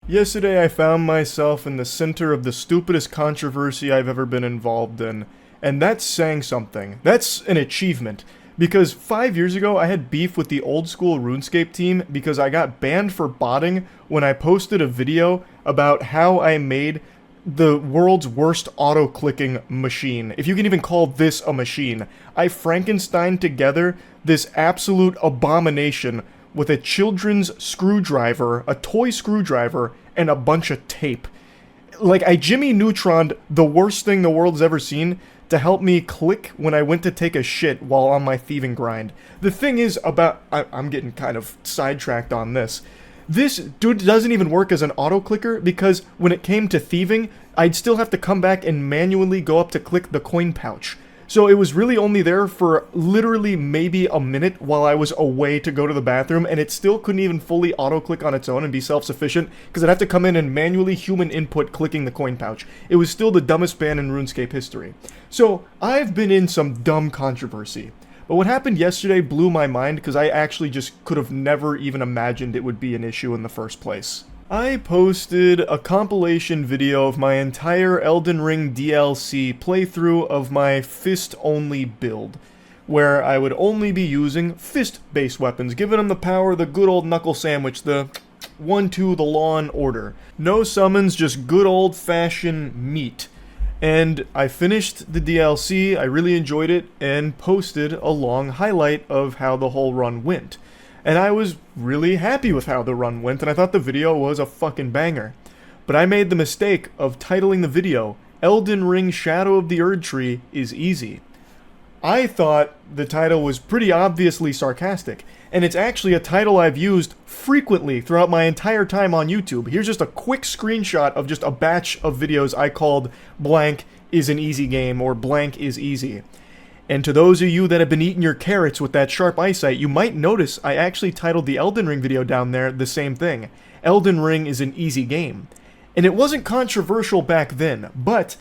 Yesterday I found myself in the center of the stupidest controversy I've ever been involved in, and that's saying something. That's an achievement. Because 5 years ago I had beef with the old school RuneScape team because I got banned for botting when I posted a video about how I made the world's worst auto-clicking machine. If you can even call this a machine. I Frankensteined together this absolute abomination with a children's screwdriver, a toy screwdriver, and a bunch of tape. Like, I Jimmy Neutroned the worst thing the world's ever seen to help me click when I went to take a shit while on my thieving grind. The thing is about... I'm getting kind of sidetracked on this. This dude doesn't even work as an auto-clicker because when it came to thieving, I'd still have to come back and manually go up to click the coin pouch. So it was really only there for literally maybe a minute while I was away to go to the bathroom, and it still couldn't even fully auto-click on its own and be self-sufficient, because I'd have to come in and manually human input clicking the coin pouch. It was still the dumbest ban in RuneScape history. So, I've been in some dumb controversy. But what happened yesterday blew my mind, because I actually just could have never even imagined it would be an issue in the first place. I posted a compilation video of my entire Elden Ring DLC playthrough of my fist-only build, where I would only be using fist-based weapons, giving them the power of the good old knuckle sandwich, the 1-2, the Law and Order. No summons, just good old-fashioned meat. And I finished the DLC, I really enjoyed it, and posted a long highlight of how the whole run went. And I was really happy with how the run went, and I thought the video was a fucking banger. But I made the mistake of titling the video, Elden Ring Shadow of the Erdtree is Easy. I thought the title was pretty obviously sarcastic, and it's actually a title I've used frequently throughout my entire time on YouTube. Here's just a quick screenshot of just a batch of videos I called Blank is an Easy Game, or Blank is Easy. And to those of you that have been eating your carrots with that sharp eyesight, you might notice I actually titled the Elden Ring video down there the same thing. Elden Ring is an easy game. And it wasn't controversial back then, but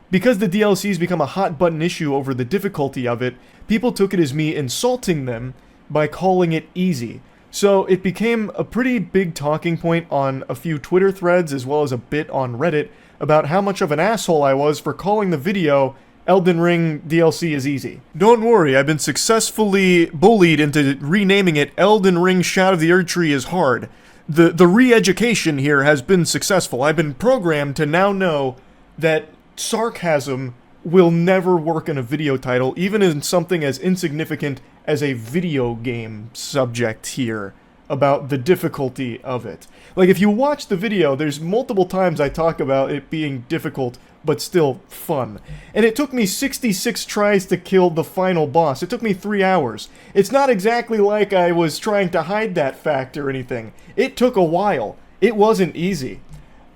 because the DLC's become a hot button issue over the difficulty of it, people took it as me insulting them by calling it easy. So it became a pretty big talking point on a few Twitter threads as well as a bit on Reddit about how much of an asshole I was for calling the video Elden Ring DLC is easy. Don't worry, I've been successfully bullied into renaming it Elden Ring Shadow of the Erdtree is hard. The re-education here has been successful. I've been programmed to now know that sarcasm will never work in a video title, even in something as insignificant as a video game subject here, about the difficulty of it. Like, if you watch the video, there's multiple times I talk about it being difficult, but still fun. And it took me 66 tries to kill the final boss. It took me 3 hours. It's not exactly like I was trying to hide that fact or anything. It took a while. It wasn't easy.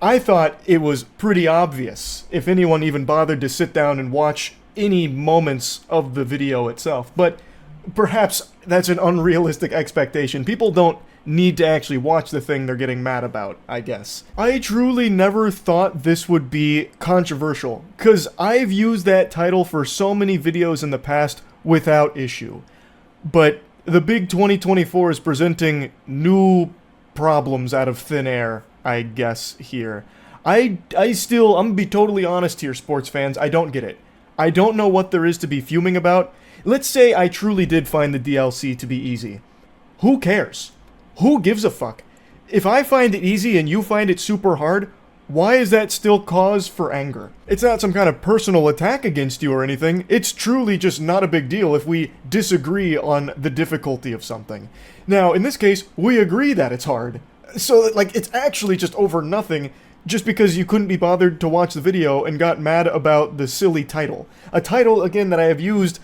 I thought it was pretty obvious, if anyone even bothered to sit down and watch any moments of the video itself. But perhaps that's an unrealistic expectation. People don't need to actually watch the thing they're getting mad about, I guess. I truly never thought this would be controversial, because I've used that title for so many videos in the past without issue. But the big 2024 is presenting new problems out of thin air, I guess, here. I'm gonna be totally honest here, sports fans, I don't get it. I don't know what there is to be fuming about. Let's say I truly did find the DLC to be easy. Who cares? Who gives a fuck? If I find it easy and you find it super hard, why is that still cause for anger? It's not some kind of personal attack against you or anything. It's truly just not a big deal if we disagree on the difficulty of something. Now, in this case, we agree that it's hard. So, like, it's actually just over nothing just because you couldn't be bothered to watch the video and got mad about the silly title. A title, again, that I have used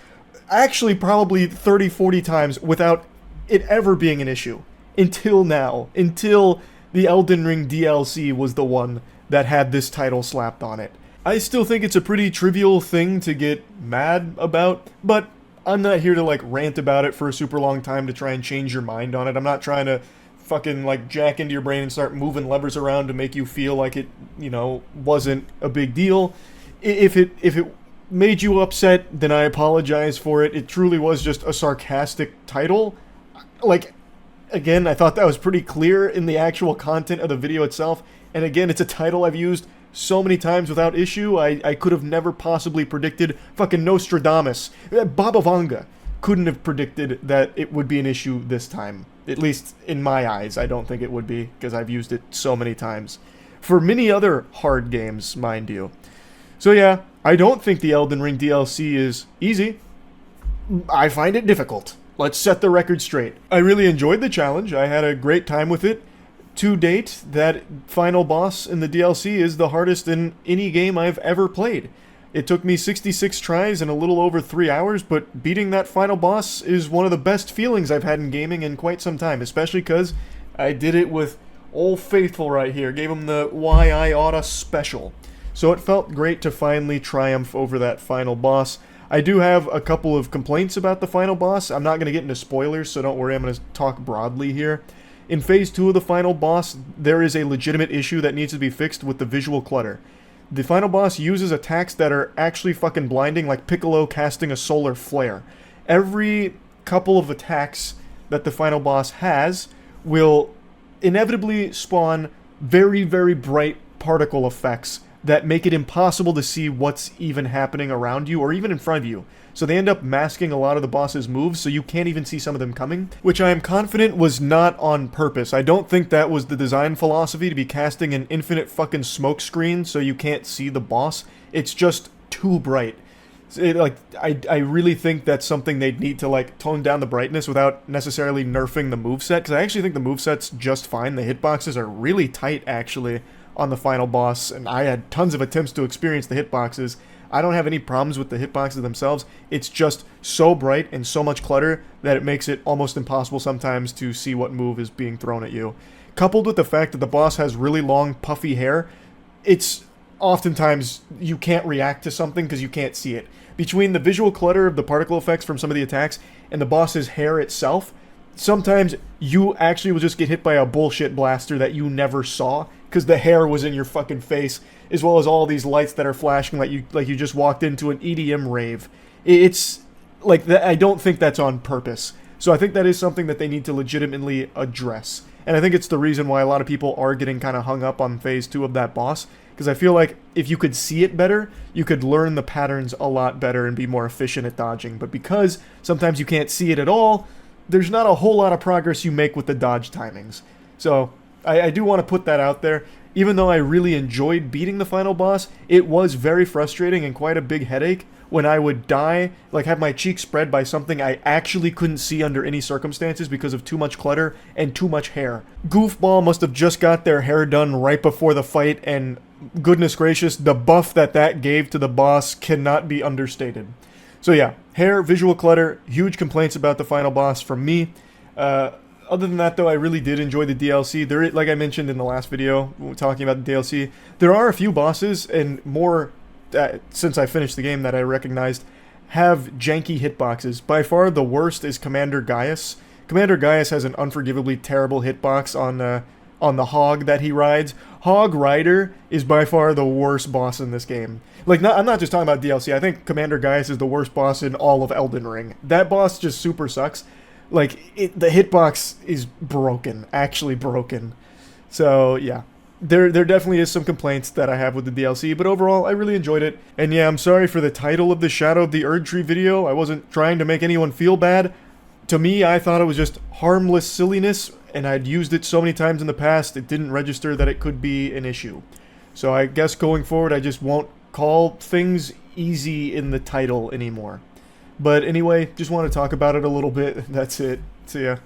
actually probably 30, 40 times without it ever being an issue. Until now. Until the Elden Ring DLC was the one that had this title slapped on it. I still think it's a pretty trivial thing to get mad about, but I'm not here to, like, rant about it for a super long time to try and change your mind on it. I'm not trying to fucking, like, jack into your brain and start moving levers around to make you feel like it, you know, wasn't a big deal. If it made you upset, then I apologize for it. It truly was just a sarcastic title. Like, again, I thought that was pretty clear in the actual content of the video itself. And again, it's a title I've used so many times without issue. I could have never possibly predicted fucking Nostradamus. Baba Vanga couldn't have predicted that it would be an issue this time. At least in my eyes, I don't think it would be, because I've used it so many times. For many other hard games, mind you. So yeah, I don't think the Elden Ring DLC is easy. I find it difficult. Let's set the record straight. I really enjoyed the challenge. I had a great time with it. To date, that final boss in the DLC is the hardest in any game I've ever played. It took me 66 tries and a little over 3 hours, but beating that final boss is one of the best feelings I've had in gaming in quite some time, especially because I did it with Old Faithful right here. Gave him the Why I Oughta special. So it felt great to finally triumph over that final boss. I do have a couple of complaints about the final boss. I'm not going to get into spoilers, so don't worry, I'm going to talk broadly here. In Phase 2 of the final boss, there is a legitimate issue that needs to be fixed with the visual clutter. The final boss uses attacks that are actually fucking blinding, like Piccolo casting a solar flare. Every couple of attacks that the final boss has will inevitably spawn very, very bright particle effects that make it impossible to see what's even happening around you or even in front of you. So they end up masking a lot of the boss's moves, so you can't even see some of them coming, which I am confident was not on purpose. I don't think that was the design philosophy, to be casting an infinite fucking smoke screen so you can't see the boss. It's just too bright. I really think that's something they'd need to, like, tone down the brightness without necessarily nerfing the moveset, because I actually think the moveset's just fine. The hitboxes are really tight, actually, on the final boss, and I had tons of attempts to experience the hitboxes. I don't have any problems with the hitboxes themselves. It's just so bright and so much clutter that it makes it almost impossible sometimes to see what move is being thrown at you. Coupled with the fact that the boss has really long, puffy hair, it's oftentimes you can't react to something because you can't see it. Between the visual clutter of the particle effects from some of the attacks and the boss's hair itself, sometimes you actually will just get hit by a bullshit blaster that you never saw because the hair was in your fucking face, as well as all these lights that are flashing like you just walked into an EDM rave. It's like that. I don't think that's on purpose. So I think that is something that they need to legitimately address. And I think it's the reason why a lot of people are getting kind of hung up on Phase 2 of that boss, because I feel like if you could see it better, you could learn the patterns a lot better and be more efficient at dodging. But because sometimes you can't see it at all, there's not a whole lot of progress you make with the dodge timings. So I do want to put that out there. Even though I really enjoyed beating the final boss, it was very frustrating and quite a big headache when I would die, like have my cheek spread by something I actually couldn't see under any circumstances because of too much clutter and too much hair. Goofball must have just got their hair done right before the fight, and goodness gracious, the buff that gave to the boss cannot be understated. So yeah, hair, visual clutter, huge complaints about the final boss from me. Other than that, though, I really did enjoy the DLC. There, like I mentioned in the last video, talking about the DLC, there are a few bosses, and more, since I finished the game, that I recognized, have janky hitboxes. By far, the worst is Commander Gaius. Commander Gaius has an unforgivably terrible hitbox on the hog that he rides. Hog Rider is by far the worst boss in this game. Like, I'm not just talking about DLC. I think Commander Gaius is the worst boss in all of Elden Ring. That boss just super sucks. Like, the hitbox is broken, actually broken. So, yeah. There definitely is some complaints that I have with the DLC, but overall, I really enjoyed it. And yeah, I'm sorry for the title of the Shadow of the Erdtree video. I wasn't trying to make anyone feel bad. To me, I thought it was just harmless silliness, and I'd used it so many times in the past, it didn't register that it could be an issue. So I guess going forward, I just won't call things easy in the title anymore. But anyway, just want to talk about it a little bit. That's it. See ya.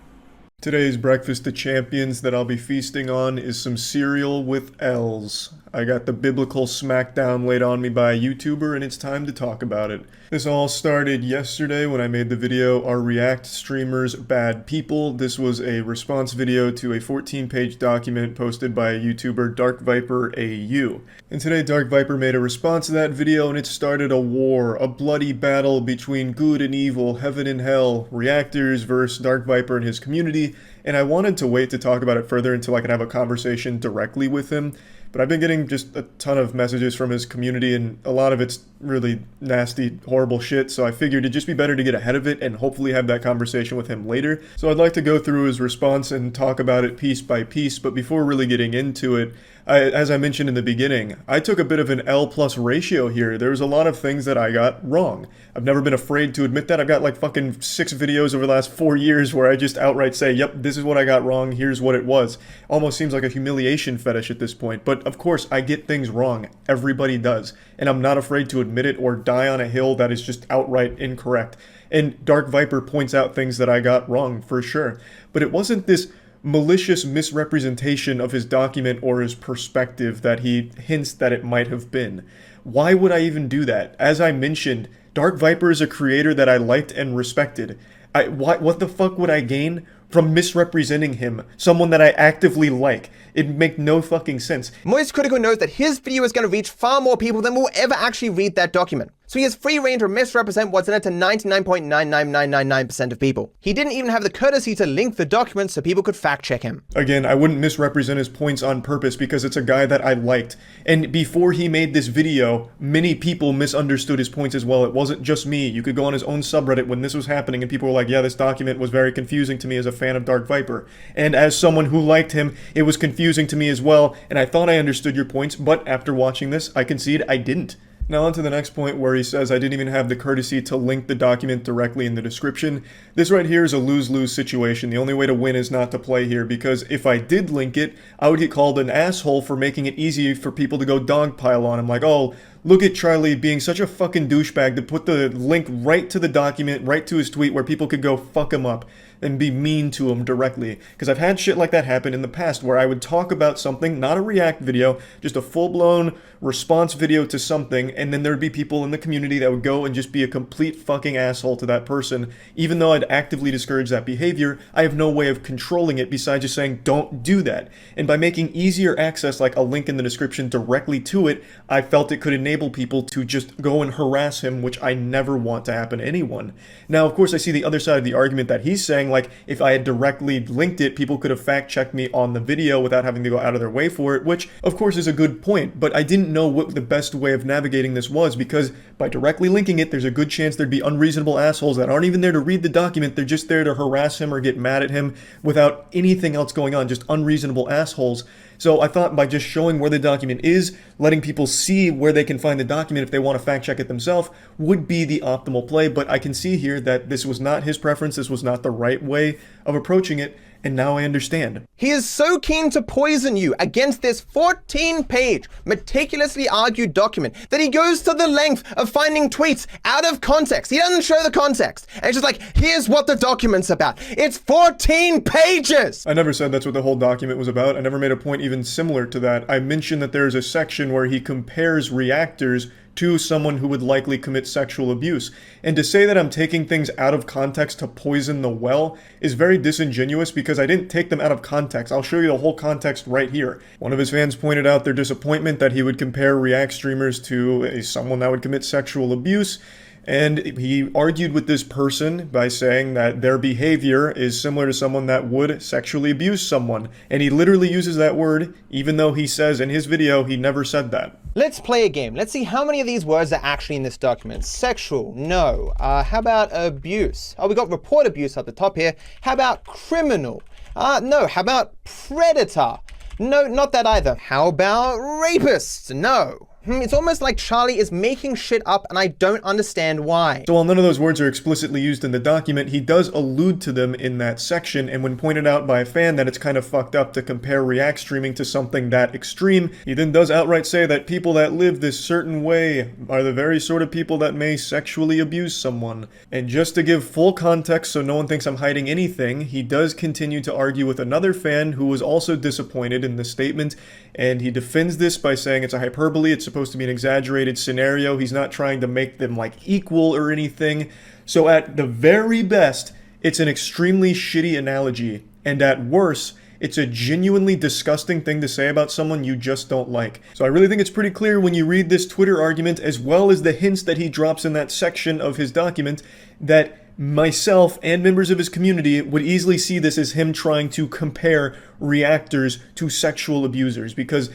Today's breakfast of champions that I'll be feasting on is some cereal with L's. I got the biblical smackdown laid on me by a YouTuber, and it's time to talk about it. This all started yesterday when I made the video, Are React Streamers Bad People? This was a response video to a 14-page document posted by a YouTuber, Dark Viper AU. And today Dark Viper made a response to that video, and it started a war, a bloody battle between good and evil, heaven and hell, reactors versus Dark Viper and his community, and I wanted to wait to talk about it further until I could have a conversation directly with him. But I've been getting just a ton of messages from his community, and a lot of it's really nasty, horrible shit, so I figured it'd just be better to get ahead of it and hopefully have that conversation with him later. So I'd like to go through his response and talk about it piece by piece, but before really getting into it, as I mentioned in the beginning, I took a bit of an L plus ratio here. There was a lot of things that I got wrong. I've never been afraid to admit that. I've got like fucking 6 videos over the last 4 years where I just outright say, yep, this is what I got wrong, here's what it was. Almost seems like a humiliation fetish at this point, but of course I get things wrong. Everybody does. And I'm not afraid to admit it or die on a hill that is just outright incorrect. And Dark Viper points out things that I got wrong, for sure. But it wasn't this malicious misrepresentation of his document or his perspective that he hints that it might have been. Why would I even do that? As I mentioned, Dark Viper is a creator that I liked and respected. What the fuck would I gain from misrepresenting him, someone that I actively like? It'd make no fucking sense. moistcritikal knows that his video is going to reach far more people than will ever actually read that document. So he has free reign to misrepresent what's in it to 99.99999% of people. He didn't even have the courtesy to link the document so people could fact check him. Again, I wouldn't misrepresent his points on purpose because it's a guy that I liked. And before he made this video, many people misunderstood his points as well. It wasn't just me. You could go on his own subreddit when this was happening and people were like, yeah, this document was very confusing to me as a fan of Dark Viper. And as someone who liked him, it was confusing to me as well, and I thought I understood your points, but after watching this, I concede I didn't. Now on to the next point where he says I didn't even have the courtesy to link the document directly in the description. This right here is a lose-lose situation. The only way to win is not to play here, because if I did link it, I would get called an asshole for making it easy for people to go dogpile on him. Like, oh, look at Charile being such a fucking douchebag to put the link right to the document, right to his tweet where people could go fuck him up and be mean to him directly. Because I've had shit like that happen in the past where I would talk about something, not a react video, just a full-blown response video to something, and then there'd be people in the community that would go and just be a complete fucking asshole to that person. Even though I'd actively discourage that behavior, I have no way of controlling it besides just saying, don't do that. And by making easier access, like a link in the description directly to it, I felt it could enable people to just go and harass him, which I never want to happen to anyone. Now, of course, I see the other side of the argument that he's saying, like, if I had directly linked it, people could have fact-checked me on the video without having to go out of their way for it, which, of course, is a good point, but I didn't know what the best way of navigating this was, because by directly linking it, there's a good chance there'd be unreasonable assholes that aren't even there to read the document, they're just there to harass him or get mad at him without anything else going on, just unreasonable assholes. So I thought by just showing where the document is, letting people see where they can find the document if they want to fact check it themselves, would be the optimal play, but I can see here that this was not his preference, this was not the right way of approaching it, and now I understand. He is so keen to poison you against this 14-page, meticulously argued document that he goes to the length of finding tweets out of context. He doesn't show the context. And it's just like, here's what the document's about. It's 14 pages! I never said that's what the whole document was about. I never made a point even similar to that. I mentioned that there's a section where he compares reactors to someone who would likely commit sexual abuse. And to say that I'm taking things out of context to poison the well is very disingenuous because I didn't take them out of context. I'll show you the whole context right here. One of his fans pointed out their disappointment that he would compare React streamers to someone that would commit sexual abuse. And he argued with this person by saying that their behavior is similar to someone that would sexually abuse someone. And he literally uses that word, even though he says in his video he never said that. Let's play a game. Let's see how many of these words are actually in this document. Sexual, no. How about abuse? Oh, we got report abuse at the top here. How about criminal? No. How about predator? No, not that either. How about rapist? No. It's almost like Charile is making shit up and I don't understand why. So while none of those words are explicitly used in the document, he does allude to them in that section, and when pointed out by a fan that it's kind of fucked up to compare React streaming to something that extreme, he then does outright say that people that live this certain way are the very sort of people that may sexually abuse someone. And just to give full context so no one thinks I'm hiding anything, he does continue to argue with another fan who was also disappointed in this statement, and he defends this by saying it's a hyperbole, it's supposed to be an exaggerated scenario, he's not trying to make them like equal or anything. So at the very best, it's an extremely shitty analogy, and at worst, it's a genuinely disgusting thing to say about someone you just don't like. So I really think it's pretty clear when you read this Twitter argument, as well as the hints that he drops in that section of his document, that myself and members of his community would easily see this as him trying to compare reactors to sexual abusers, because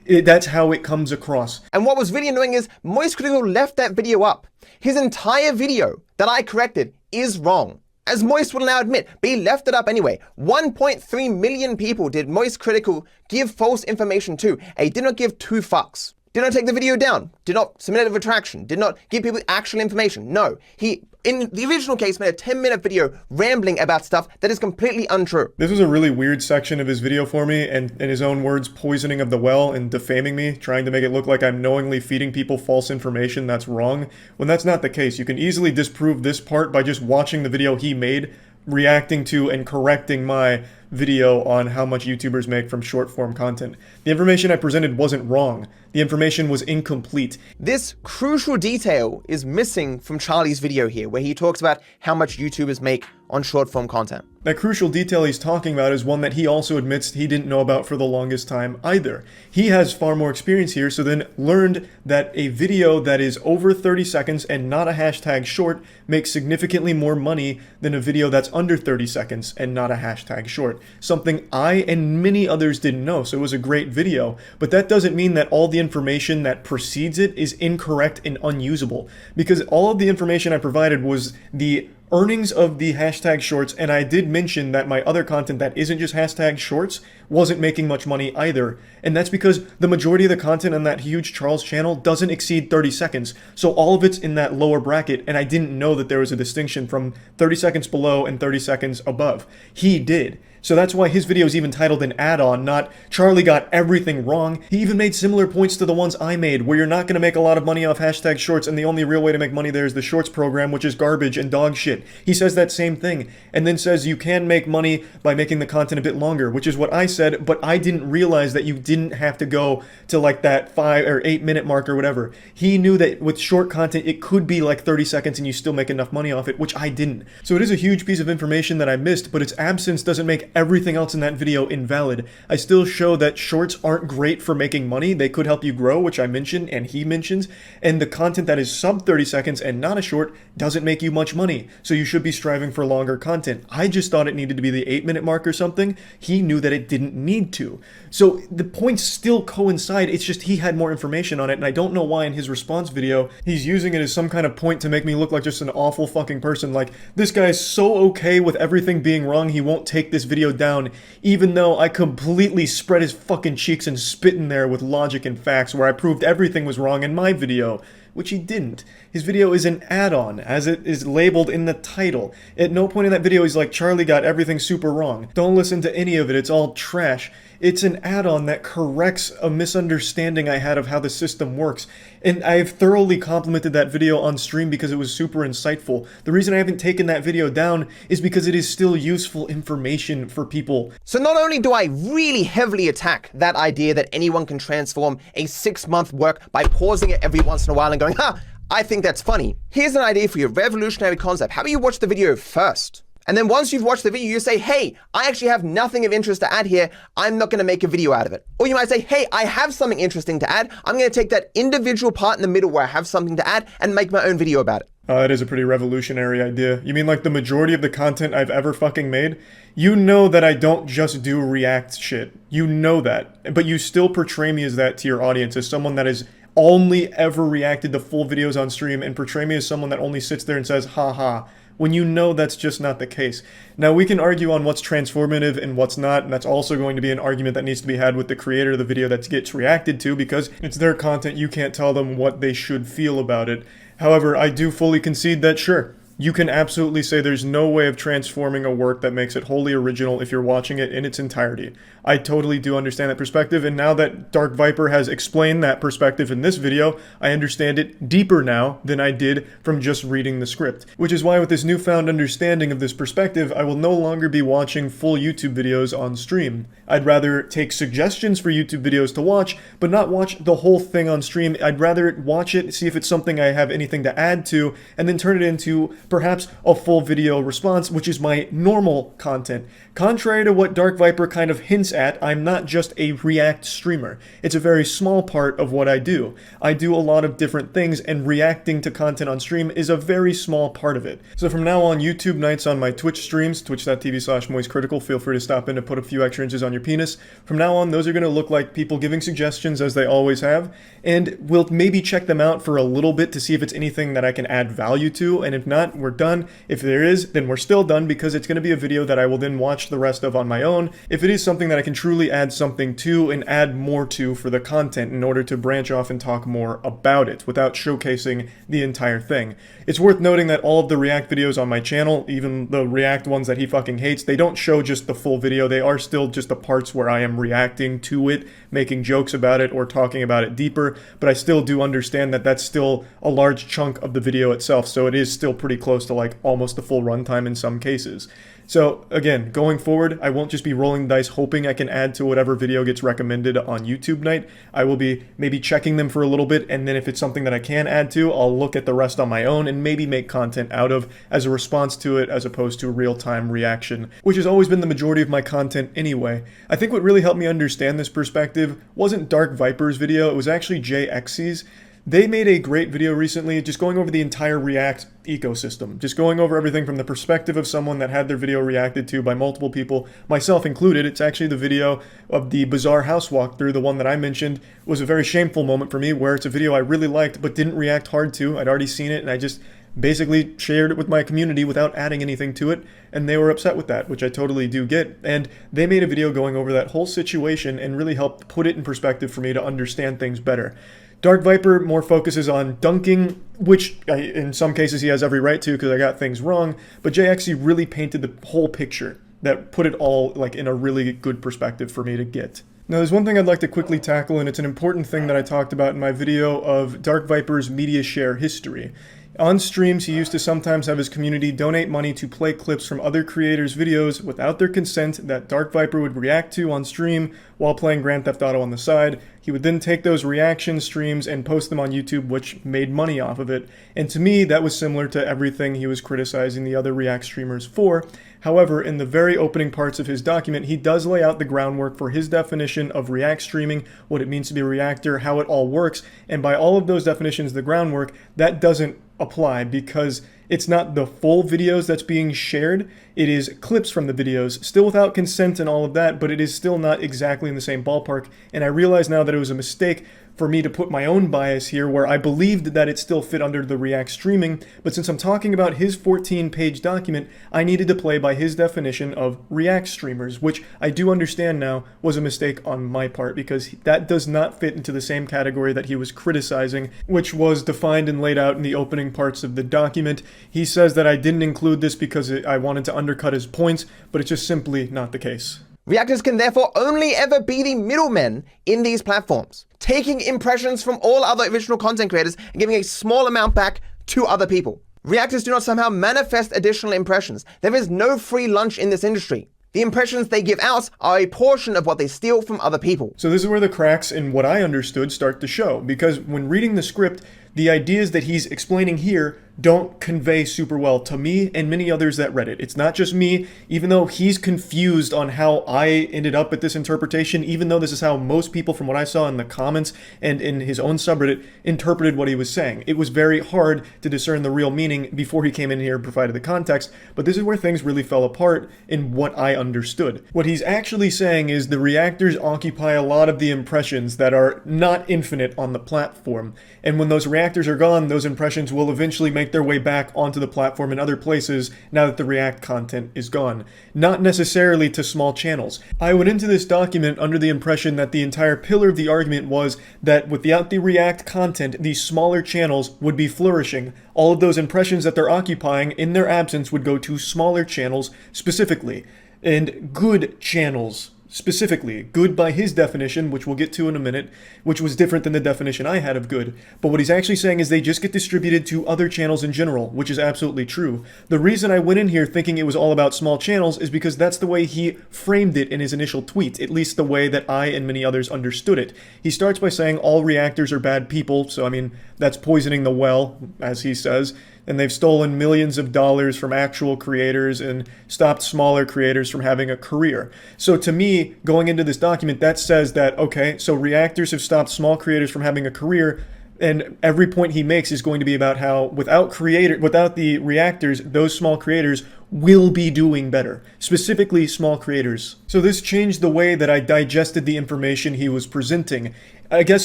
that's how it comes across. And what was really annoying is moistcritikal left that video up. His entire video that I corrected is wrong, as Moist will now admit, but he left it up anyway. 1.3 million people did moistcritikal give false information to, and he did not give two fucks. Did not take the video down, did not submit a retraction, did not give people actual information. No, he, in the original case, made a 10-minute video rambling about stuff that is completely untrue. This was a really weird section of his video for me, and in his own words, poisoning of the well and defaming me, trying to make it look like I'm knowingly feeding people false information that's wrong, when that's not the case. You can easily disprove this part by just watching the video he made, reacting to and correcting my video on how much YouTubers make from short form content. The information I presented wasn't wrong. The information was incomplete. This crucial detail is missing from Charile's video here, where he talks about how much YouTubers make on short form content. That crucial detail he's talking about is one that he also admits he didn't know about for the longest time either. He has far more experience here, so then learned that a video that is over 30 seconds and not a hashtag short makes significantly more money than a video that's under 30 seconds and not a hashtag short. Something I and many others didn't know, so it was a great video. But that doesn't mean that all the information that precedes it is incorrect and unusable, because all of the information I provided was the earnings of the hashtag shorts, and I did mention that my other content that isn't just hashtag shorts wasn't making much money either, and that's because the majority of the content on that huge Charles channel doesn't exceed 30 seconds, so all of it's in that lower bracket, and I didn't know that there was a distinction from 30 seconds below and 30 seconds above. He did. So that's why his video is even titled an add-on, not Charlie got everything wrong. He even made similar points to the ones I made, where you're not going to make a lot of money off hashtag shorts, and the only real way to make money there is the shorts program, which is garbage and dog shit. He says that same thing, and then says you can make money by making the content a bit longer, which is what I said, but I didn't realize that you didn't have to go to like that 5 or 8 minute mark or whatever. He knew that with short content, it could be like 30 seconds and you still make enough money off it, which I didn't. So it is a huge piece of information that I missed, but its absence doesn't make everything else in that video invalid. I still show that shorts aren't great for making money. They could help you grow, which I mentioned and he mentions, and the content that is sub 30 seconds and not a short doesn't make you much money, so you should be striving for longer content. I just thought it needed to be the 8 minute mark or something. He knew that it didn't need to. So the points still coincide, it's just he had more information on it, and I don't know why in his response video he's using it as some kind of point to make me look like just an awful fucking person. Like, this guy's so okay with everything being wrong he won't take this video down, even though I completely spread his fucking cheeks and spit in there with logic and facts where I proved everything was wrong in my video, which he didn't. His video is an add-on, as it is labeled in the title. At no point in that video he's like, Charlie got everything super wrong. Don't listen to any of it, it's all trash. It's an add-on that corrects a misunderstanding I had of how the system works. And I've thoroughly complimented that video on stream because it was super insightful. The reason I haven't taken that video down is because it is still useful information for people. So not only do I really heavily attack that idea that anyone can transform a 6-month work by pausing it every once in a while and going, ha, I think that's funny. Here's an idea for you, a revolutionary concept. How about you watch the video first? And then once you've watched the video, you say, hey, I actually have nothing of interest to add here. I'm not going to make a video out of it. Or you might say, hey, I have something interesting to add. I'm going to take that individual part in the middle where I have something to add and make my own video about it. That is a pretty revolutionary idea. You mean like the majority of the content I've ever fucking made? You know that I don't just do react shit. You know that. But you still portray me as that to your audience, as someone that has only ever reacted to full videos on stream, and portray me as someone that only sits there and says, ha ha, when you know that's just not the case. Now, we can argue on what's transformative and what's not, and that's also going to be an argument that needs to be had with the creator of the video that gets reacted to, because it's their content, you can't tell them what they should feel about it. However, I do fully concede that, sure, you can absolutely say there's no way of transforming a work that makes it wholly original if you're watching it in its entirety. I totally do understand that perspective, and now that Dark Viper has explained that perspective in this video, I understand it deeper now than I did from just reading the script. Which is why with this newfound understanding of this perspective, I will no longer be watching full YouTube videos on stream. I'd rather take suggestions for YouTube videos to watch, but not watch the whole thing on stream. I'd rather watch it, see if it's something I have anything to add to, and then turn it into perhaps a full video response, which is my normal content. Contrary to what Dark Viper kind of hints at, I'm not just a React streamer. It's a very small part of what I do. I do a lot of different things, and reacting to content on stream is a very small part of it. So from now on, YouTube nights on my Twitch streams, twitch.tv/moistcritikal, feel free to stop in to put a few extra inches on your penis. From now on, those are going to look like people giving suggestions as they always have, and we'll maybe check them out for a little bit to see if it's anything that I can add value to, and if not, we're done. If there is, then we're still done, because it's going to be a video that I will then watch the rest of on my own if it is something that I can truly add something to and add more to for the content in order to branch off and talk more about it without showcasing the entire thing. It's worth noting that all of the React videos on my channel, even the React ones that he fucking hates, they don't show just the full video. They are still just the parts where I am reacting to it, making jokes about it or talking about it deeper, but I still do understand that that's still a large chunk of the video itself, so it is still pretty close to like almost the full runtime in some cases. So again, going forward, I won't just be rolling the dice hoping I can add to whatever video gets recommended on YouTube night. I will be maybe checking them for a little bit, and then if it's something that I can add to, I'll look at the rest on my own and maybe make content out of as a response to it, as opposed to real-time reaction, which has always been the majority of my content anyway. I think what really helped me understand this perspective wasn't Dark Viper's video, it was actually JXC's. They made a great video recently just going over the entire React ecosystem, just going over everything from the perspective of someone that had their video reacted to by multiple people, myself included. It's actually the video of the Bizarre House walkthrough, the one that I mentioned. Was a very shameful moment for me, where it's a video I really liked but didn't react hard to. I'd already seen it and I just basically shared it with my community without adding anything to it, and they were upset with that, which I totally do get. And they made a video going over that whole situation and really helped put it in perspective for me to understand things better. Dark Viper more focuses on dunking, which in some cases he has every right to because I got things wrong, but JXC really painted the whole picture that put it all like in a really good perspective for me to get. Now there's one thing I'd like to quickly tackle, and it's an important thing that I talked about in my video of Dark Viper's media share history. On streams, he used to sometimes have his community donate money to play clips from other creators' videos without their consent that Dark Viper would react to on stream while playing Grand Theft Auto on the side. He would then take those reaction streams and post them on YouTube, which made money off of it. And to me, that was similar to everything he was criticizing the other React streamers for. However, in the very opening parts of his document, he does lay out the groundwork for his definition of React streaming, what it means to be a reactor, how it all works, and by all of those definitions, the groundwork, that doesn't apply because it's not the full videos that's being shared, it is clips from the videos, still without consent and all of that, but it is still not exactly in the same ballpark, and I realize now that it was a mistake for me to put my own bias here where I believed that it still fit under the React streaming, but since I'm talking about his 14-page document, I needed to play by his definition of React streamers, which I do understand now was a mistake on my part because that does not fit into the same category that he was criticizing, which was defined and laid out in the opening parts of the document. He says that I didn't include this because I wanted to undercut his points, but it's just simply not the case. Reactors can therefore only ever be the middlemen in these platforms, taking impressions from all other original content creators and giving a small amount back to other people. Reactors do not somehow manifest additional impressions. There is no free lunch in this industry. The impressions they give out are a portion of what they steal from other people. So this is where the cracks in what I understood start to show, because when reading the script, the ideas that he's explaining here don't convey super well to me and many others that read it. It's not just me, even though he's confused on how I ended up at this interpretation, even though this is how most people from what I saw in the comments and in his own subreddit interpreted what he was saying. It was very hard to discern the real meaning before he came in here and provided the context, but this is where things really fell apart in what I understood. What he's actually saying is the reactors occupy a lot of the impressions that are not infinite on the platform, and when those reactors are gone, those impressions will eventually make their way back onto the platform in other places now that the React content is gone. Not necessarily to small channels. I went into this document under the impression that the entire pillar of the argument was that without the React content, these smaller channels would be flourishing. All of those impressions that they're occupying in their absence would go to smaller channels specifically, and good channels specifically. Good by his definition, which we'll get to in a minute, which was different than the definition I had of good. But what he's actually saying is they just get distributed to other channels in general, which is absolutely true. The reason I went in here thinking it was all about small channels is because that's the way he framed it in his initial tweet, at least the way that I and many others understood it. He starts by saying all reactors are bad people, so I mean, that's poisoning the well, as he says. and they've stolen millions of dollars from actual creators and stopped smaller creators from having a career. So to me, going into this document, that says that, okay, so reactors have stopped small creators from having a career, and every point he makes is going to be about how without the reactors, those small creators will be doing better, specifically small creators. So this changed the way that I digested the information he was presenting. I guess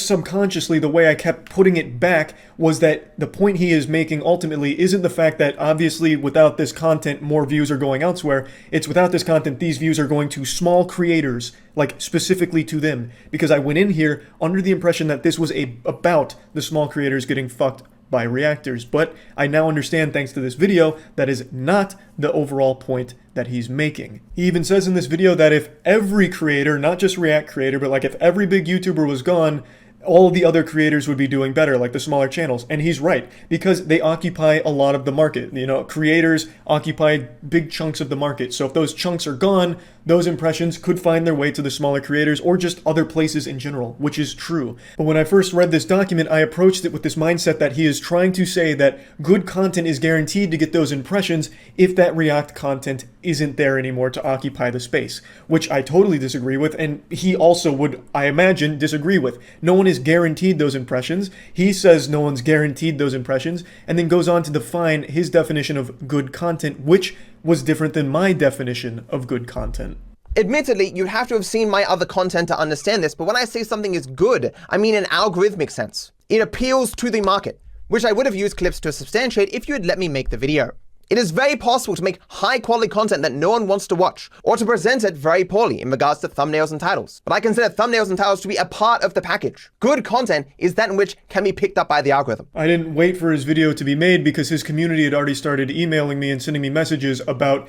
subconsciously the way I kept putting it back was that the point he is making ultimately isn't the fact that obviously without this content more views are going elsewhere. It's without this content these views are going to small creators, like specifically to them. Because I went in here under the impression that this was about the small creators getting fucked by reactors, but I now understand thanks to this video that is not the overall point that he's making. He even says in this video that if every creator, not just React creator, but like if every big YouTuber was gone, all of the other creators would be doing better, like the smaller channels. And he's right, because they occupy a lot of the market. You know, creators occupy big chunks of the market. So if those chunks are gone, those impressions could find their way to the smaller creators or just other places in general, which is true. But when I first read this document, I approached it with this mindset that he is trying to say that good content is guaranteed to get those impressions if that React content isn't there anymore to occupy the space, which I totally disagree with, and he also would, I imagine, disagree with. No one is guaranteed those impressions. He says no one's guaranteed those impressions, and then goes on to define his definition of good content, which was different than my definition of good content. Admittedly, you'd have to have seen my other content to understand this, but when I say something is good, I mean in an algorithmic sense. It appeals to the market, which I would have used clips to substantiate if you had let me make the video. It is very possible to make high quality content that no one wants to watch, or to present it very poorly in regards to thumbnails and titles. But I consider thumbnails and titles to be a part of the package. Good content is that in which can be picked up by the algorithm. I didn't wait for his video to be made because his community had already started emailing me and sending me messages about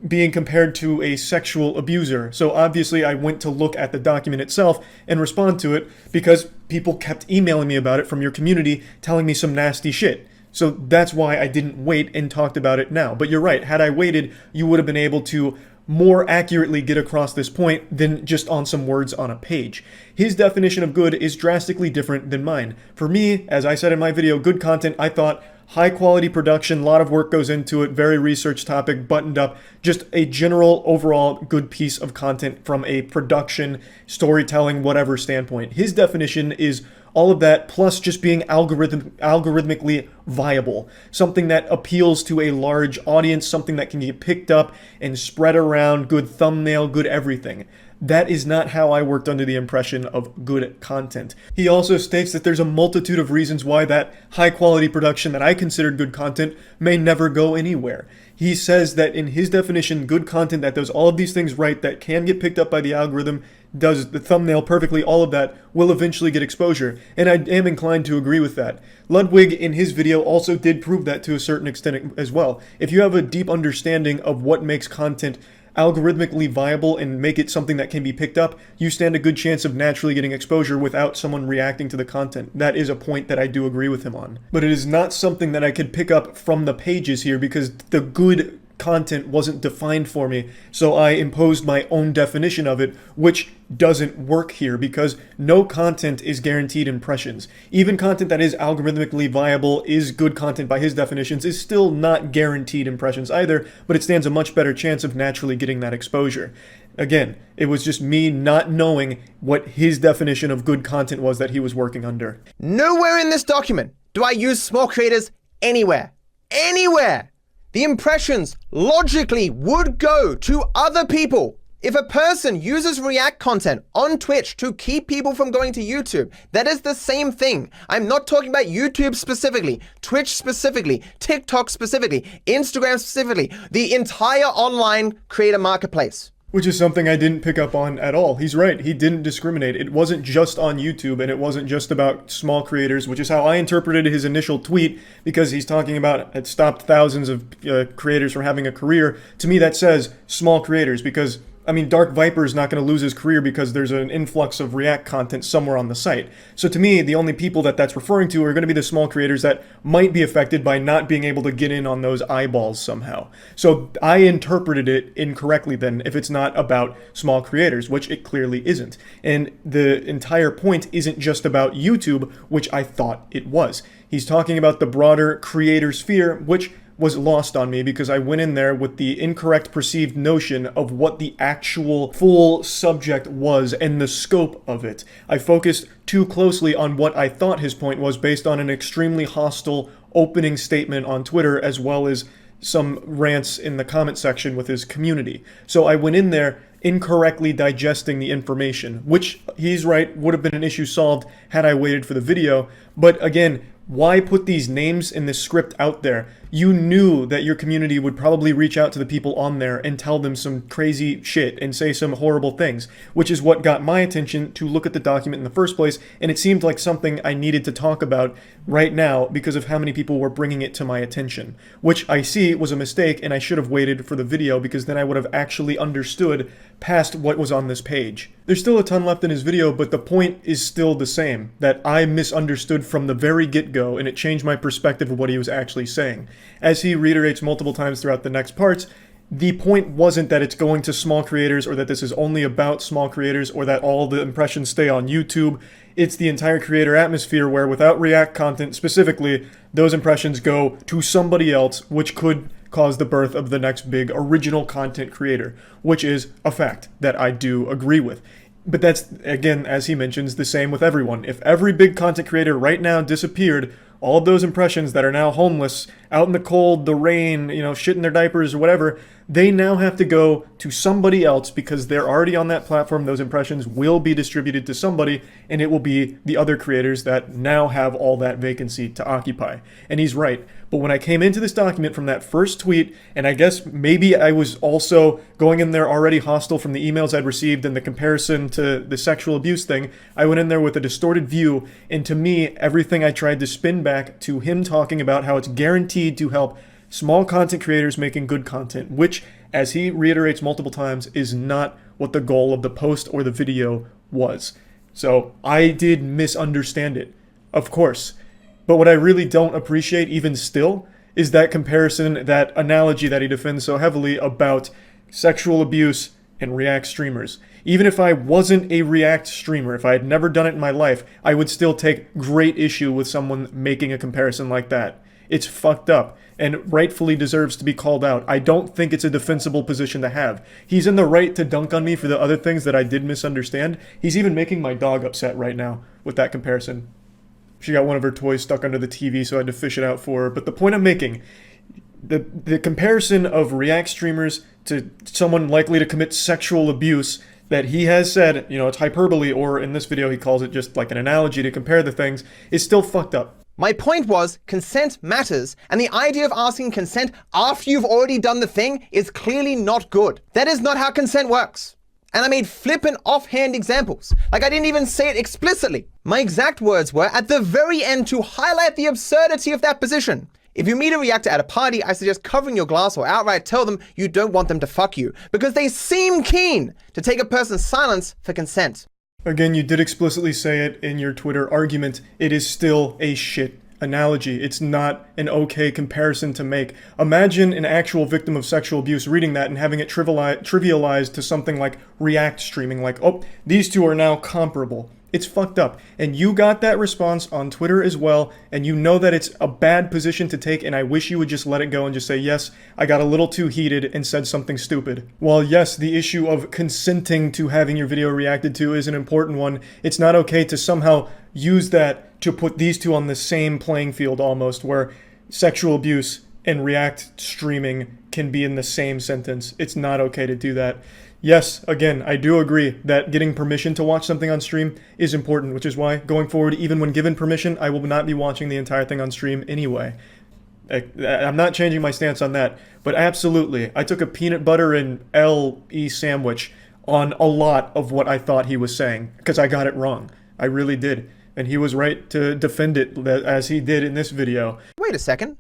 being compared to a sexual abuser. So obviously I went to look at the document itself and respond to it because people kept emailing me about it from your community telling me some nasty shit. So that's why I didn't wait and talked about it now. But you're right, had I waited, you would have been able to more accurately get across this point than just on some words on a page. His definition of good is drastically different than mine. For me, as I said in my video, good content, I thought high quality production, a lot of work goes into it, very research topic, buttoned up, just a general overall good piece of content from a production, storytelling, whatever standpoint. His definition is all of that plus just being algorithmically viable, something that appeals to a large audience, something that can get picked up and spread around, good thumbnail, good everything. That is not how I worked under the impression of good content. He also states that there's a multitude of reasons why that high quality production that I considered good content may never go anywhere. He says that in his definition, good content that does all of these things right, that can get picked up by the algorithm, does the thumbnail perfectly, all of that will eventually get exposure. And I am inclined to agree with that. Ludwig in his video also did prove that to a certain extent as well. If you have a deep understanding of what makes content algorithmically viable and make it something that can be picked up, you stand a good chance of naturally getting exposure without someone reacting to the content. That is a point that I do agree with him on. But it is not something that I could pick up from the pages here because the good content wasn't defined for me, so I imposed my own definition of it, which doesn't work here because no content is guaranteed impressions. Even content that is algorithmically viable, is good content by his definitions, is still not guaranteed impressions either, but it stands a much better chance of naturally getting that exposure. Again, it was just me not knowing what his definition of good content was that he was working under. Nowhere in this document do I use small creators anywhere. Anywhere! The impressions logically would go to other people. If a person uses React content on Twitch to keep people from going to YouTube, that is the same thing. I'm not talking about YouTube specifically, Twitch specifically, TikTok specifically, Instagram specifically, the entire online creator marketplace. Which is something I didn't pick up on at all. He's right, he didn't discriminate. It wasn't just on YouTube and it wasn't just about small creators, which is how I interpreted his initial tweet because he's talking about it stopped thousands of creators from having a career. To me that says small creators because I mean, Dark Viper is not going to lose his career because there's an influx of React content somewhere on the site. So to me, the only people that that's referring to are going to be the small creators that might be affected by not being able to get in on those eyeballs somehow. So I interpreted it incorrectly then if it's not about small creators, which it clearly isn't. And the entire point isn't just about YouTube, which I thought it was. He's talking about the broader creator sphere, which was lost on me because I went in there with the incorrect perceived notion of what the actual full subject was and the scope of it. I focused too closely on what I thought his point was based on an extremely hostile opening statement on Twitter as well as some rants in the comment section with his community. So I went in there incorrectly digesting the information, which he's right, would have been an issue solved had I waited for the video. But again, why put these names in this script out there? You knew that your community would probably reach out to the people on there and tell them some crazy shit and say some horrible things, which is what got my attention to look at the document in the first place, and it seemed like something I needed to talk about right now because of how many people were bringing it to my attention, which I see was a mistake, and I should have waited for the video because then I would have actually understood past what was on this page. There's still a ton left in his video, but the point is still the same, that I misunderstood from the very get-go, and it changed my perspective of what he was actually saying. As he reiterates multiple times throughout the next parts, the point wasn't that it's going to small creators or that this is only about small creators or that all the impressions stay on YouTube. It's the entire creator atmosphere where without React content specifically, those impressions go to somebody else, which could cause the birth of the next big original content creator, which is a fact that I do agree with. But that's, again, as he mentions, the same with everyone. If every big content creator right now disappeared, all of those impressions that are now homeless, out in the cold, the rain, shit in their diapers or whatever, they now have to go to somebody else because they're already on that platform. Those impressions will be distributed to somebody, and it will be the other creators that now have all that vacancy to occupy. And he's right. But when I came into this document from that first tweet, and I guess maybe I was also going in there already hostile from the emails I'd received and the comparison to the sexual abuse thing, I went in there with a distorted view, and to me, everything I tried to spin back to him talking about how it's guaranteed to help small content creators making good content, which, as he reiterates multiple times, is not what the goal of the post or the video was. So I did misunderstand it, of course. But what I really don't appreciate even still is that comparison, that analogy that he defends so heavily about sexual abuse and React streamers. Even if I wasn't a React streamer, if I had never done it in my life, I would still take great issue with someone making a comparison like that. It's fucked up and rightfully deserves to be called out. I don't think it's a defensible position to have. He's in the right to dunk on me for the other things that I did misunderstand. He's even making my dog upset right now with that comparison. She got one of her toys stuck under the TV, so I had to fish it out for her. But the point I'm making, the comparison of React streamers to someone likely to commit sexual abuse that he has said, it's hyperbole, or in this video he calls it just like an analogy to compare the things, is still fucked up. My point was, consent matters, and the idea of asking consent after you've already done the thing is clearly not good. That is not how consent works. And I made flippant offhand examples. Like I didn't even say it explicitly. My exact words were at the very end to highlight the absurdity of that position. If you meet a reactor at a party, I suggest covering your glass or outright tell them you don't want them to fuck you because they seem keen to take a person's silence for consent. Again, you did explicitly say it in your Twitter argument. It is still a shit analogy. It's not an okay comparison to make. Imagine an actual victim of sexual abuse reading that and having it trivialized to something like React streaming, like, oh, these two are now comparable. It's fucked up. And you got that response on Twitter as well, and you know that it's a bad position to take, and I wish you would just let it go and just say, yes, I got a little too heated and said something stupid. While yes, the issue of consenting to having your video reacted to is an important one, it's not okay to somehow use that to put these two on the same playing field almost, where sexual abuse and React streaming can be in the same sentence. It's not okay to do that. Yes, again, I do agree that getting permission to watch something on stream is important, which is why, going forward, even when given permission, I will not be watching the entire thing on stream anyway. I'm not changing my stance on that, but absolutely, I took a peanut butter and LE sandwich on a lot of what I thought he was saying, because I got it wrong. I really did. And he was right to defend it as he did in this video. Wait a second.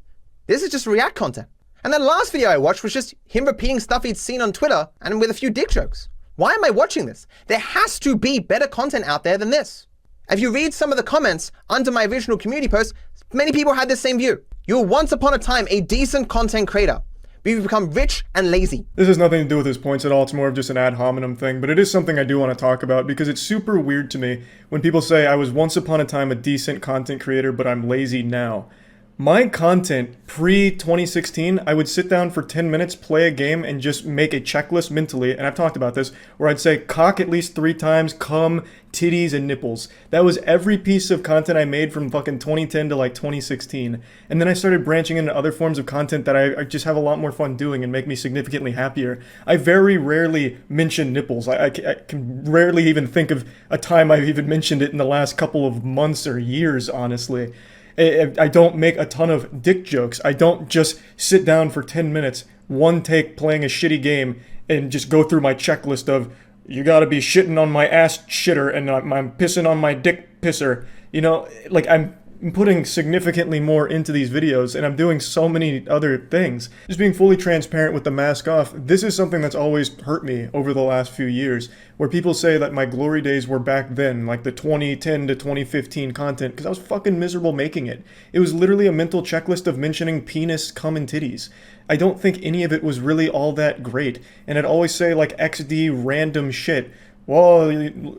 This is just React content. And that last video I watched was just him repeating stuff he'd seen on Twitter and with a few dick jokes. Why am I watching this? There has to be better content out there than this. If you read some of the comments under my original community post, many people had the same view. You were once upon a time a decent content creator, but you've become rich and lazy. This has nothing to do with his points at all. It's more of just an ad hominem thing, but it is something I do want to talk about because it's super weird to me when people say I was once upon a time a decent content creator, but I'm lazy now. My content pre-2016, I would sit down for 10 minutes, play a game, and just make a checklist mentally, and I've talked about this, where I'd say cock at least 3 times, cum, titties, and nipples. That was every piece of content I made from fucking 2010 to like 2016. And then I started branching into other forms of content that I just have a lot more fun doing and make me significantly happier. I very rarely mention nipples. I can rarely even think of a time I've even mentioned it in the last couple of months or years, honestly. I don't make a ton of dick jokes. I don't just sit down for 10 minutes, one take playing a shitty game, and just go through my checklist of, you gotta be shitting on my ass shitter and I'm pissing on my dick pisser. You know, like I'm putting significantly more into these videos and I'm doing so many other things. Just being fully transparent with the mask off, this is something that's always hurt me over the last few years, where people say that my glory days were back then, like the 2010 to 2015 content, because I was fucking miserable making it. It was literally a mental checklist of mentioning penis, cum, and titties. I don't think any of it was really all that great, and I'd always say like XD random shit. Well,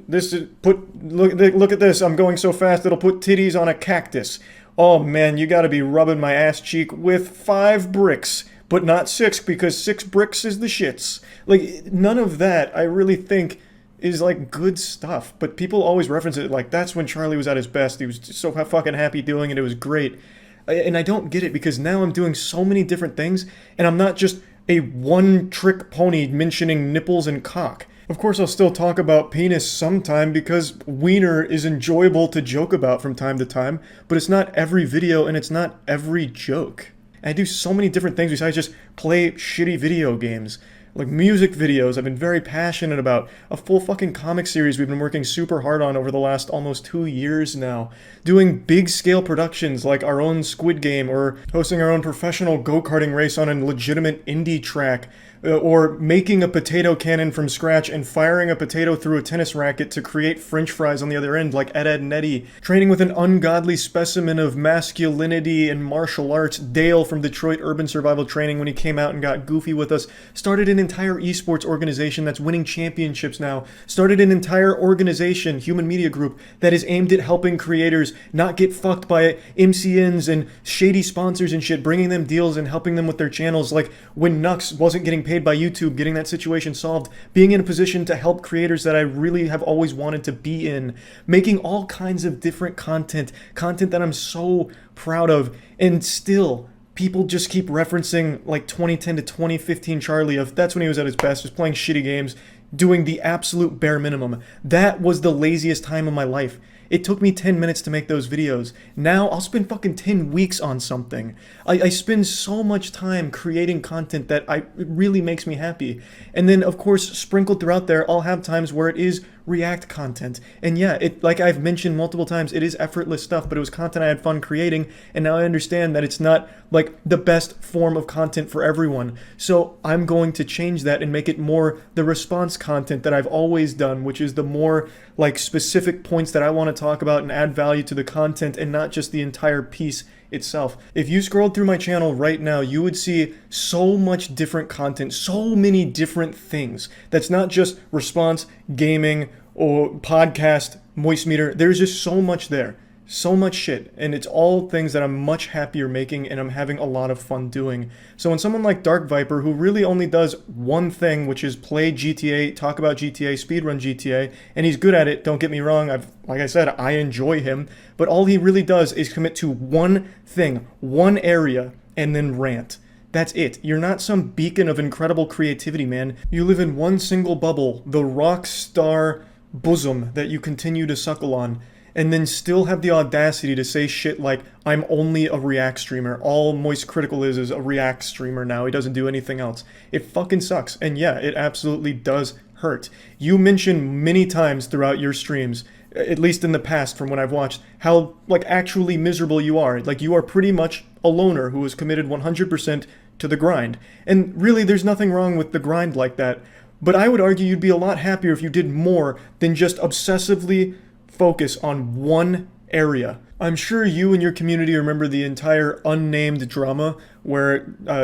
this is look at this. I'm going so fast it'll put titties on a cactus. Oh man, you gotta be rubbing my ass cheek with 5 bricks, but not 6 because 6 bricks is the shits. Like, none of that I really think is like good stuff, but people always reference it like that's when Charlie was at his best. He was just so fucking happy doing it. It was great. And I don't get it because now I'm doing so many different things and I'm not just a one-trick pony mentioning nipples and cock. Of course, I'll still talk about penis sometime because wiener is enjoyable to joke about from time to time, but it's not every video and it's not every joke. And I do so many different things besides just play shitty video games. Like music videos, I've been very passionate about. A full fucking comic series we've been working super hard on over the last almost 2 years now. Doing big scale productions like our own Squid Game, or hosting our own professional go-karting race on a legitimate indie track. Or making a potato cannon from scratch and firing a potato through a tennis racket to create french fries on the other end like Ed, Edd n Eddy. Training with an ungodly specimen of masculinity and martial arts, Dale from Detroit Urban Survival Training, when he came out and got goofy with us. Started an entire esports organization that's winning championships now. Started an entire organization, Human Media Group, that is aimed at helping creators not get fucked by MCNs and shady sponsors and shit, bringing them deals and helping them with their channels. Like when Nux wasn't getting paid by YouTube, getting that situation solved, being in a position to help creators that I really have always wanted to be in, making all kinds of different content that I'm so proud of, and still people just keep referencing like 2010 to 2015 Charlie of that's when he was at his best, just playing shitty games, doing the absolute bare minimum. That was the laziest time of my life. It took me 10 minutes to make those videos. Now I'll spend fucking 10 weeks on something. I spend so much time creating content that it really makes me happy. And then of course sprinkled throughout there, I'll have times where it is React content. And yeah, like I've mentioned multiple times, it is effortless stuff, but it was content I had fun creating, and now I understand that it's not like the best form of content for everyone. So I'm going to change that and make it more the response content that I've always done, which is the more like specific points that I want to talk about and add value to the content and not just the entire piece itself. If you scrolled through my channel right now, you would see so much different content, so many different things. That's not just response, gaming, or podcast, moist meter. There's just so much there. So much shit, and it's all things that I'm much happier making and I'm having a lot of fun doing. So when someone like Dark Viper, who really only does one thing, which is play GTA, talk about GTA, speedrun GTA, and he's good at it, don't get me wrong, like I said, I enjoy him, but all he really does is commit to one thing, one area, and then rant. That's it. You're not some beacon of incredible creativity, man. You live in one single bubble, the rock star bosom that you continue to suckle on, and then still have the audacity to say shit like, I'm only a React streamer. All moistcritikal is a React streamer now. He doesn't do anything else. It fucking sucks. And yeah, it absolutely does hurt. You mention many times throughout your streams, at least in the past from when I've watched, how like actually miserable you are. Like you are pretty much a loner who is committed 100% to the grind. And really, there's nothing wrong with the grind like that. but I would argue you'd be a lot happier if you did more than just obsessively focus on one area. I'm sure you and your community remember the entire unnamed drama where,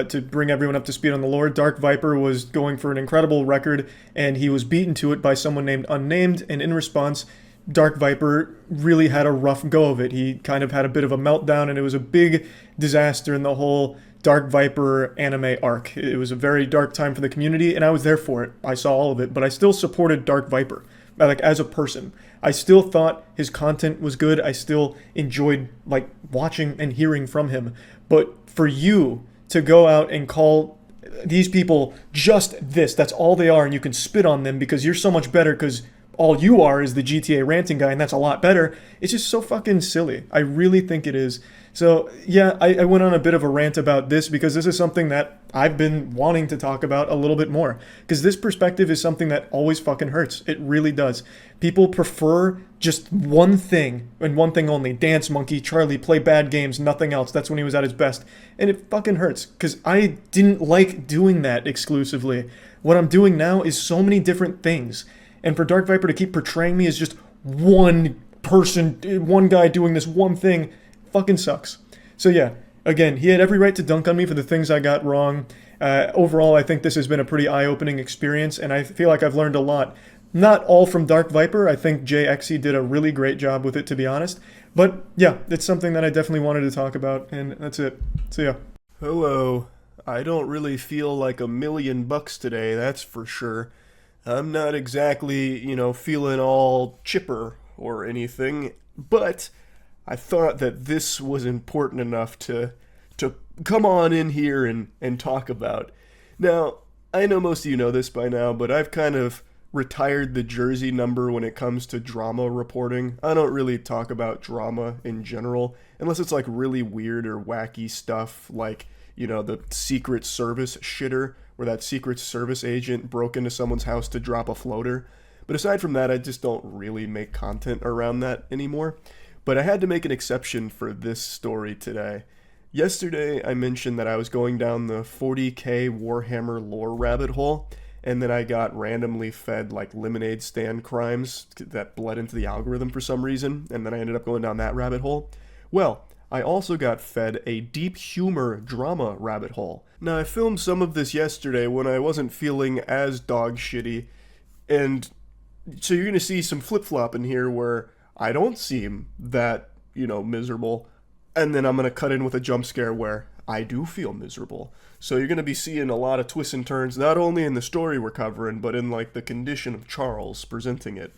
to bring everyone up to speed on the lore, Dark Viper was going for an incredible record and he was beaten to it by someone named Unnamed, and in response, Dark Viper really had a rough go of it. He kind of had a bit of a meltdown and it was a big disaster in the whole Dark Viper anime arc. It was a very dark time for the community and I was there for it. I saw all of it, but I still supported Dark Viper. Like, as a person, I still thought his content was good. I still enjoyed like watching and hearing from him. But for you to go out and call these people just this, that's all they are, and you can spit on them because you're so much better because all you are is the GTA ranting guy, and that's a lot better. It's just so fucking silly. I really think it is. So yeah, I went on a bit of a rant about this because this is something that I've been wanting to talk about a little bit more. Because this perspective is something that always fucking hurts. It really does. People prefer just one thing and one thing only. Dance Monkey, Charile, play bad games, nothing else. That's when he was at his best. And it fucking hurts because I didn't like doing that exclusively. What I'm doing now is so many different things. And for Dark Viper to keep portraying me as just one person, one guy doing this one thing, fucking sucks. So yeah, again, he had every right to dunk on me for the things I got wrong. Overall, I think this has been a pretty eye-opening experience, and I feel like I've learned a lot. Not all from Dark Viper. I think JXE did a really great job with it, to be honest. But yeah, it's something that I definitely wanted to talk about, and that's it. So yeah. Hello. I don't really feel like $1,000,000 today, that's for sure. I'm not exactly, feeling all chipper or anything, but I thought that this was important enough to come on in here and talk about. Now, I know most of you know this by now, but I've kind of retired the jersey number when it comes to drama reporting. I don't really talk about drama in general, unless it's like really weird or wacky stuff like, the Secret Service shitter, where that Secret Service agent broke into someone's house to drop a floater. But aside from that, I just don't really make content around that anymore. But I had to make an exception for this story today. Yesterday, I mentioned that I was going down the 40k Warhammer lore rabbit hole, and then I got randomly fed like lemonade stand crimes that bled into the algorithm for some reason, and then I ended up going down that rabbit hole. Well, I also got fed a deep humor drama rabbit hole. Now, I filmed some of this yesterday when I wasn't feeling as dog shitty, and so you're going to see some flip-flop in here where I don't seem that, miserable, and then I'm going to cut in with a jump scare where I do feel miserable. So you're going to be seeing a lot of twists and turns, not only in the story we're covering, but in like the condition of Charles presenting it.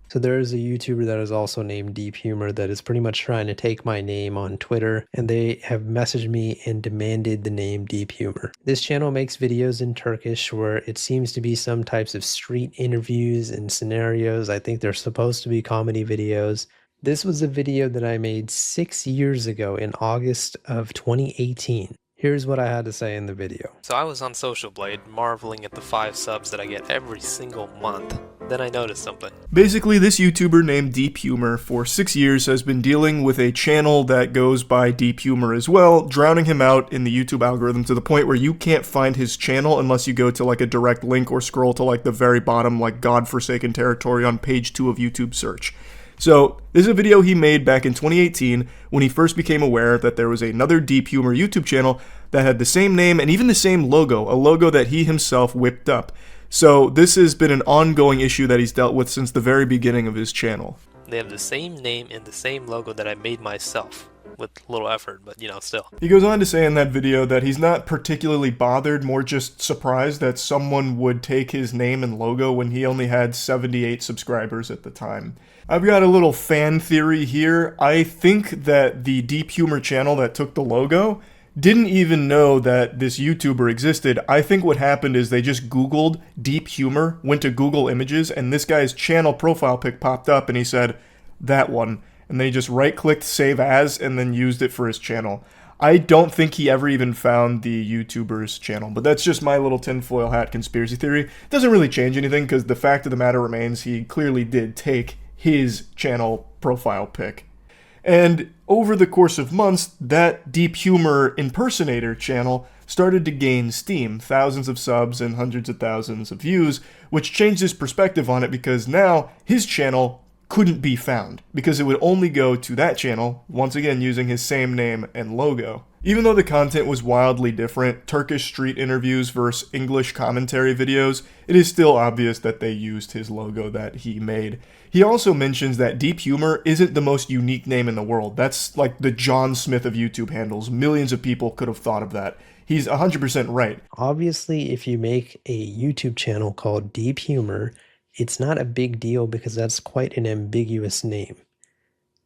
So there is a YouTuber that is also named Deep Humor that is pretty much trying to take my name on Twitter, and they have messaged me and demanded the name Deep Humor. This channel makes videos in Turkish where it seems to be some types of street interviews and scenarios. I think they're supposed to be comedy videos. This was a video that I made 6 years ago in August of 2018. Here's what I had to say in the video. So I was on Social Blade, marveling at the 5 subs that I get every single month. Then I noticed something. Basically, this YouTuber named Deep Humor for 6 years has been dealing with a channel that goes by Deep Humor as well, drowning him out in the YouTube algorithm to the point where you can't find his channel unless you go to like a direct link or scroll to like the very bottom, like godforsaken territory on page 2 of YouTube search. So, this is a video he made back in 2018 when he first became aware that there was another Deep Humor YouTube channel that had the same name and even the same logo, a logo that he himself whipped up. So, this has been an ongoing issue that he's dealt with since the very beginning of his channel. They have the same name and the same logo that I made myself, with little effort, but still. He goes on to say in that video that he's not particularly bothered, more just surprised that someone would take his name and logo when he only had 78 subscribers at the time. I've got a little fan theory here. I think that the Deep Humor channel that took the logo didn't even know that this YouTuber existed. I think what happened is they just Googled Deep Humor, went to Google Images, and this guy's channel profile pic popped up and he said, that one. And then he just right-clicked Save As and then used it for his channel. I don't think he ever even found the YouTuber's channel, but that's just my little tinfoil hat conspiracy theory. It doesn't really change anything because the fact of the matter remains he clearly did take his channel profile pic. And over the course of months, that Deep Humor impersonator channel started to gain steam, thousands of subs and hundreds of thousands of views, which changed his perspective on it because now his channel couldn't be found, because it would only go to that channel, once again using his same name and logo. Even though the content was wildly different, Turkish street interviews versus English commentary videos, it is still obvious that they used his logo that he made. He also mentions that Deep Humor isn't the most unique name in the world. That's like the John Smith of YouTube handles. Millions of people could have thought of that. He's 100% right. Obviously, if you make a YouTube channel called Deep Humor, it's not a big deal because that's quite an ambiguous name.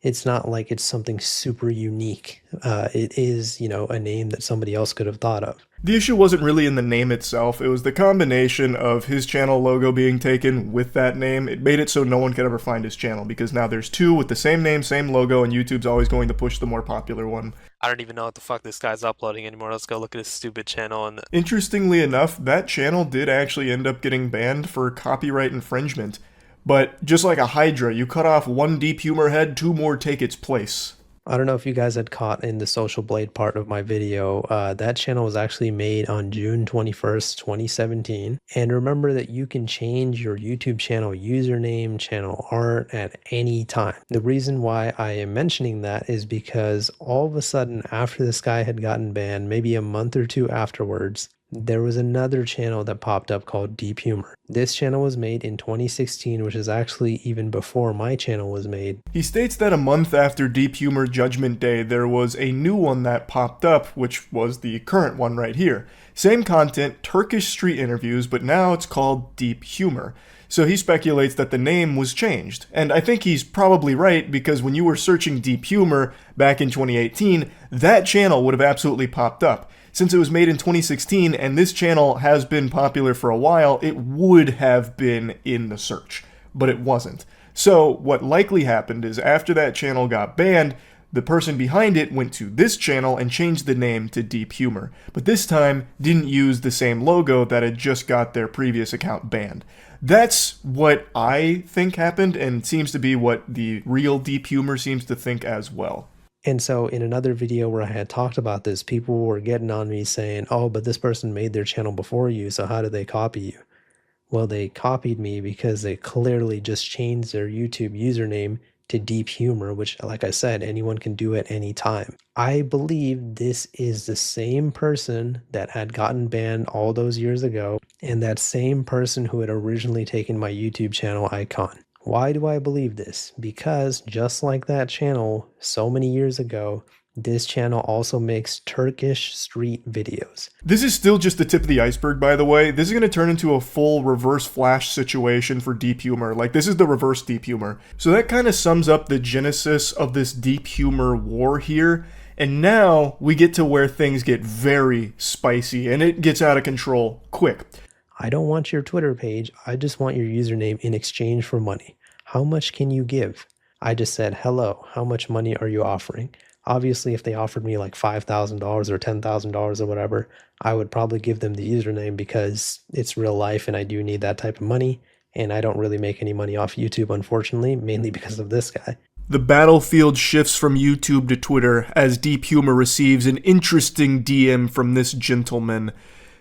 It's not like it's something super unique. It is, a name that somebody else could have thought of. The issue wasn't really in the name itself, it was the combination of his channel logo being taken with that name. It made it so no one could ever find his channel, because now there's two with the same name, same logo, and YouTube's always going to push the more popular one. I don't even know what the fuck this guy's uploading anymore. Let's go look at his stupid channel. And Interestingly enough, that channel did actually end up getting banned for copyright infringement. But just like a Hydra, you cut off one Deep Humor head, two more take its place. I don't know if you guys had caught in the Social Blade part of my video, that channel was actually made on June 21st, 2017. And remember that you can change your YouTube channel username, channel art at any time. The reason why I am mentioning that is because all of a sudden after this guy had gotten banned, maybe a month or two afterwards, there was another channel that popped up called Deep Humor. This channel was made in 2016, which is actually even before my channel was made. He states that a month after Deep Humor Judgment Day, there was a new one that popped up, which was the current one right here. Same content, Turkish street interviews, but now it's called Deep Humor. So he speculates that the name was changed. And I think he's probably right, because when you were searching Deep Humor back in 2018, that channel would have absolutely popped up. Since it was made in 2016 and this channel has been popular for a while, it would have been in the search, but it wasn't. So what likely happened is after that channel got banned, the person behind it went to this channel and changed the name to Deep Humor, but this time didn't use the same logo that had just got their previous account banned. That's what I think happened, and seems to be what the real Deep Humor seems to think as well. And so in another video where I had talked about this, people were getting on me saying, oh, but this person made their channel before you, so how did they copy you? Well, they copied me because they clearly just changed their YouTube username to Deep Humor, which, like I said, anyone can do at any time. I believe this is the same person that had gotten banned all those years ago, and that same person who had originally taken my YouTube channel icon. Why do I believe this? Because just like that channel so many years ago, this channel also makes Turkish street videos. This is still just the tip of the iceberg, by the way. This is going to turn into a full reverse flash situation for Deep Humor. Like, this is the reverse Deep Humor. So that kind of sums up the genesis of this Deep Humor war here. And now we get to where things get very spicy and it gets out of control quick. I don't want your Twitter page. I just want your username in exchange for money. How much can you give? I just said, hello, how much money are you offering? Obviously, if they offered me like $5,000 or $10,000 or whatever, I would probably give them the username because it's real life and I do need that type of money. And I don't really make any money off YouTube, unfortunately, mainly because of this guy. The battlefield shifts from YouTube to Twitter as Deep Humor receives an interesting DM from this gentleman,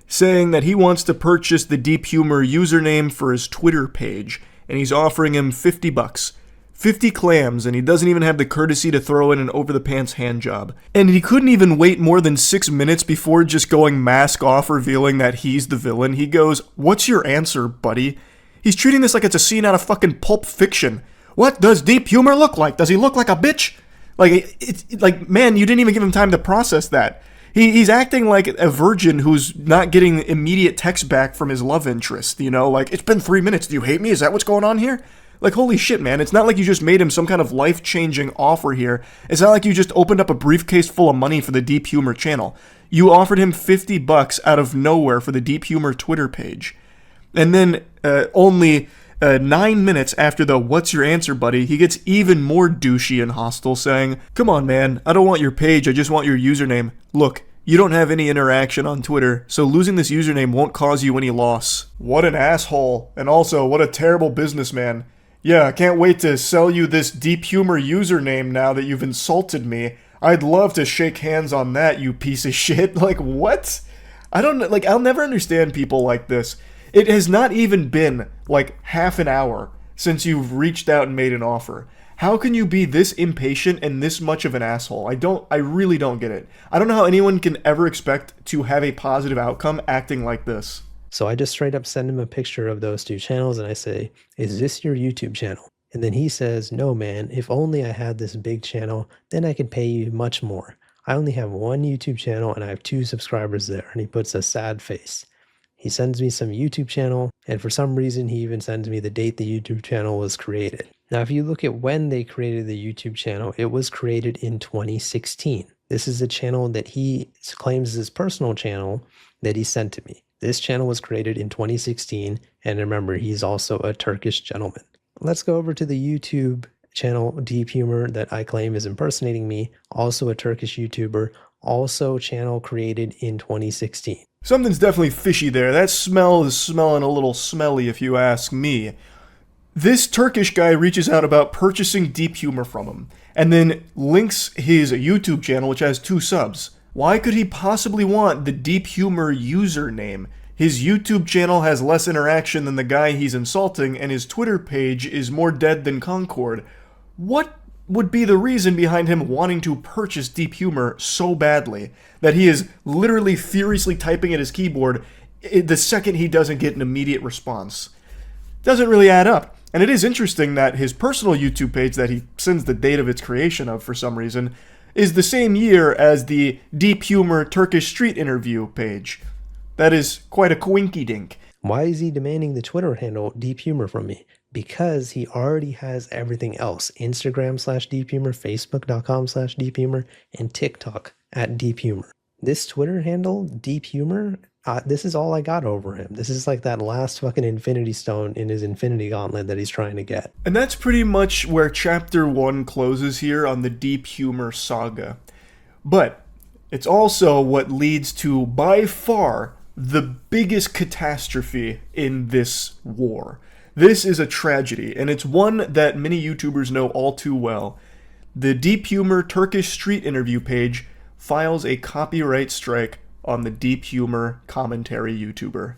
saying that he wants to purchase the Deep Humor username for his Twitter page, and he's offering him $50. 50 clams, and he doesn't even have the courtesy to throw in an over-the-pants hand job. And he couldn't even wait more than 6 minutes before just going mask off, revealing that he's the villain. He goes, "What's your answer, buddy?" He's treating this like it's a scene out of fucking Pulp Fiction. What does Deep Humor look like? Does he look like a bitch? Like, man, you didn't even give him time to process that. He's acting like a virgin who's not getting immediate text back from his love interest, like, it's been 3 minutes, do you hate me? Is that what's going on here? Like, holy shit, man, it's not like you just made him some kind of life-changing offer here. It's not like you just opened up a briefcase full of money for the Deep Humor channel. You offered him $50 out of nowhere for the Deep Humor Twitter page. And then, only 9 minutes after the "what's your answer, buddy," he gets even more douchey and hostile, saying, "Come on, man, I don't want your page, I just want your username. Look, you don't have any interaction on Twitter, so losing this username won't cause you any loss." What an asshole, and also what a terrible businessman. Yeah, I can't wait to sell you this Deep Humor username now that you've insulted me. I'd love to shake hands on that, you piece of shit. Like, what? I don't know, like, I'll never understand people like this. It has not even been, like, half an hour since you've reached out and made an offer. How can you be this impatient and this much of an asshole? I really don't get it. I don't know how anyone can ever expect to have a positive outcome acting like this. So I just straight up send him a picture of those two channels and I say, is this your YouTube channel? And then he says, no man, if only I had this big channel, then I could pay you much more. I only have one YouTube channel and I have 2 subscribers there. And he puts a sad face. He sends me some YouTube channel, and for some reason he even sends me the date the YouTube channel was created. Now if you look at when they created the YouTube channel, it was created in 2016. This is a channel that he claims is his personal channel that he sent to me. This channel was created in 2016, and remember, he's also a Turkish gentleman. Let's go over to the YouTube channel Deep Humor that I claim is impersonating me, also a Turkish YouTuber, also channel created in 2016. Something's definitely fishy there. That smell is smelling a little smelly if you ask me. This Turkish guy reaches out about purchasing Deep Humor from him, and then links his YouTube channel, which has 2 subs. Why could he possibly want the Deep Humor username? His YouTube channel has less interaction than the guy he's insulting, and his Twitter page is more dead than Concord. What would be the reason behind him wanting to purchase Deep Humor so badly that he is literally furiously typing at his keyboard the second he doesn't get an immediate response? Doesn't really add up. And it is interesting that his personal YouTube page that he sends the date of its creation of for some reason is the same year as the Deep Humor Turkish Street Interview page. That is quite a coinky-dink. Why is he demanding the Twitter handle Deep Humor from me? Because he already has everything else. Instagram/Deep Humor, Facebook.com/Deep Humor, and TikTok @Deep Humor. This Twitter handle, Deep Humor, this is all I got over him. This is like that last fucking Infinity Stone in his Infinity Gauntlet that he's trying to get. And that's pretty much where Chapter 1 closes here on the Deep Humor saga. But it's also what leads to, by far, the biggest catastrophe in this war. This is a tragedy, and it's one that many YouTubers know all too well. The Deep Humor Turkish Street Interview page files a copyright strike on the Deep Humor commentary YouTuber.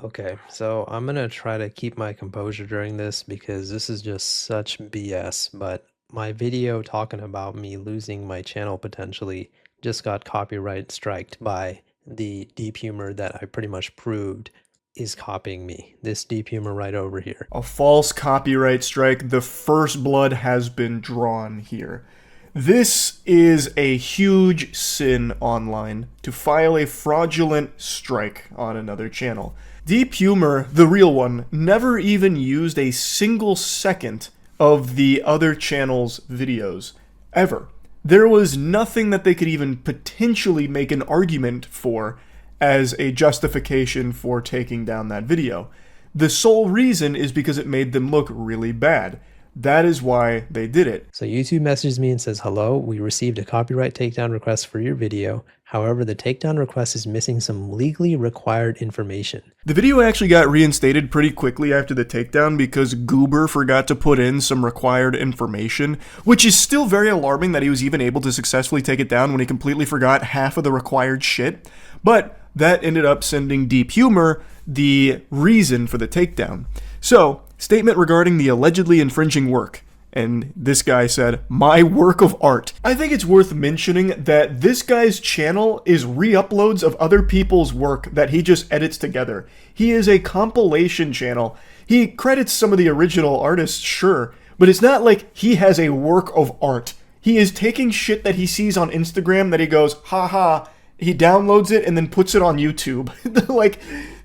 Okay, so I'm gonna try to keep my composure during this because this is just such BS, but my video talking about me losing my channel potentially just got copyright striked by the Deep Humor that I pretty much proved is copying me. This Deep Humor right over here. A false copyright strike. The first blood has been drawn here. This is a huge sin online, to file a fraudulent strike on another channel. Deep Humor, the real one, never even used a single second of the other channel's videos. Ever. There was nothing that they could even potentially make an argument for as a justification for taking down that video. The sole reason is because it made them look really bad. That is why they did it. So YouTube messages me and says, hello, we received a copyright takedown request for your video. However, the takedown request is missing some legally required information. The video actually got reinstated pretty quickly after the takedown because Goober forgot to put in some required information, which is still very alarming that he was even able to successfully take it down when he completely forgot half of the required shit. But that ended up sending Deep Humor the reason for the takedown. So, statement regarding the allegedly infringing work. And this guy said, my work of art. I think it's worth mentioning that this guy's channel is re-uploads of other people's work that he just edits together. He is a compilation channel. He credits some of the original artists, sure, but it's not like he has a work of art. He is taking shit that he sees on Instagram that he goes, haha, he downloads it and then puts it on YouTube. Like,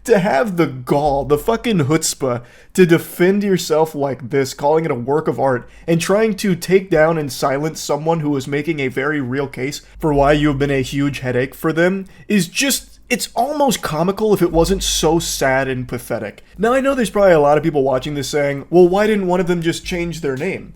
to have the gall, the fucking chutzpah, to defend yourself like this, calling it a work of art, and trying to take down and silence someone who is making a very real case for why you have been a huge headache for them, is just, it's almost comical if it wasn't so sad and pathetic. Now, I know there's probably a lot of people watching this saying, well, why didn't one of them just change their name?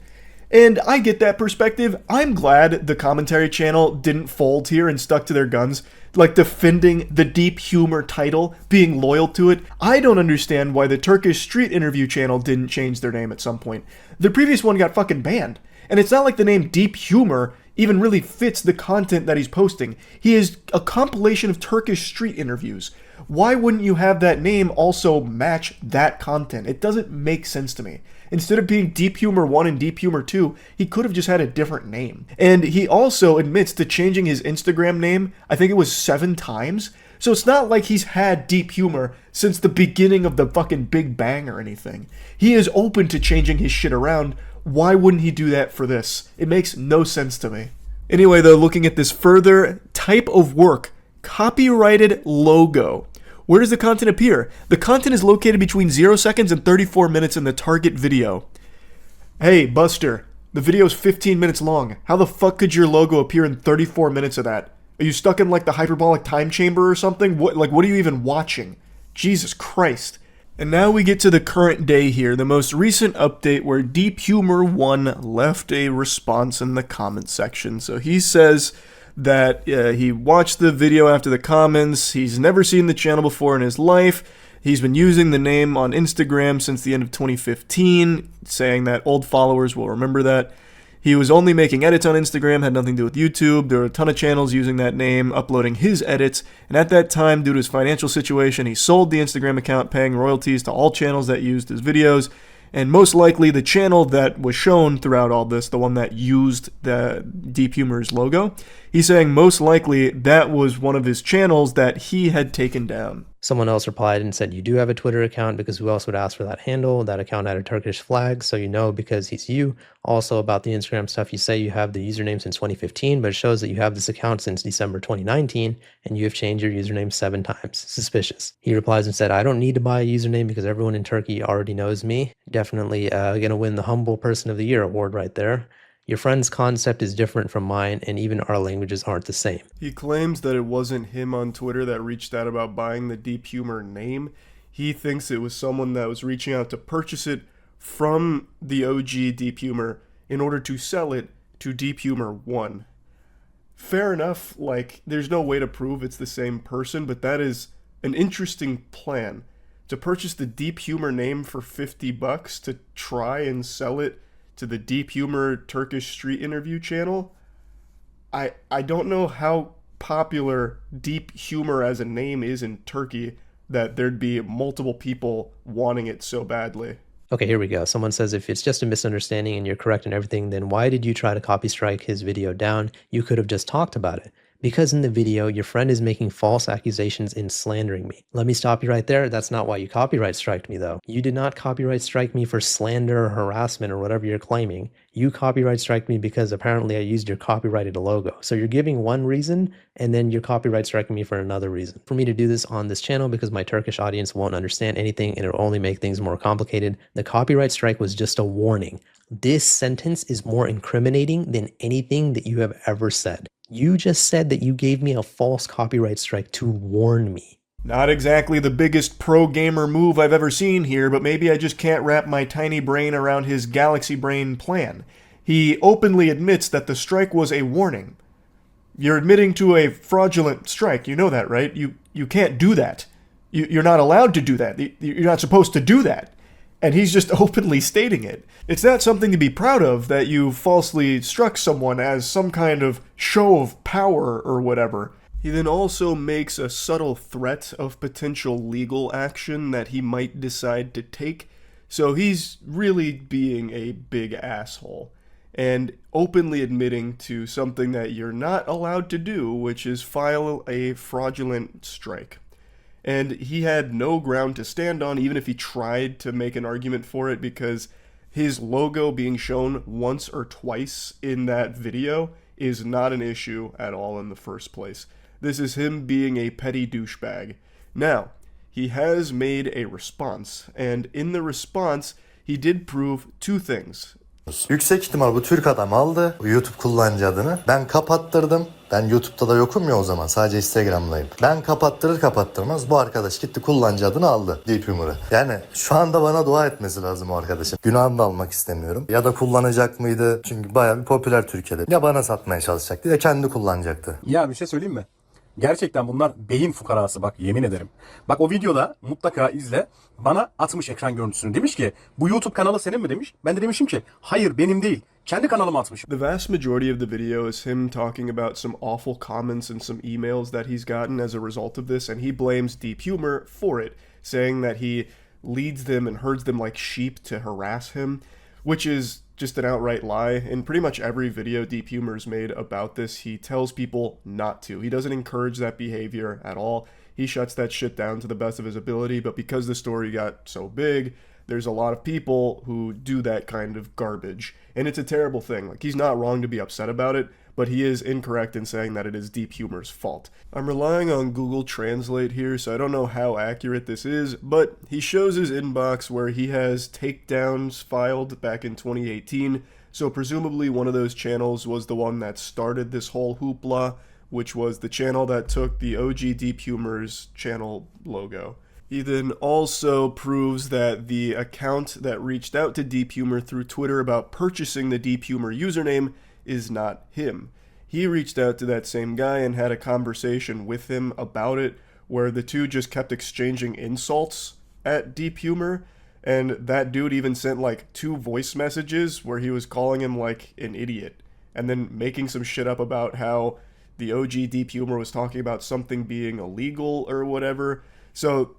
And I get that perspective. I'm glad the commentary channel didn't fold here and stuck to their guns, like defending the Deep Humor title, being loyal to it. I don't understand why the Turkish Street Interview channel didn't change their name at some point. The previous one got fucking banned. And it's not like the name Deep Humor even really fits the content that he's posting. He is a compilation of Turkish street interviews. Why wouldn't you have that name also match that content? It doesn't make sense to me. Instead of being Deep Humor 1 and Deep Humor 2, he could have just had a different name. And he also admits to changing his Instagram name, I think it was 7 times. So it's not like he's had Deep Humor since the beginning of the fucking Big Bang or anything. He is open to changing his shit around. Why wouldn't he do that for this? It makes no sense to me. Anyway, though, looking at this further, type of work, copyrighted logo. Where does the content appear? The content is located between 0 seconds and 34 minutes in the target video. Hey, Buster, the video's 15 minutes long. How the fuck could your logo appear in 34 minutes of that? Are you stuck in like the hyperbolic time chamber or something? What are you even watching? Jesus Christ. And now we get to the current day here, the most recent update where Deep Humor 1 left a response in the comment section. So he says that he watched the video after the comments, he's never seen the channel before in his life, he's been using the name on Instagram since the end of 2015, saying that old followers will remember that. He was only making edits on Instagram, had nothing to do with YouTube. There were a ton of channels using that name, uploading his edits. And at that time, due to his financial situation, he sold the Instagram account, paying royalties to all channels that used his videos. And most likely, the channel that was shown throughout all this, the one that used the Deep Humor's logo, he's saying most likely that was one of his channels that he had taken down. Someone else replied and said, you do have a Twitter account, because who else would ask for that handle? That account had a Turkish flag, so you know because he's you. Also about the Instagram stuff, you say you have the username since 2015, but it shows that you have this account since December 2019, and you have changed your username 7 times. Suspicious. He replies and said, I don't need to buy a username because everyone in Turkey already knows me. Definitely gonna win the Humble Person of the Year award right there. Your friend's concept is different from mine, and even our languages aren't the same. He claims that it wasn't him on Twitter that reached out about buying the Deep Humor name. He thinks it was someone that was reaching out to purchase it from the OG Deep Humor in order to sell it to Deep Humor 1. Fair enough, like, there's no way to prove it's the same person, but that is an interesting plan. To purchase the Deep Humor name for $50 to try and sell it to the Deep Humor Turkish street interview channel. I don't know how popular Deep Humor as a name is in Turkey that there'd be multiple people wanting it so badly. Okay, here we go. Someone says, if it's just a misunderstanding and you're correct in everything, then why did you try to copy strike his video down? You could have just talked about it. Because in the video, your friend is making false accusations and slandering me. Let me stop you right there. That's not why you copyright striked me, though. You did not copyright strike me for slander or harassment or whatever you're claiming. You copyright strike me because apparently I used your copyrighted logo. So you're giving one reason, and then you're copyright striking me for another reason. For me to do this on this channel because my Turkish audience won't understand anything and it'll only make things more complicated, the copyright strike was just a warning. This sentence is more incriminating than anything that you have ever said. You just said that you gave me a false copyright strike to warn me. Not exactly the biggest pro-gamer move I've ever seen here, but maybe I just can't wrap my tiny brain around his galaxy brain plan. He openly admits that the strike was a warning. You're admitting to a fraudulent strike, you know that, right? You can't do that. You're not allowed to do that. You're not supposed to do that. And he's just openly stating it. It's not something to be proud of that you falsely struck someone as some kind of show of power or whatever. He then also makes a subtle threat of potential legal action that he might decide to take. So he's really being a big asshole and openly admitting to something that you're not allowed to do, which is file a fraudulent strike. And he had no ground to stand on, even if he tried to make an argument for it, because his logo being shown once or twice in that video is not an issue at all in the first place. This is him being a petty douchebag. Now, he has made a response, and in the response, he did prove 2 things. Yüksek ihtimal bu Türk adam aldı bu YouTube kullanıcı adını. Ben kapattırdım. Ben YouTube'da da yokum ya o zaman. Sadece Instagram'dayım. Ben kapattırır kapattırmaz bu arkadaş gitti kullanıcı adını aldı. Deep Humor'ı. Yani şu anda bana dua etmesi lazım o arkadaşın. Günahını da almak istemiyorum. Ya da kullanacak mıydı? Çünkü bayağı bir popüler Türkiye'de. Ya bana satmaya çalışacaktı ya kendi kullanacaktı. Ya bir şey söyleyeyim mi? Gerçekten bunlar beyin fukarası bak yemin ederim. Bak o videoda mutlaka izle. Bana atmış ekran görüntüsünü. Demiş ki bu YouTube kanalı senin mi demiş. Ben de demişim ki hayır benim değil. kendi kanalıma atmışım. The vast majority of the video is him talking about some awful comments and some emails that he's gotten as a result of this, and he blames Deep Humor for it, saying that he leads them and herds them like sheep to harass him, which is just an outright lie. In pretty much every video Deep Humor's made about this, he tells people not to. He doesn't encourage that behavior at all. He shuts that shit down to the best of his ability, but because the story got so big, there's a lot of people who do that kind of garbage. And it's a terrible thing. Like, he's not wrong to be upset about it, but he is incorrect in saying that it is Deep Humor's fault. I'm relying on Google Translate here, so I don't know how accurate this is, but he shows his inbox where he has takedowns filed back in 2018, so presumably one of those channels was the one that started this whole hoopla, which was the channel that took the OG Deep Humor's channel logo. He then also proves that the account that reached out to Deep Humor through Twitter about purchasing the Deep Humor username is not him. He reached out to that same guy and had a conversation with him about it, where the two just kept exchanging insults at Deep Humor, and that dude even sent like 2 voice messages where he was calling him like an idiot, and then making some shit up about how the OG Deep Humor was talking about something being illegal or whatever. So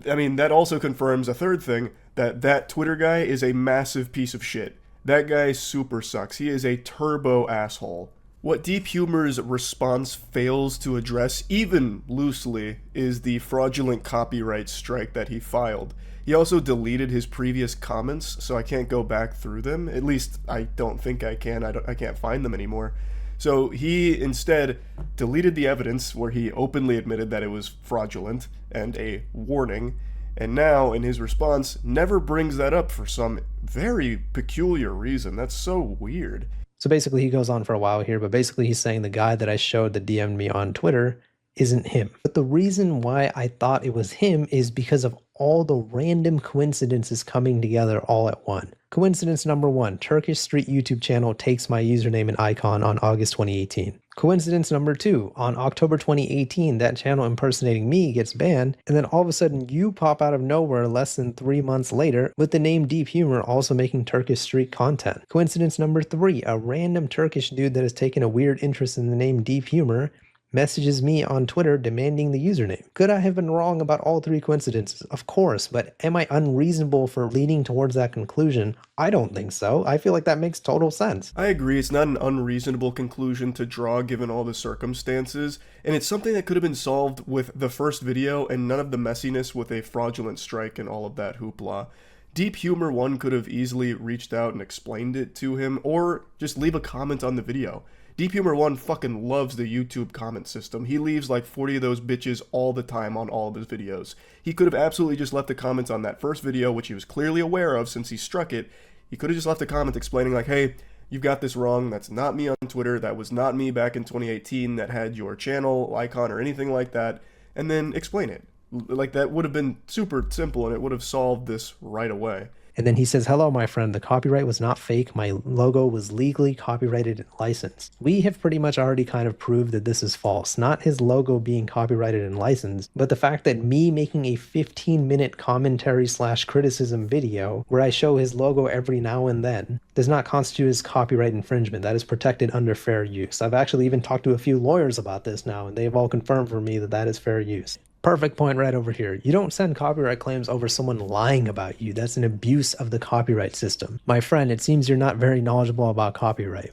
I mean, that also confirms a third thing, that Twitter guy is a massive piece of shit. That guy super sucks. He is a turbo asshole. What Deep Humor's response fails to address, even loosely, is the fraudulent copyright strike that he filed. He also deleted his previous comments, so I can't go back through them. At least, I don't think I can. I can't find them anymore. So he instead deleted the evidence where he openly admitted that it was fraudulent and a warning, and now in his response never brings that up for some very peculiar reason. That's so weird. So basically he goes on for a while here, but basically he's saying the guy that I showed that DM'd me on Twitter isn't him. But the reason why I thought it was him is because of all the random coincidences coming together all at once. Coincidence number 1, Turkish Street YouTube channel takes my username and icon on August 2018. Coincidence number 2, on October 2018, that channel impersonating me gets banned, and then all of a sudden you pop out of nowhere less than 3 months later with the name Deep Humor also making Turkish Street content. Coincidence number 3, a random Turkish dude that has taken a weird interest in the name Deep Humor messages me on Twitter demanding the username. Could I have been wrong about all 3 coincidences? Of course, but am I unreasonable for leaning towards that conclusion? I don't think so. I feel like that makes total sense. I agree, it's not an unreasonable conclusion to draw given all the circumstances, and it's something that could have been solved with the first video and none of the messiness with a fraudulent strike and all of that hoopla. Deep Humor 1 could have easily reached out and explained it to him, or just leave a comment on the video. Deep Humor 1 fucking loves the YouTube comment system. He leaves like 40 of those bitches all the time on all of his videos. He could have absolutely just left a comment on that first video, which he was clearly aware of since he struck it. He could have just left a comment explaining like, hey, you've got this wrong. That's not me on Twitter. That was not me back in 2018 that had your channel icon or anything like that. And then explain it. Like, that would have been super simple and it would have solved this right away. And then he says, hello, my friend, the copyright was not fake. My logo was legally copyrighted and licensed. We have pretty much already kind of proved that this is false. Not his logo being copyrighted and licensed, but the fact that me making a 15-minute commentary/criticism video where I show his logo every now and then does not constitute as copyright infringement. That is protected under fair use. I've actually even talked to a few lawyers about this now, and they've all confirmed for me that that is fair use. Perfect point right over here. You don't send copyright claims over someone lying about you. That's an abuse of the copyright system. My friend, it seems you're not very knowledgeable about copyright.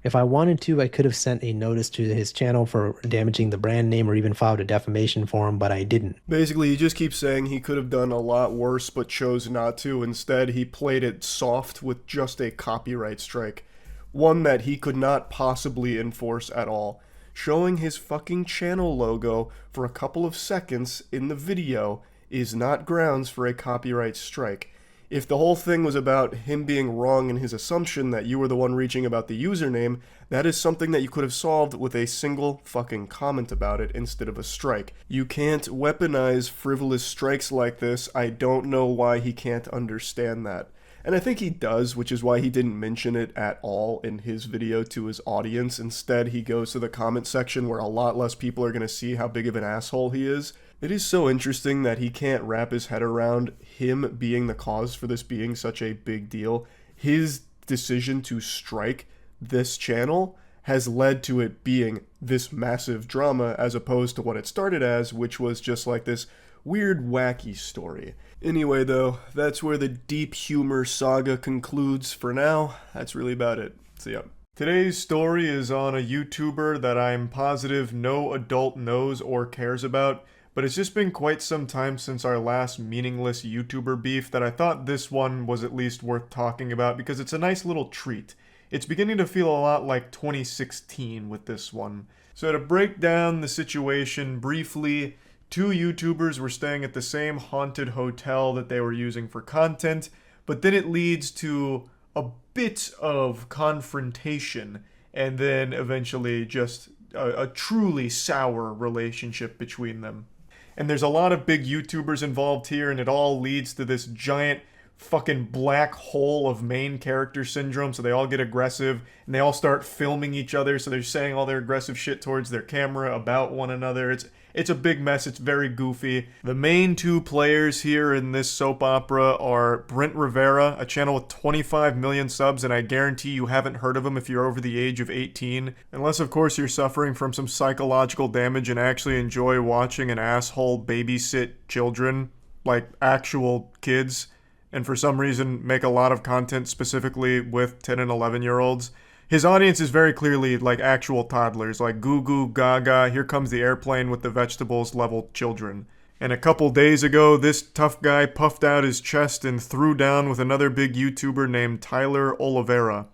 If I wanted to, I could have sent a notice to his channel for damaging the brand name or even filed a defamation for him, but I didn't. Basically, he just keeps saying he could have done a lot worse but chose not to. Instead, he played it soft with just a copyright strike. One that he could not possibly enforce at all. Showing his fucking channel logo for a couple of seconds in the video is not grounds for a copyright strike. If the whole thing was about him being wrong in his assumption that you were the one reaching about the username, that is something that you could have solved with a single fucking comment about it instead of a strike. You can't weaponize frivolous strikes like this. I don't know why he can't understand that. And I think he does, which is why he didn't mention it at all in his video to his audience. Instead, he goes to the comment section where a lot less people are going to see how big of an asshole he is. It is so interesting that he can't wrap his head around him being the cause for this being such a big deal. His decision to strike this channel has led to it being this massive drama as opposed to what it started as, which was just like this weird, wacky story. Anyway, though, that's where the deep humor saga concludes for now. That's really about it. See ya. Today's story is on a YouTuber that I'm positive no adult knows or cares about, but it's just been quite some time since our last meaningless YouTuber beef that I thought this one was at least worth talking about because it's a nice little treat. It's beginning to feel a lot like 2016 with this one. So to break down the situation briefly, two YouTubers were staying at the same haunted hotel that they were using for content, but then it leads to a bit of confrontation and then eventually just a truly sour relationship between them. And there's a lot of big YouTubers involved here, and it all leads to this giant fucking black hole of main character syndrome, so they all get aggressive and they all start filming each other, so they're saying all their aggressive shit towards their camera about one another. It's a big mess. It's very goofy. The main two players here in this soap opera are Brent Rivera, a channel with 25 million subs, and I guarantee you haven't heard of him if you're over the age of 18. Unless, of course, you're suffering from some psychological damage and actually enjoy watching an asshole babysit children, like actual kids, and for some reason make a lot of content specifically with 10 and 11-year-olds. His audience is very clearly like actual toddlers, like Goo Goo Gaga, Here Comes the Airplane with the Vegetables level children. And a couple days ago, this tough guy puffed out his chest and threw down with another big YouTuber named Tyler Oliveira.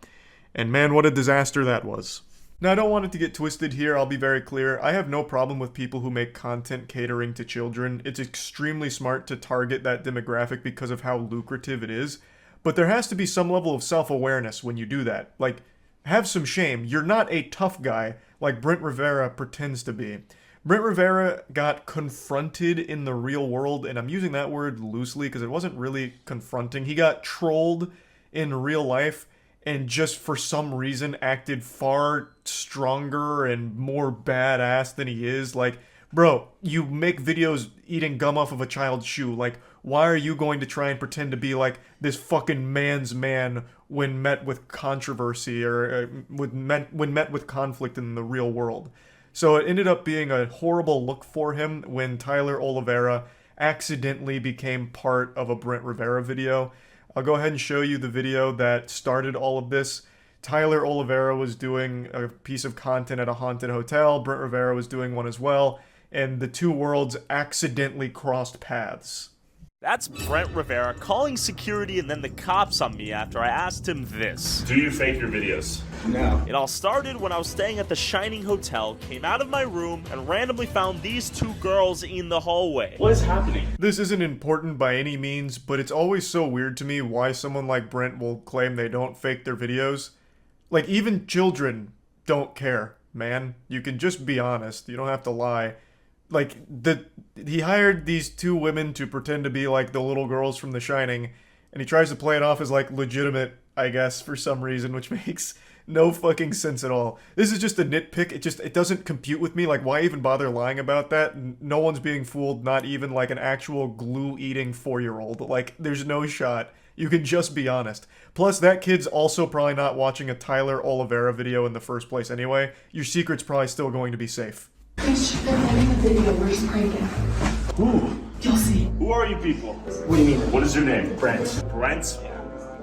And man, what a disaster that was. Now, I don't want it to get twisted here, I'll be very clear. I have no problem with people who make content catering to children. It's extremely smart to target that demographic because of how lucrative it is. But there has to be some level of self-awareness when you do that. Like, have some shame. You're not a tough guy like Brent Rivera pretends to be. Brent Rivera got confronted in the real world, and I'm using that word loosely because it wasn't really confronting. He got trolled in real life and just for some reason acted far stronger and more badass than he is. Like, bro, you make videos eating gum off of a child's shoe. Like, why are you going to try and pretend to be like this fucking man's man when met with controversy or when met with conflict in the real world? So it ended up being a horrible look for him when Tyler Oliveira accidentally became part of a Brent Rivera video. I'll go ahead and show you the video that started all of this. Tyler Oliveira was doing a piece of content at a haunted hotel. Brent Rivera was doing one as well. And the two worlds accidentally crossed paths. That's Brent Rivera calling security and then the cops on me after I asked him this. Do you fake your videos? No. It all started when I was staying at the Shining Hotel, came out of my room, and randomly found these two girls in the hallway. What is happening? This isn't important by any means, but it's always so weird to me why someone like Brent will claim they don't fake their videos. Like, even children don't care, man. You can just be honest. You don't have to lie. Like, he hired these two women to pretend to be like the little girls from The Shining, and he tries to play it off as like legitimate, I guess, for some reason, which makes no fucking sense at all. This is just a nitpick. It doesn't compute with me. Like, why even bother lying about that? No one's being fooled, not even like an actual glue-eating 4-year-old. Like, there's no shot. You can just be honest. Plus, that kid's also probably not watching a Tyler Oliveira video in the first place anyway. Your secret's probably still going to be safe. Please check them in the video. We're just pranking. Who? You'll see. Who are you people? What do you mean? What is your name? Brent. Brent?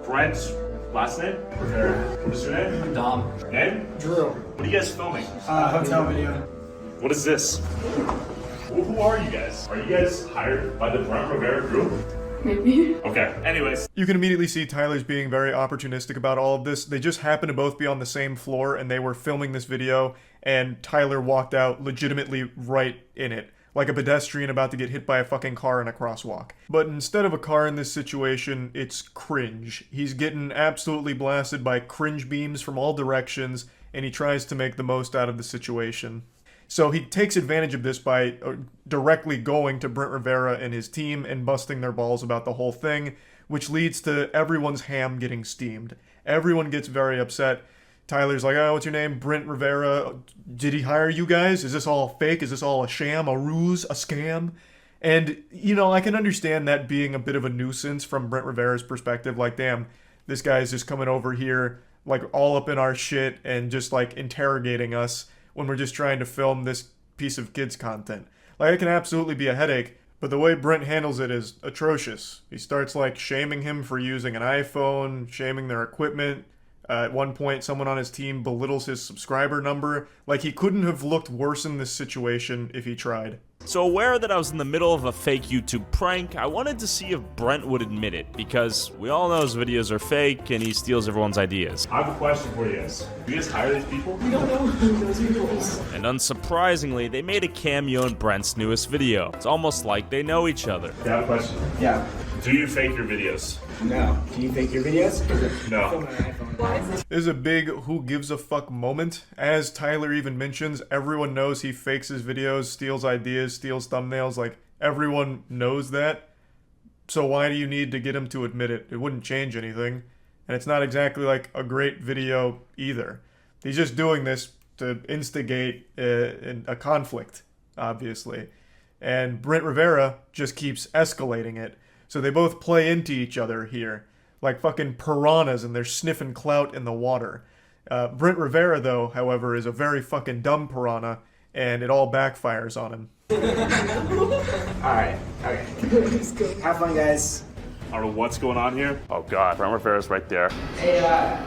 Brent? Last name? Rivera. What is your name? Dom. Name? Drew. What are you guys filming? Hotel video. What is this? Who are you guys? Are you guys hired by the Brent Rivera group? Maybe. Okay, anyways. You can immediately see Tyler's being very opportunistic about all of this. They just happen to both be on the same floor, and they were filming this video, and Tyler walked out legitimately right in it. Like a pedestrian about to get hit by a fucking car in a crosswalk. But instead of a car in this situation, it's cringe. He's getting absolutely blasted by cringe beams from all directions, and he tries to make the most out of the situation. So he takes advantage of this by directly going to Brent Rivera and his team and busting their balls about the whole thing, which leads to everyone's ham getting steamed. Everyone gets very upset. Tyler's like, oh, what's your name? Brent Rivera. Did he hire you guys? Is this all fake? Is this all a sham, a ruse, a scam? And, you know, I can understand that being a bit of a nuisance from Brent Rivera's perspective. Like, damn, this guy's just coming over here, like, all up in our shit and just, like, interrogating us when we're just trying to film this piece of kids content. Like, it can absolutely be a headache, but the way Brent handles it is atrocious. He starts, like, shaming him for using an iPhone, shaming their equipment. At one point, someone on his team belittles his subscriber number. Like, he couldn't have looked worse in this situation if he tried. So aware that I was in the middle of a fake YouTube prank, I wanted to see if Brent would admit it, because we all know his videos are fake and he steals everyone's ideas. I have a question for you guys. Do you guys hire these people? We don't know who those people are. And unsurprisingly, they made a cameo in Brent's newest video. It's almost like they know each other. I have a question. Yeah. Do you fake your videos? No. Can you fake your videos? No. This is a big who gives a fuck moment. As Tyler even mentions, everyone knows he fakes his videos, steals ideas, steals thumbnails. Like, everyone knows that. So why do you need to get him to admit it? It wouldn't change anything. And it's not exactly like a great video either. He's just doing this to instigate a conflict, obviously. And Brent Rivera just keeps escalating it. So they both play into each other here, like fucking piranhas, and they're sniffing clout in the water. Brent Rivera, though, however, is a very fucking dumb piranha, and it all backfires on him. Alright, okay. Have fun, guys. I don't know what's going on here. Oh god, Brent Rivera's right there. Hey,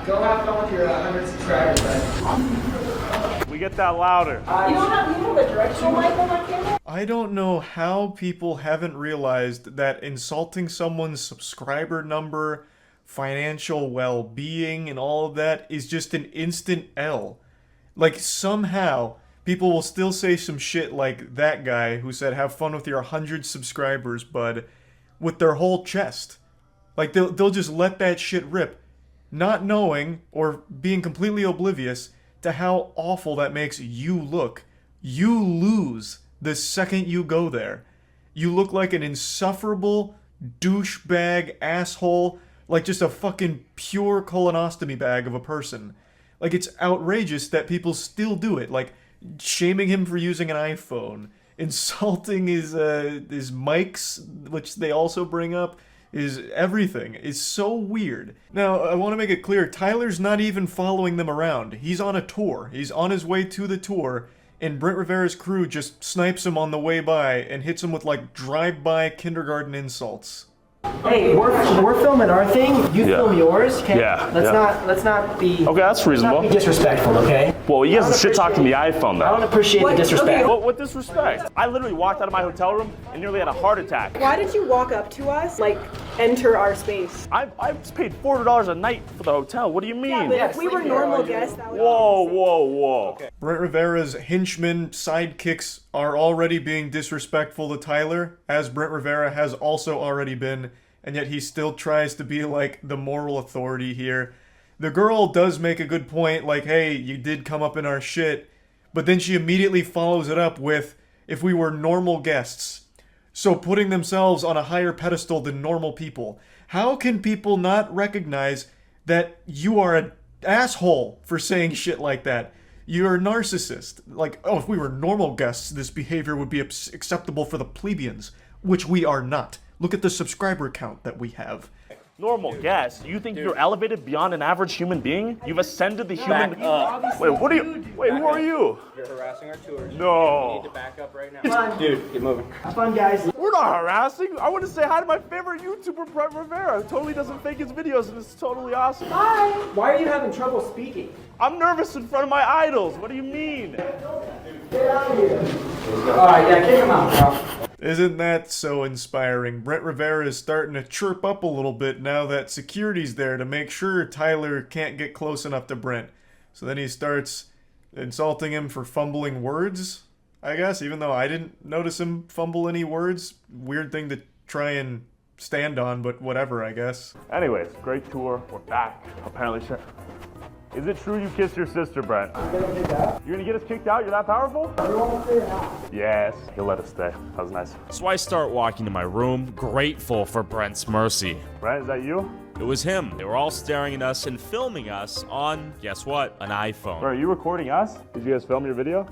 go have fun with your 100 subscribers, bud. We get that louder. You don't have a directional mic on my camera? I don't know how people haven't realized that insulting someone's subscriber number, financial well-being, and all of that is just an instant L. Like, somehow, people will still say some shit like that guy who said, have fun with your 100 subscribers, bud, with their whole chest. Like, they'll just let that shit rip, not knowing or being completely oblivious to how awful that makes you look. You lose the second you go there. You look like an insufferable douchebag asshole, like just a fucking pure colonostomy bag of a person. Like, it's outrageous that people still do it, like shaming him for using an iPhone, insulting his mics, which they also bring up, is everything. Is so weird. Now, I want to make it clear, Tyler's not even following them around. He's on a tour. He's on his way to the tour, and Brent Rivera's crew just snipes him on the way by and hits him with, like, drive-by kindergarten insults. Hey, we're filming our thing. You film yours. Okay? Let's not be. Okay, that's reasonable. Let's not be disrespectful. Okay. Well, you guys shit talking the iPhone though. I don't appreciate the disrespect. What disrespect? I literally walked out of my hotel room and nearly had a heart attack. Why did you walk up to us, like, enter our space? I paid $400 a night for the hotel. What do you mean? Yeah, but if we were normal guests, that would Whoa. Okay. Brent Rivera's henchmen, sidekicks, are already being disrespectful to Tyler, as Brent Rivera has also already been, and yet he still tries to be, like, the moral authority here. The girl does make a good point, like, hey, you did come up in our shit, but then she immediately follows it up with, if we were normal guests. So putting themselves on a higher pedestal than normal people. How can people not recognize that you are an asshole for saying shit like that? You're a narcissist. Like, oh, if we were normal guests, this behavior would be acceptable for the plebeians, which we are not. Look at the subscriber count that we have. Normal guess. You think you're elevated beyond an average human being? You've ascended the human. Wait, what are you? Wait, who are you? You're harassing our tours. No. You need to back up right now. Come on, dude. Get moving. Have fun, guys. We're not harassing. I want to say hi to my favorite YouTuber, Brent Rivera. Who totally doesn't fake his videos, and it's totally awesome. Hi. Why are you having trouble speaking? I'm nervous in front of my idols. What do you mean? Get out of here. All right, yeah, kick him out, bro. Isn't that so inspiring? Brent Rivera is starting to chirp up a little bit now that security's there to make sure Tyler can't get close enough to Brent. So then he starts insulting him for fumbling words, I guess, even though I didn't notice him fumble any words. Weird thing to try and stand on, but whatever, I guess. Anyways, great tour. We're back. Apparently, is it true you kissed your sister, Brent? You're gonna get us kicked out? You're that powerful? Yes, he'll let us stay. That was nice. So I start walking to my room, grateful for Brent's mercy. Brent, is that you? It was him. They were all staring at us and filming us on, guess what, an iPhone. Bro, are you recording us? Did you guys film your video?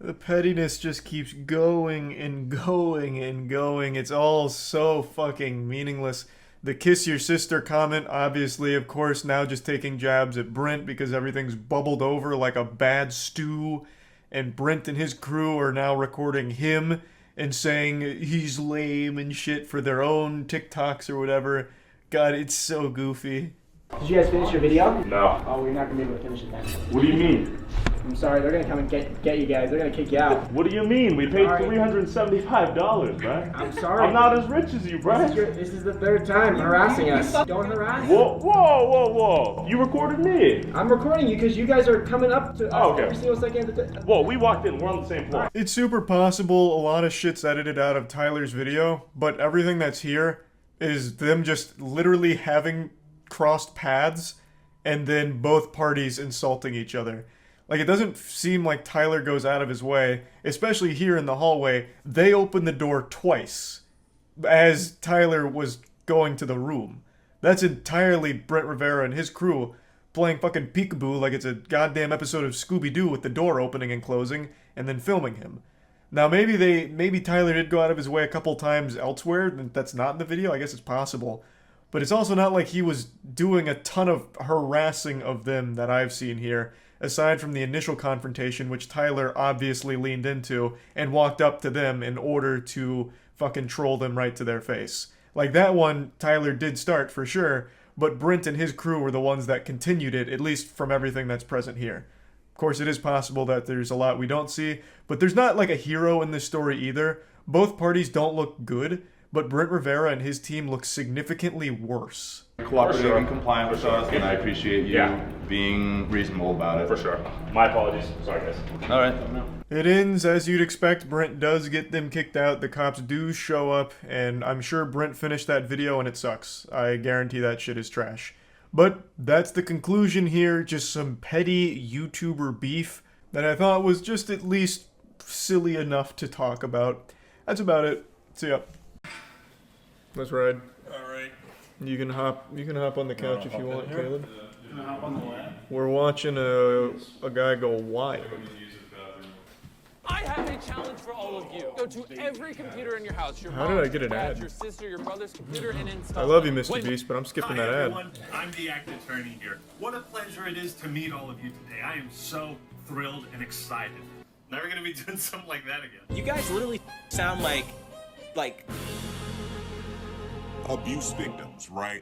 The pettiness just keeps going and going and going. It's all so fucking meaningless. The kiss your sister comment, obviously, of course, now just taking jabs at Brent because everything's bubbled over like a bad stew. And Brent and his crew are now recording him and saying he's lame and shit for their own TikToks or whatever. God, it's so goofy. Did you guys finish your video? No. Oh, we're not gonna be able to finish it then. What do you mean? I'm sorry, they're gonna come and get you guys. They're gonna kick you out. What do you mean? We paid $375, man. I'm sorry. I'm not as rich as you, bro. This is the third time harassing us. Don't harass. Whoa, whoa, whoa, whoa. You recorded me. I'm recording you because you guys are coming up to us every single second. Whoa, we walked in. We're on the same floor. It's super possible a lot of shit's edited out of Tyler's video, but everything that's here is them just literally having crossed paths and then both parties insulting each other. Like, it doesn't seem like Tyler goes out of his way, especially here in the hallway. They opened the door twice as Tyler was going to the room. That's entirely Brent Rivera and his crew playing fucking peekaboo like it's a goddamn episode of Scooby-Doo with the door opening and closing and then filming him. Now, maybe Tyler did go out of his way a couple times elsewhere that's not in the video. I guess it's possible. But it's also not like he was doing a ton of harassing of them that I've seen here, aside from the initial confrontation, which Tyler obviously leaned into and walked up to them in order to fucking troll them right to their face. Like, that one, Tyler did start for sure, but Brent and his crew were the ones that continued it, at least from everything that's present here. Of course, it is possible that there's a lot we don't see, but there's not like a hero in this story either. Both parties don't look good, but Brent Rivera and his team look significantly worse. Cooperative and compliant with us, and I appreciate you being reasonable about it. For sure. My apologies. Sorry, guys. All right. It ends as you'd expect. Brent does get them kicked out. The cops do show up, and I'm sure Brent finished that video and it sucks. I guarantee that shit is trash. But that's the conclusion here. Just some petty YouTuber beef that I thought was just at least silly enough to talk about. That's about it. See ya. Let's ride. All right. You can hop on the couch if you want, Caleb. Can I hop on the lap? We're watching a guy go wild. I have a challenge for all of you. Go to every computer in your house. Your How did I get an ad? Your sister, your brother's computer, and install. I love you, Mr. Beast, but I'm skipping that ad. Everyone. I'm the act attorney here. What a pleasure it is to meet all of you today. I am so thrilled and excited. Never gonna be doing something like that again. You guys literally sound like abuse victims, right?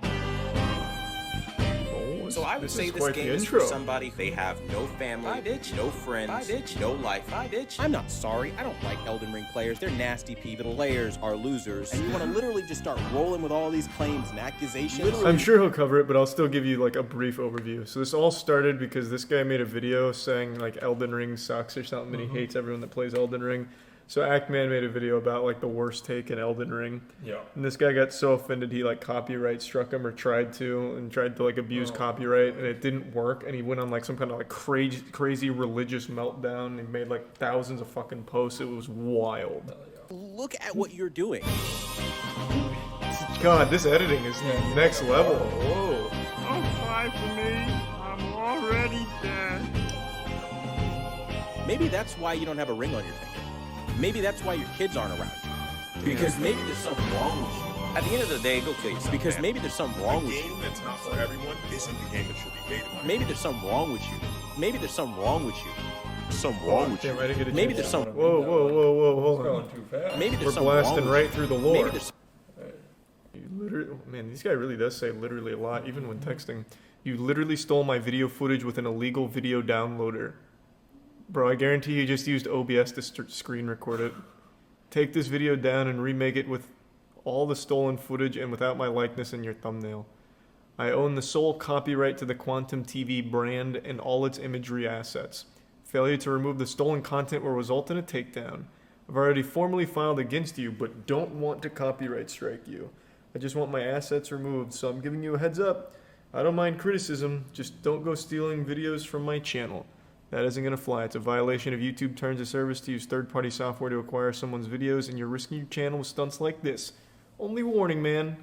So I would say this game is for somebody. They have no family, no friends, no life. I'm not sorry. I don't like Elden Ring players. They're nasty people. The players are losers. And you want to literally just start rolling with all these claims and accusations. I'm sure he'll cover it, but I'll still give you like a brief overview. So this all started because this guy made a video saying like Elden Ring sucks or something, and he hates everyone that plays Elden Ring. So Actman made a video about like the worst take in Elden Ring. Yeah. And this guy got so offended he like copyright struck him or tried to like abuse copyright, and it didn't work, and he went on like some kind of like crazy religious meltdown and made like thousands of fucking posts. It was wild. Look at what you're doing. God, this editing is next level. Whoa. Don't cry for me. I'm already dead. Maybe that's why you don't have a ring on your finger. Maybe that's why your kids aren't around you. Because maybe there's something wrong with you. At the end of the day, go kill yourself. Because maybe there's something wrong with you. The game that's not for everyone isn't the game that should be made. Maybe there's something wrong with you. Maybe there's something wrong with you. Something wrong with you. Maybe there's something. Whoa, hold on. Too fast. Maybe there's We're something wrong blasting with right you. through the lore. Maybe there's. You literally, man, this guy really does say literally a lot, even when texting. You literally stole my video footage with an illegal video downloader. Bro, I guarantee you just used OBS to screen record it. Take this video down and remake it with all the stolen footage and without my likeness in your thumbnail. I own the sole copyright to the Quantum TV brand and all its imagery assets. Failure to remove the stolen content will result in a takedown. I've already formally filed against you, but don't want to copyright strike you. I just want my assets removed, so I'm giving you a heads up. I don't mind criticism, just don't go stealing videos from my channel. That isn't going to fly. It's a violation of YouTube terms of service to use third-party software to acquire someone's videos, and you're risking your channel with stunts like this. Only warning, man.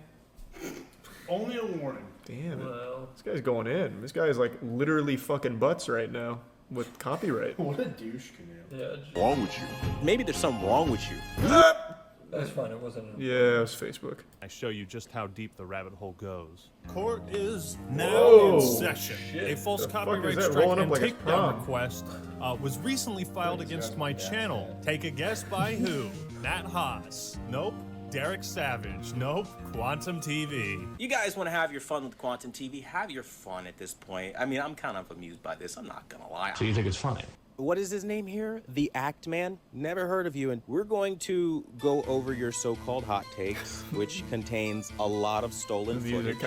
Only a warning. Damn it. This guy's going in. This guy is like literally fucking butts right now with copyright. What a douche canoe. Wrong with you. Maybe there's something wrong with you. That's fine. It wasn't. Yeah, it was Facebook. I show you just how deep the rabbit hole goes. Court is now in session. A false copyright strike and takedown request was recently filed against my channel. Take a guess by who? Nat Haas. Nope. Derek Savage. Nope. Quantum TV. You guys want to have your fun with Quantum TV? Have your fun at this point. I mean, I'm kind of amused by this. I'm not gonna lie. So you think it's funny? What is his name here? The Act Man? Never heard of you. And we're going to go over your so-called hot takes, which contains a lot of stolen footage.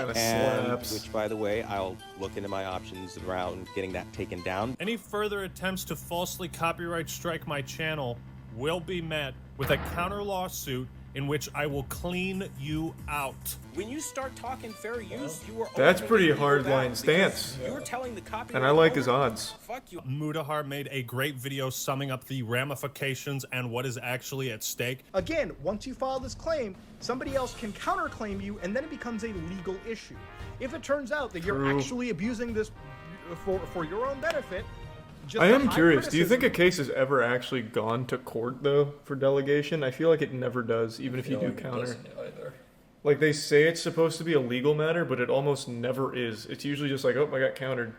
Which, by the way, I'll look into my options around getting that taken down. Any further attempts to falsely copyright strike my channel will be met with a counter lawsuit in which I will clean you out. When you start talking fair use, you are That's pretty hardline stance. You're telling the copyright and I like his odds. Fuck you. Mudahar made a great video summing up the ramifications and what is actually at stake. Again, once you file this claim, somebody else can counterclaim you, and then it becomes a legal issue. If it turns out that you're actually abusing this for your own benefit, I am curious, do you think a case has ever actually gone to court, though, for delegation? I feel like it never does, even if you do counter. Like, they say it's supposed to be a legal matter, but it almost never is. It's usually just like, oh, I got countered.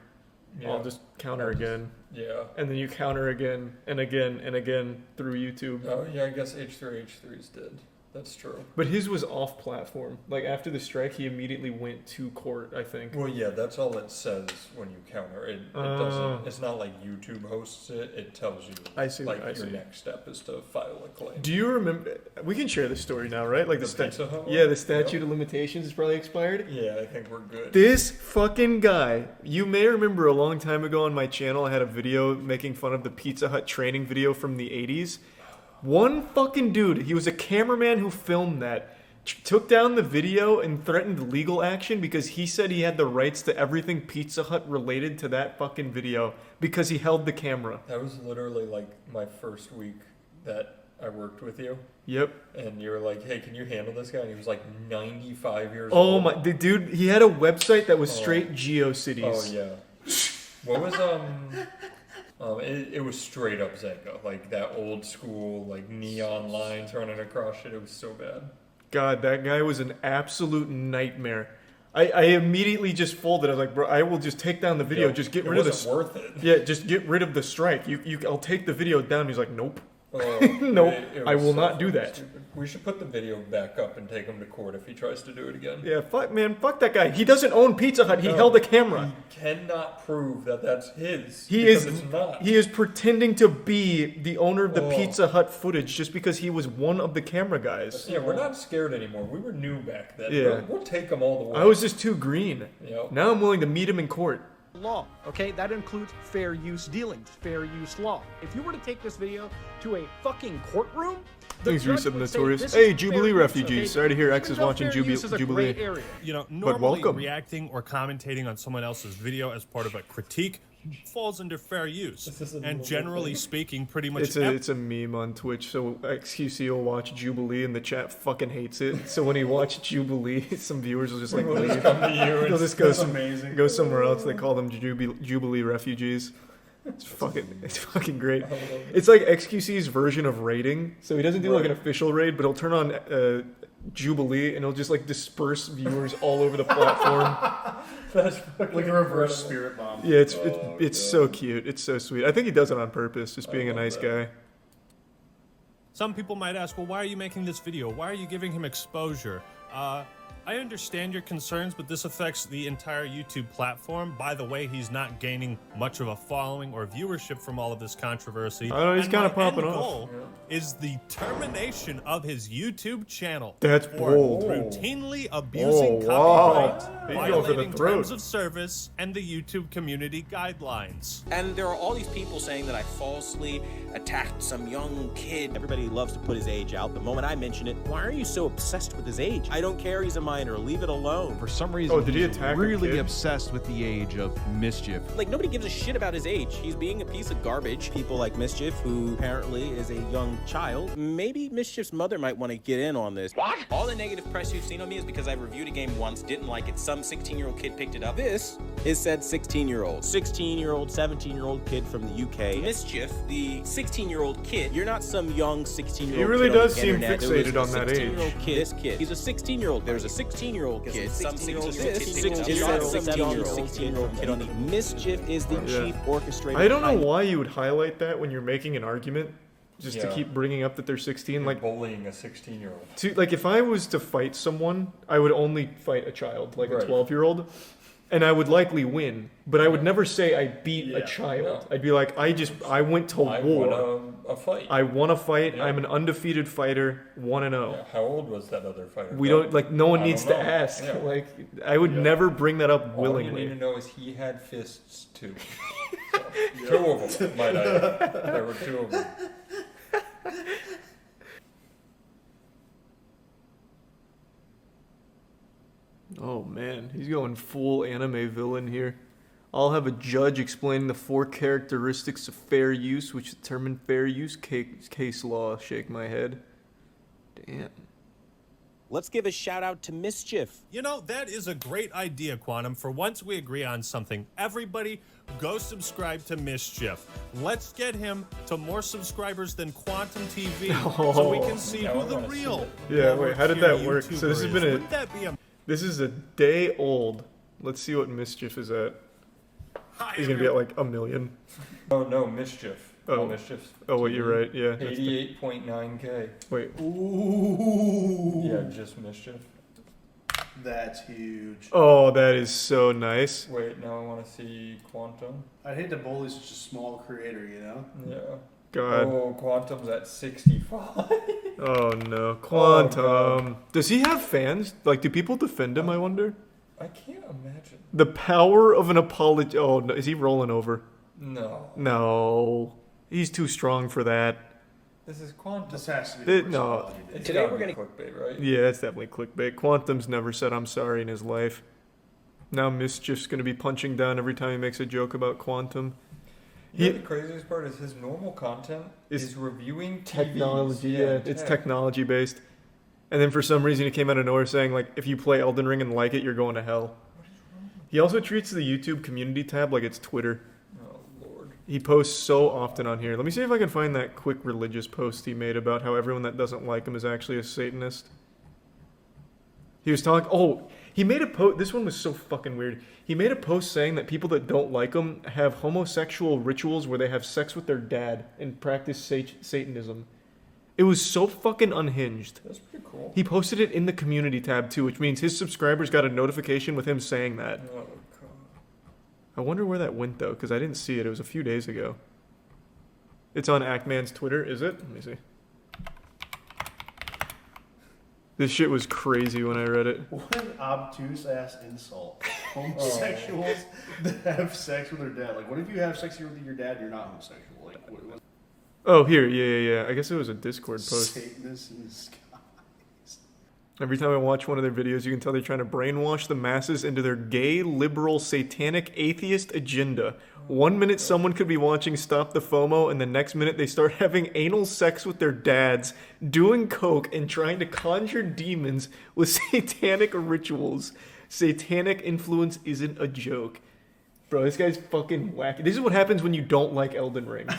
Yeah. I'll just counter again. Yeah. And then you counter again, and again, and again, through YouTube. Oh, yeah, I guess H3H3's did. That's true. But his was off-platform. Like, after the strike, he immediately went to court, I think. Well, yeah, that's all it says when you counter. It doesn't. It's not like YouTube hosts it. It tells you. Your next step is to file a claim. Do you remember? We can share the story now, right? Like the statute of limitations is probably expired. Yeah, I think we're good. This fucking guy. You may remember a long time ago on my channel, I had a video making fun of the Pizza Hut training video from the 80s. One fucking dude, he was a cameraman who filmed that, took down the video and threatened legal action because he said he had the rights to everything Pizza Hut related to that fucking video because he held the camera. That was literally like my first week that I worked with you. Yep. And you were like, hey, can you handle this guy? And he was like 95 years old. Oh my, the dude, he had a website that was straight GeoCities. Oh yeah. What was, it was straight up Zynga, like that old school, like neon lines running across it. It was so bad. God, that guy was an absolute nightmare. I immediately just folded. I was like, bro, I will just take down the video. Just get rid of the. Worth it. Yeah, just get rid of the strike. I'll take the video down. He's like, nope. Oh, nope, I will not do that. Stupid. We should put the video back up and take him to court if he tries to do it again. Yeah, fuck that guy. He doesn't own Pizza Hut. He held a camera. He cannot prove that that's his. It's not. He is pretending to be the owner of the Pizza Hut footage just because he was one of the camera guys. Yeah, we're not scared anymore. We were new back then. Yeah. We'll take him all the way. I was just too green. Yep. Now I'm willing to meet him in court. Law, okay? That includes fair use dealings, fair use law. If you were to take this video to a fucking courtroom, thanks for resetting Notorious. Hey, Jubilee refugees. Sorry to hear X is watching Jubilee. You know, normally reacting or commentating on someone else's video as part of a critique falls under fair use. And generally speaking, pretty much it's a meme on Twitch. So XQC will watch Jubilee and the chat fucking hates it. So when he watched Jubilee, some viewers will just like leave. They'll just go somewhere else. They call them Jubilee refugees. It's fucking great. It's like XQC's version of raiding. So he doesn't do like an official raid, but he'll turn on Jubilee and he'll just like disperse viewers all over the platform. That's like a reverse spirit bomb. Yeah, it's so cute. It's so sweet. I think he does it on purpose, just being a nice guy. Some people might ask, well, why are you making this video? Why are you giving him exposure? I understand your concerns, but this affects the entire YouTube platform. By the way, he's not gaining much of a following or viewership from all of this controversy. I know, he's kind of popping off. off. Is the termination of his YouTube channel. That's bold. Routinely abusing copyright, violating the throat. terms of service, and the YouTube community guidelines. And there are all these people saying that I falsely attacked some young kid. Everybody loves to put his age out. The moment I mention it, why are you so obsessed with his age? I don't care. He's a minor. line or leave it alone. For some reason, did he he's attack a really kid? obsessed with the age of Mischief. Like, nobody gives a shit about his age. He's being a piece of garbage. People like Mischief, who apparently is a young child. Maybe Mischief's mother might want to get in on this. What? All the negative press you've seen on me is because I reviewed a game once, didn't like it, some 16-year-old kid picked it up. This is said 16-year-old. 16-year-old, 17-year-old kid from the UK. Mischief, the 16-year-old kid. You're not some young 16-year-old He really kid on does the seem internet. fixated There was on a that age. 16-year-old kid. This kid. He's a 16-year-old. There's a 16-year-old kid. Some 16-year-old kid on the Mischief is the chief orchestrator. I don't know why you would highlight that when you're making an argument, just to keep bringing up that they're 16. You're like bullying a 16-year-old. Like if I was to fight someone, I would only fight a child, like a Right. 12-year-old, and I would likely win. But I would never say I beat a child. I'd be like, I went to war. Won a fight. I won a fight. Yeah. I'm an undefeated fighter, 1-0. Yeah, how old was that other fighter? We don't like. No one I needs don't to know. ask. Yeah. Like, I would never bring that up willingly. All you need to know is he had fists too. So, 2 of them, might I add. There were 2 of them. Oh man, he's going full anime villain here. I'll have a judge explaining the 4 characteristics of fair use, which determine fair use case law. Shake my head. Damn. Let's give a shout out to Mischief. You know, that is a great idea, Quantum. For once we agree on something, everybody go subscribe to Mischief. Let's get him to more subscribers than Quantum TV so we can see who the real Yeah, wait, how did that work? YouTuber So this has is. been Wouldn't that be a this is a day old. Let's see what Mischief is at. He's gonna be at like 1 million. Oh no, Mischief. Oh, Mischief. Oh, wait, you're right. Yeah. 88.9K. Wait. Ooh. Yeah, just Mischief. That's huge. Oh, that is so nice. Wait, now I want to see Quantum. I'd hate to bully such a small creator, you know? Yeah. God. Oh, Quantum's at 65. Oh no, Quantum. Oh, Does he have fans? Like, do people defend him? I wonder. I can't imagine. The power of an apology. Oh, no, is he rolling over? No. No, he's too strong for that. This is Quantum. This has to be No. Today we're gonna clickbait, right? Yeah, that's definitely clickbait. Quantum's never said I'm sorry in his life. Now Mischief's gonna be punching down every time he makes a joke about Quantum. You know, the craziest part is his normal content is reviewing technology. TVs. Yeah, it's technology based. And then for some reason he came out of nowhere saying like, if you play Elden Ring and like it, you're going to hell. He also treats the YouTube community tab like it's Twitter. Oh Lord. He posts so often on here. Let me see if I can find that quick religious post he made about how everyone that doesn't like him is actually a Satanist. He was talking. Oh, he made a post. This one was so fucking weird. He made a post saying that people that don't like him have homosexual rituals where they have sex with their dad and practice Satanism. It was so fucking unhinged. That's pretty cool. He posted it in the community tab too, which means his subscribers got a notification with him saying that. Oh God. I wonder where that went though, because I didn't see it. It was a few days ago. It's on Ackman's Twitter, is it? Let me see. This shit was crazy when I read it. What an obtuse ass insult. Homosexuals that have sex with their dad. Like, what if you have sex with your dad and you're not homosexual? Like, what? Oh, here, yeah. I guess it was a Discord post. Satanists in the sky. Every time I watch one of their videos, you can tell they're trying to brainwash the masses into their gay, liberal, satanic, atheist agenda. 1 minute someone could be watching Stop the FOMO, and the next minute they start having anal sex with their dads, doing coke, and trying to conjure demons with satanic rituals. Satanic influence isn't a joke. Bro, this guy's fucking wacky. This is what happens when you don't like Elden Ring.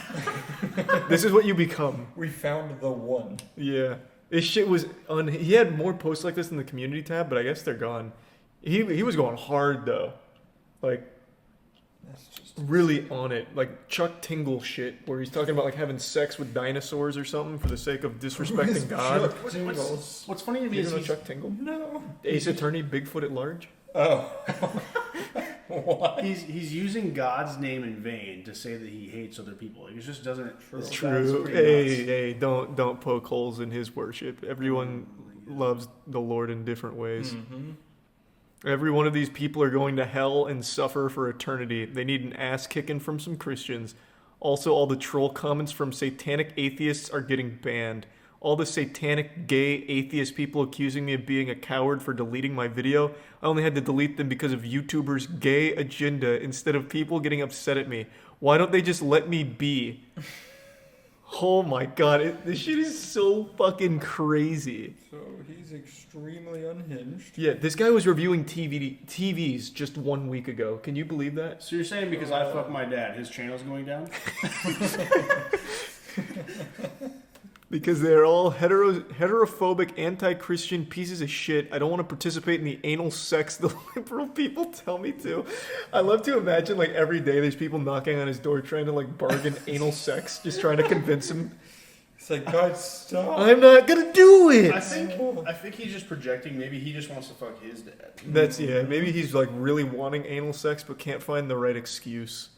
This is what you become. We found the one. Yeah. This shit was he had more posts like this in the community tab, but I guess they're gone. He was going hard though. Like That's just really on it. Like Chuck Tingle shit where he's talking about like having sex with dinosaurs or something for the sake of disrespecting God. What's funny to me You is don't know Chuck Tingle? No. Ace Attorney Bigfoot at Large? Oh. What? He's using God's name in vain to say that he hates other people. Like, it just doesn't. It's that's true. pretty nuts. Hey, don't poke holes in his worship. Everyone loves the Lord in different ways. Mm-hmm. Every one of these people are going to hell and suffer for eternity. They need an ass kicking from some Christians. Also, all the troll comments from satanic atheists are getting banned. All the satanic, gay, atheist people accusing me of being a coward for deleting my video. I only had to delete them because of YouTubers' gay agenda instead of people getting upset at me. Why don't they just let me be? Oh my god, this shit is so fucking crazy. So he's extremely unhinged. Yeah, this guy was reviewing TVs just 1 week ago. Can you believe that? So you're saying because I fucked my dad, his channel's going down? Because they're all heterophobic, anti-Christian pieces of shit. I don't want to participate in the anal sex the liberal people tell me to. I love to imagine, like, every day there's people knocking on his door trying to, like, bargain anal sex, just trying to convince him. It's like, God, stop. I'm not gonna do it! I think he's just projecting. Maybe he just wants to fuck his dad. Yeah, maybe he's, like, really wanting anal sex but can't find the right excuse.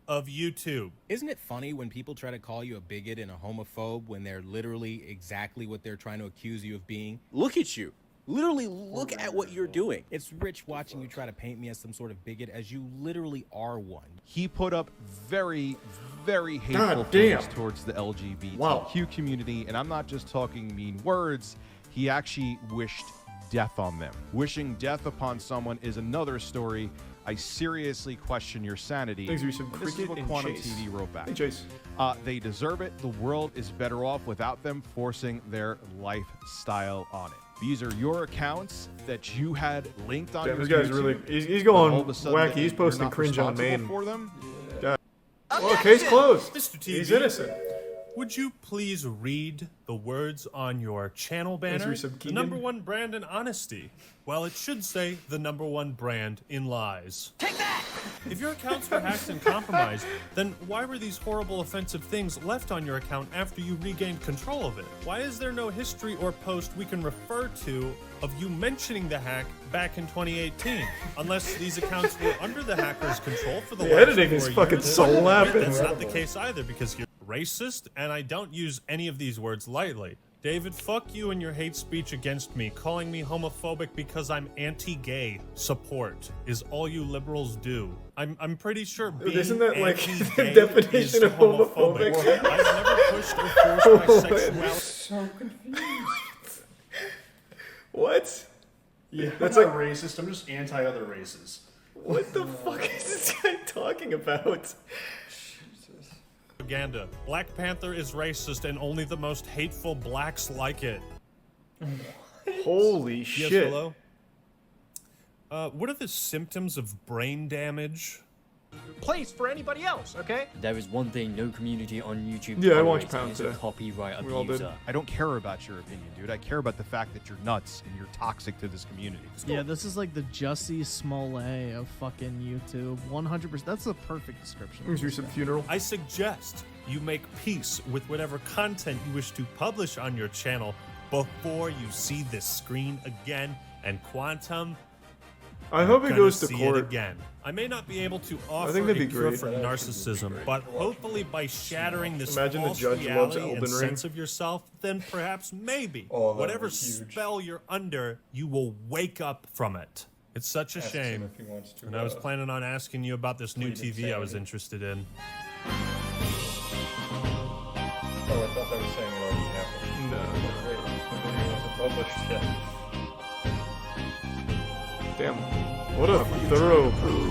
Of YouTube. Isn't it funny when people try to call you a bigot and a homophobe when they're literally exactly what they're trying to accuse you of being? Look at you. Literally look at what you're doing. It's rich watching you try to paint me as some sort of bigot as you literally are one. He put up very, very hateful things towards the LGBTQ community, and I'm not just talking mean words. He actually wished death on them. Wishing death upon someone is another story. I seriously question your sanity. Thanks for some This is cricket what and Quantum Chase. TV wrote back. Hey, Chase. They deserve it. The world is better off without them forcing their lifestyle on it. These are your accounts that you had linked on Damn, your this guy's YouTube, really... He's but going all of a sudden wacky. He's you're posting not cringe on responsible main. for them. God. Oh, case closed. Mr. TV, He's innocent. Would you please read the words on your channel banner? Answer some The #1 brand in honesty. Well, it should say the #1 brand in lies. Take that! If your accounts were hacked and compromised, then why were these horrible offensive things left on your account after you regained control of it? Why is there no history or post we can refer to of you mentioning the hack back in 2018? Unless these accounts were under the hacker's control for the last editing is 4 fucking years. so laughing. That's not the case either, because you're racist, and I don't use any of these words lightly. David, fuck you and your hate speech against me. Calling me homophobic because I'm anti-gay support is all you liberals do. I'm pretty sure being Isn't that like anti-gay the definition is of homophobic? I've never pushed or forced my sexuality. So confused. What? Yeah, That's I'm like not racist. I'm just anti-other races. What the fuck is this guy talking about? Propaganda. Black Panther is racist and only the most hateful blacks like it. Holy Yes, shit. hello? What are the symptoms of brain damage? Place for anybody else, okay? There is one thing no community on YouTube Yeah, I watched tolerates, Pound and it's a today. copyright We all did. abuser. I don't care about your opinion, dude. I care about the fact that you're nuts and you're toxic to this community. Yeah, this is like the Jussie Smollett of fucking YouTube. 100%. That's a perfect description. Here's your some funeral. I suggest you make peace with whatever content you wish to publish on your channel before you see this screen again. And Quantum, I hope it gonna goes to see court. It again. I may not be able to offer think that'd a be cure great. for narcissism, but hopefully by shattering this Imagine the false judge loves reality and Elden Ring. sense of yourself, then perhaps maybe Oh, that whatever would be huge. spell you're under, you will wake up from it. It's such a Ask him shame. if he wants to, And I was planning on asking you about this new plead TV I was insanity. interested in. Oh, I thought that was saying it already happened. No. Wait, the video wasn't published yet. Damn. What a thorough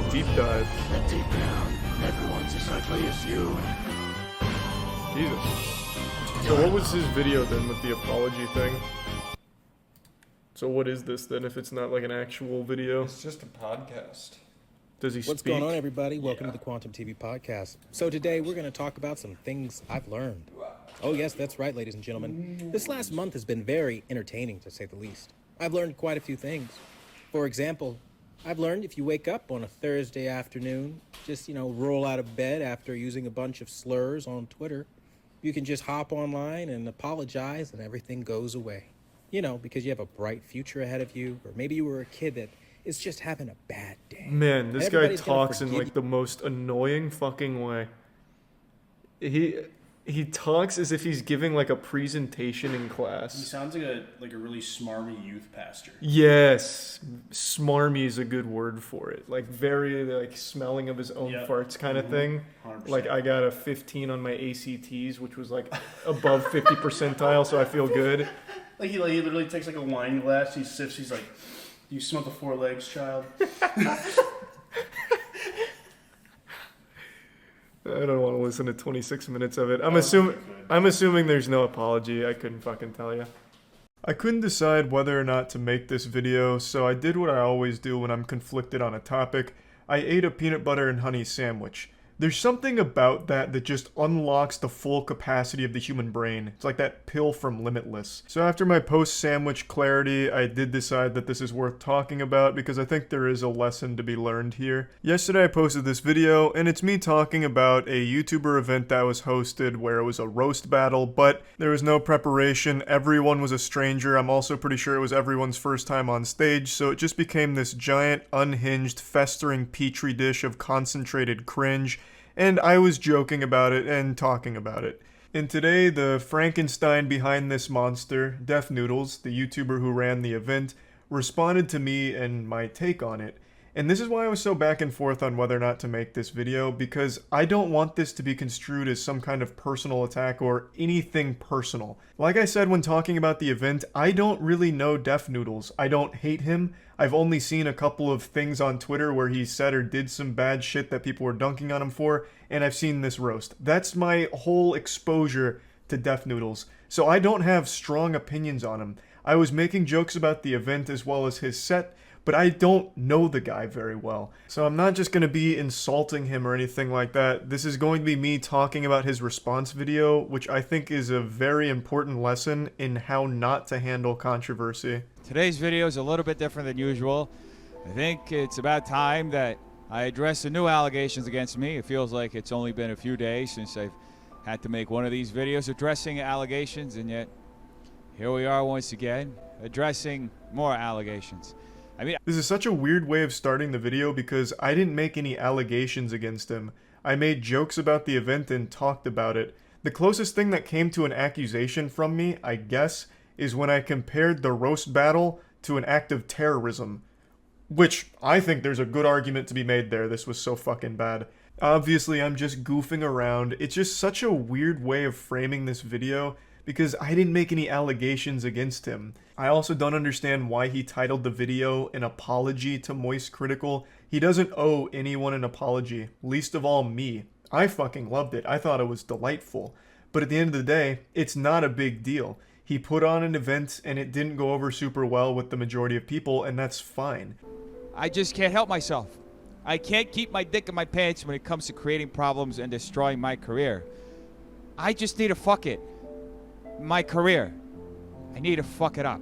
deep dive. Deep down, everyone's as ugly as you. Jesus. So what was his video then with the apology thing? So what is this then if it's not like an actual video? It's just a podcast. Does he What's speak? going on, everybody? Welcome to the Quantum TV podcast. So today we're going to talk about some things I've learned. Oh yes, that's right, ladies and gentlemen. This last month has been very entertaining, to say the least. I've learned quite a few things. For example, I've learned if you wake up on a Thursday afternoon, just, roll out of bed after using a bunch of slurs on Twitter, you can just hop online and apologize and everything goes away. Because you have a bright future ahead of you, or maybe you were a kid that is just having a bad day. Man, this guy Everybody's gonna talks in forgive like the most annoying fucking way. He talks as if he's giving like a presentation in class. He sounds like a really smarmy youth pastor. Yes, smarmy is a good word for it. Like very like smelling of his own farts kind of thing. 100%. Like I got a 15 on my ACTs, which was like above 50 percentile, so I feel good. Like he literally takes like a wine glass, he sips, he's like, "Do you smell the 4 legs, child?" I don't want to listen to 26 minutes of it. I'm assuming there's no apology. I couldn't fucking tell you. I couldn't decide whether or not to make this video, so I did what I always do when I'm conflicted on a topic. I ate a peanut butter and honey sandwich. There's something about that just unlocks the full capacity of the human brain. It's like that pill from Limitless. So after my post-sandwich clarity, I did decide that this is worth talking about because I think there is a lesson to be learned here. Yesterday I posted this video, and it's me talking about a YouTuber event that was hosted where it was a roast battle, but there was no preparation. Everyone was a stranger. I'm also pretty sure it was everyone's first time on stage, so it just became this giant, unhinged, festering petri dish of concentrated cringe. And I was joking about it and talking about it. And today, the Frankenstein behind this monster, Def Noodles, the YouTuber who ran the event, responded to me and my take on it. And this is why I was so back and forth on whether or not to make this video, because I don't want this to be construed as some kind of personal attack or anything personal. Like I said when talking about the event, I don't really know Def Noodles. I don't hate him. I've only seen a couple of things on Twitter where he said or did some bad shit that people were dunking on him for, and I've seen this roast. That's my whole exposure to Def Noodles. So I don't have strong opinions on him. I was making jokes about the event as well as his set, but I don't know the guy very well. So I'm not just going to be insulting him or anything like that. This is going to be me talking about his response video, which I think is a very important lesson in how not to handle controversy. Today's video is a little bit different than usual. I think it's about time that I address the new allegations against me. It feels like it's only been a few days since I've had to make one of these videos addressing allegations, and yet here we are once again addressing more allegations. I mean, this is such a weird way of starting the video because I didn't make any allegations against him. I made jokes about the event and talked about it. The closest thing that came to an accusation from me, I guess, is when I compared the roast battle to an act of terrorism. Which, I think there's a good argument to be made there. This was so fucking bad. Obviously, I'm just goofing around. It's just such a weird way of framing this video because I didn't make any allegations against him. I also don't understand why he titled the video an apology to moistcritikal. He doesn't owe anyone an apology, least of all me. I fucking loved it. I thought it was delightful. But at the end of the day, it's not a big deal. He put on an event and it didn't go over super well with the majority of people, and that's fine. I just can't help myself. I can't keep my dick in my pants when it comes to creating problems and destroying my career. I just need to fuck it. My career. I need to fuck it up.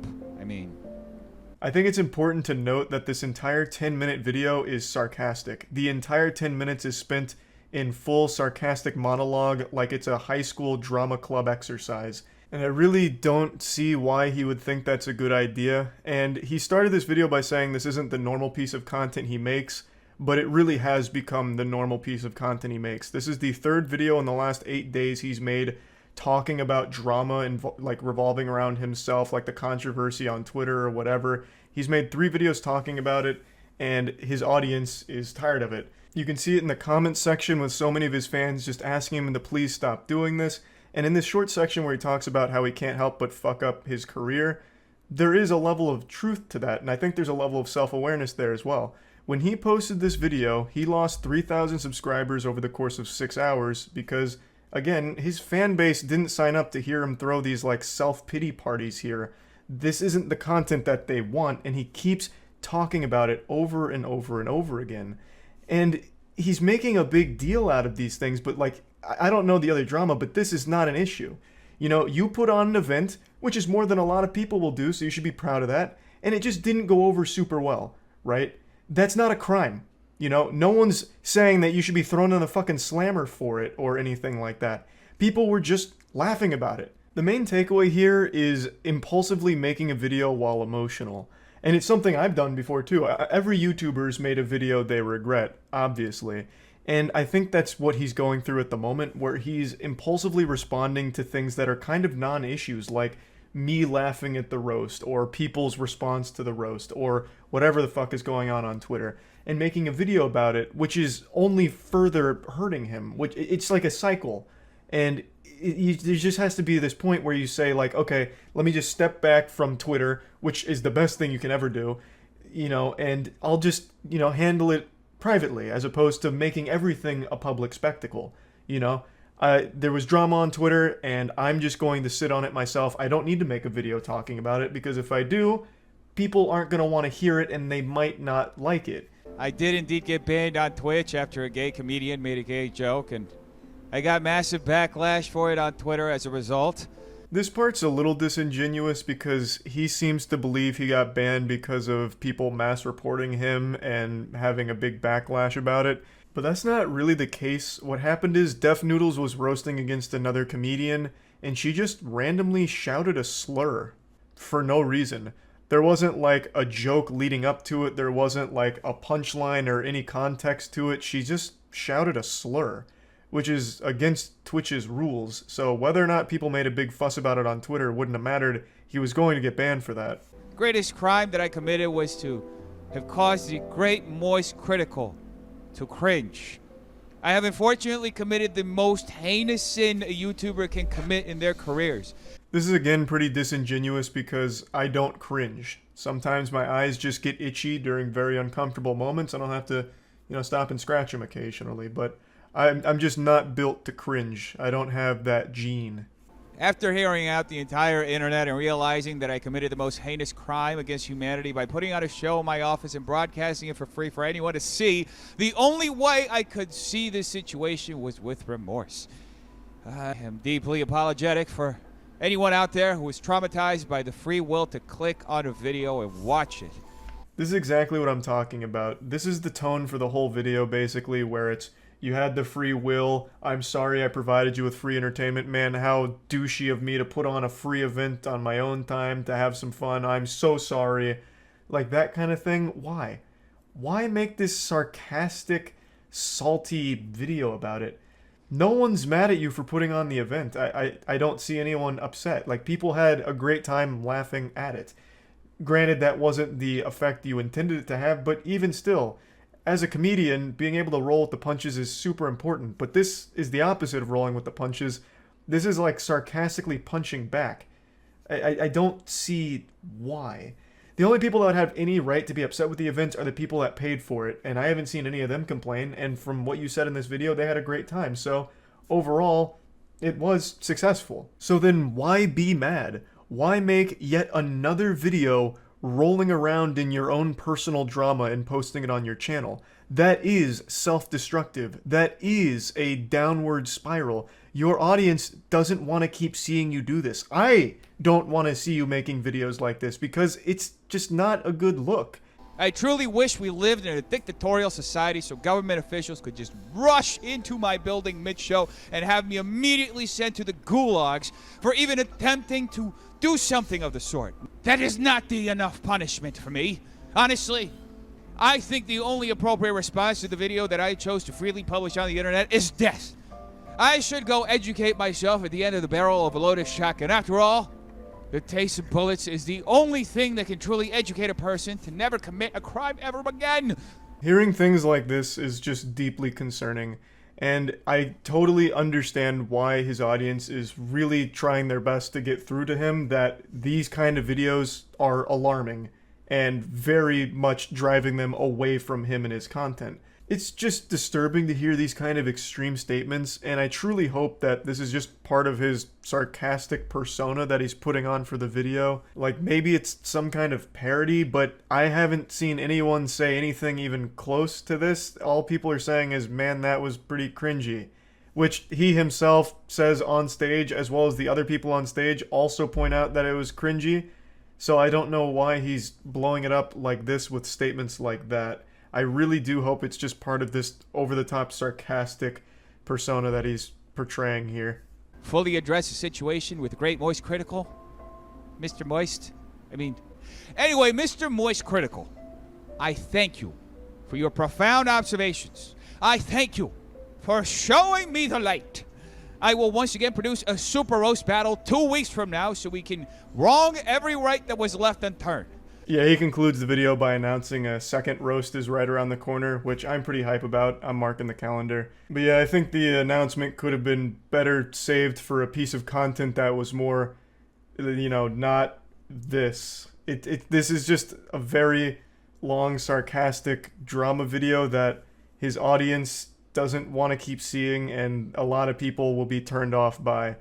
I think it's important to note that this entire 10-minute video is sarcastic. The entire 10 minutes is spent in full sarcastic monologue like it's a high school drama club exercise. And I really don't see why he would think that's a good idea. And he started this video by saying this isn't the normal piece of content he makes, but it really has become the normal piece of content he makes. This is the third video in the last 8 days he's made talking about drama and like revolving around himself, like the controversy on Twitter or whatever. He's made 3 videos talking about it, and his audience is tired of it. You can see it in the comments section with so many of his fans just asking him to please stop doing this. And in this short section where he talks about how he can't help but fuck up his career, there is a level of truth to that, and I think there's a level of self-awareness there as well. When he posted this video, he lost 3,000 subscribers over the course of 6 hours because, again, his fan base didn't sign up to hear him throw these like self-pity parties here. This isn't the content that they want, and he keeps talking about it over and over and over again. And he's making a big deal out of these things, but like, I don't know the other drama, but this is not an issue. You know, you put on an event, which is more than a lot of people will do, so you should be proud of that, and it just didn't go over super well, right? That's not a crime. You know, no one's saying that you should be thrown in a fucking slammer for it or anything like that. People were just laughing about it. The main takeaway here is impulsively making a video while emotional. And it's something I've done before too. Every YouTuber's made a video they regret, obviously. And I think that's what he's going through at the moment, where he's impulsively responding to things that are kind of non-issues, like me laughing at the roast, or people's response to the roast, or whatever the fuck is going on Twitter, and making a video about it, which is only further hurting him. Which it's like a cycle, and there just has to be this point where you say, like, okay, let me just step back from Twitter, which is the best thing you can ever do, you know, and I'll just, you know, handle it privately, as opposed to making everything a public spectacle, you know. There was drama on Twitter, and I'm just going to sit on it myself. I don't need to make a video talking about it, because if I do, people aren't going to want to hear it, and they might not like it. I did indeed get banned on Twitch after a gay comedian made a gay joke, and I got massive backlash for it on Twitter as a result. This part's a little disingenuous because he seems to believe he got banned because of people mass reporting him and having a big backlash about it. But that's not really the case. What happened is Def Noodles was roasting against another comedian, and she just randomly shouted a slur for no reason. There wasn't like a joke leading up to it. There wasn't like a punchline or any context to it. She just shouted a slur, which is against Twitch's rules. So whether or not people made a big fuss about it on Twitter wouldn't have mattered. He was going to get banned for that. Greatest crime that I committed was to have caused the great moistcritikal to cringe. I have unfortunately committed the most heinous sin a YouTuber can commit in their careers. This is again pretty disingenuous because I don't cringe. Sometimes my eyes just get itchy during very uncomfortable moments, and I'll have to, you know, stop and scratch them occasionally, but I'm just not built to cringe. I don't have that gene. After hearing out the entire internet and realizing that I committed the most heinous crime against humanity by putting out a show in my office and broadcasting it for free for anyone to see, the only way I could see this situation was with remorse. I am deeply apologetic for anyone out there who was traumatized by the free will to click on a video and watch it. This is exactly what I'm talking about. This is the tone for the whole video, basically, where it's, you had the free will, I'm sorry I provided you with free entertainment, man, how douchey of me to put on a free event on my own time to have some fun, I'm so sorry. Like that kind of thing. Why? Why make this sarcastic, salty video about it? No one's mad at you for putting on the event. I don't see anyone upset. Like, people had a great time laughing at it. Granted, that wasn't the effect you intended it to have, but even still, as a comedian, being able to roll with the punches is super important, but this is the opposite of rolling with the punches. This is like sarcastically punching back. I don't see why. The only people that would have any right to be upset with the event are the people that paid for it, and I haven't seen any of them complain, and from what you said in this video, they had a great time, so overall, it was successful. So then why be mad? Why make yet another video rolling around in your own personal drama and posting it on your channel? That is self-destructive. That is a downward spiral. Your audience doesn't want to keep seeing you do this. I don't want to see you making videos like this because it's just not a good look. I truly wish we lived in a dictatorial society so government officials could just rush into my building mid-show and have me immediately sent to the gulags for even attempting to do something of the sort. That is not the enough punishment for me. Honestly, I think the only appropriate response to the video that I chose to freely publish on the internet is death. I should go educate myself at the end of the barrel of a loaded shotgun. After all, the taste of bullets is the only thing that can truly educate a person to never commit a crime ever again. Hearing things like this is just deeply concerning, and I totally understand why his audience is really trying their best to get through to him that these kind of videos are alarming and very much driving them away from him and his content. It's just disturbing to hear these kind of extreme statements, and I truly hope that this is just part of his sarcastic persona that he's putting on for the video. Like, maybe it's some kind of parody, but I haven't seen anyone say anything even close to this. All people are saying is, man, that was pretty cringy. Which he himself says on stage, as well as the other people on stage also point out that it was cringy. So I don't know why he's blowing it up like this with statements like that. I really do hope it's just part of this over-the-top sarcastic persona that he's portraying here. Fully address the situation with great moistcritikal. Mr. moistcritikal, I thank you for your profound observations. I thank you for showing me the light. I will once again produce a super roast battle 2 weeks from now so we can wrong every right that was left unturned. Yeah, he concludes the video by announcing a second roast is right around the corner, which I'm pretty hype about. I'm marking the calendar. But yeah, I think the announcement could have been better saved for a piece of content that was more, you know, not this. This is just a very long, sarcastic drama video that his audience doesn't want to keep seeing, and a lot of people will be turned off by.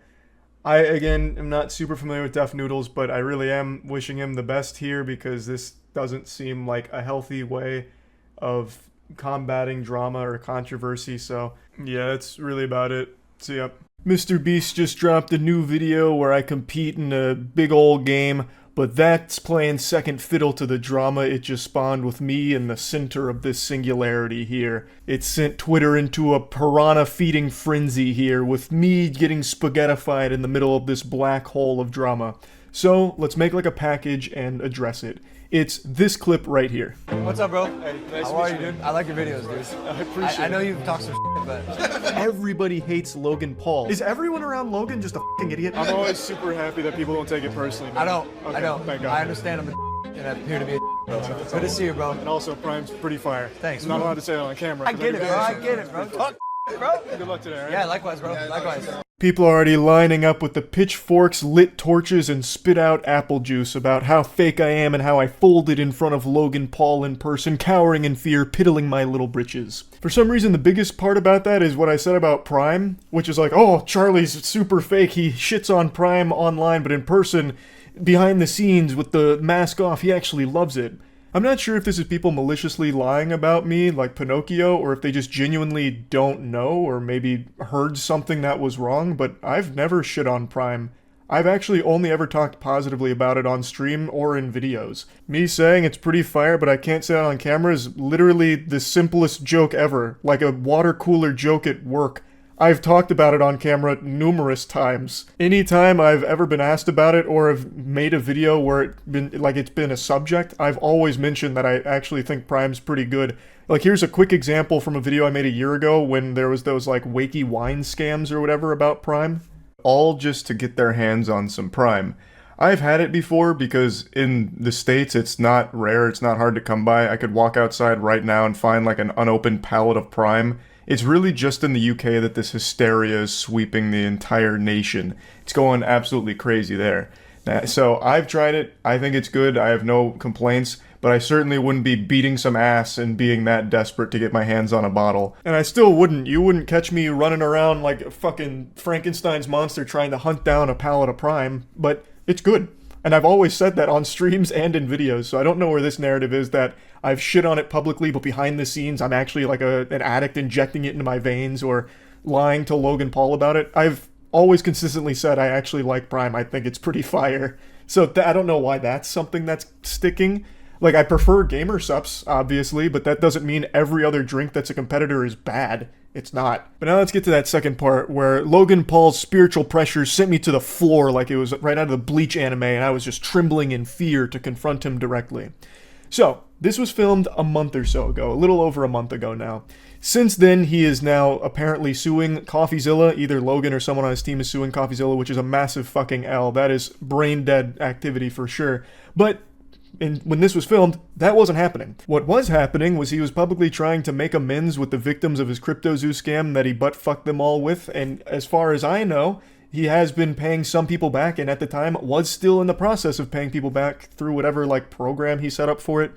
I, again, am not super familiar with Def Noodles, but I really am wishing him the best here because this doesn't seem like a healthy way of combating drama or controversy, so yeah, that's really about it. So yep. Mr. Beast just dropped a new video where I compete in a big old game, but that's playing second fiddle to the drama it just spawned with me in the center of this singularity here. It sent Twitter into a piranha-feeding frenzy here, with me getting spaghettified in the middle of this black hole of drama. So, let's make like a package and address it. It's this clip right here. What's up, bro? Hey, nice How to are meet you, you. dude? I like your videos, dude. I appreciate it. I know you've talked some shit, but... Everybody hates Logan Paul. Is everyone around Logan just a f***ing idiot? I'm always super happy that people don't take it personally, man. I don't. Okay, I don't. thank God. I understand I'm a and I appear to be a bro. Good to see you, bro. And also, Prime's pretty fire. Thanks, I'm not bro. allowed to say it on camera. I get it, bro. I get it, bro. Talk, bro. Good luck today, right? Yeah, likewise, bro. Likewise. People are already lining up with the pitchforks, lit torches, and spit out apple juice about how fake I am and how I folded in front of Logan Paul in person, cowering in fear, piddling my little britches. For some reason, the biggest part about that is what I said about Prime, which is like, oh, Charlie's super fake, he shits on Prime online, but in person, behind the scenes, with the mask off, he actually loves it. I'm not sure if this is people maliciously lying about me, like Pinocchio, or if they just genuinely don't know, or maybe heard something that was wrong, but I've never shit on Prime. I've actually only ever talked positively about it on stream or in videos. Me saying it's pretty fire, but I can't say it on camera is literally the simplest joke ever, like a water cooler joke at work. I've talked about it on camera numerous times. Anytime I've ever been asked about it or have made a video where it's been a subject, I've always mentioned that I actually think Prime's pretty good. Like, here's a quick example from a video I made a year ago when there was those like wakey wine scams or whatever about Prime. All just to get their hands on some Prime. I've had it before because in the States it's not rare, it's not hard to come by. I could walk outside right now and find like an unopened pallet of Prime. It's really just in the UK that this hysteria is sweeping the entire nation. It's going absolutely crazy there. So I've tried it. I think it's good. I have no complaints. But I certainly wouldn't be beating some ass and being that desperate to get my hands on a bottle. And I still wouldn't. You wouldn't catch me running around like a fucking Frankenstein's monster trying to hunt down a pallet of Prime. But it's good. And I've always said that on streams and in videos, so I don't know where this narrative is that I've shit on it publicly, but behind the scenes I'm actually like an addict injecting it into my veins or lying to Logan Paul about it. I've always consistently said I actually like Prime. I think it's pretty fire. So I don't know why that's something that's sticking. Like, I prefer gamer sups, obviously, but that doesn't mean every other drink that's a competitor is bad. It's not. But now let's get to that second part where Logan Paul's spiritual pressure sent me to the floor like it was right out of the Bleach anime, and I was just trembling in fear to confront him directly. So, this was filmed a month or so ago, a little over a month ago now. Since then, he is now apparently suing CoffeeZilla. Either Logan or someone on his team is suing CoffeeZilla, which is a massive fucking L. That is brain-dead activity for sure. But when this was filmed, that wasn't happening. What was happening was he was publicly trying to make amends with the victims of his CryptoZoo scam that he butt-fucked them all with, and as far as I know, he has been paying some people back, and at the time was still in the process of paying people back through whatever like program he set up for it.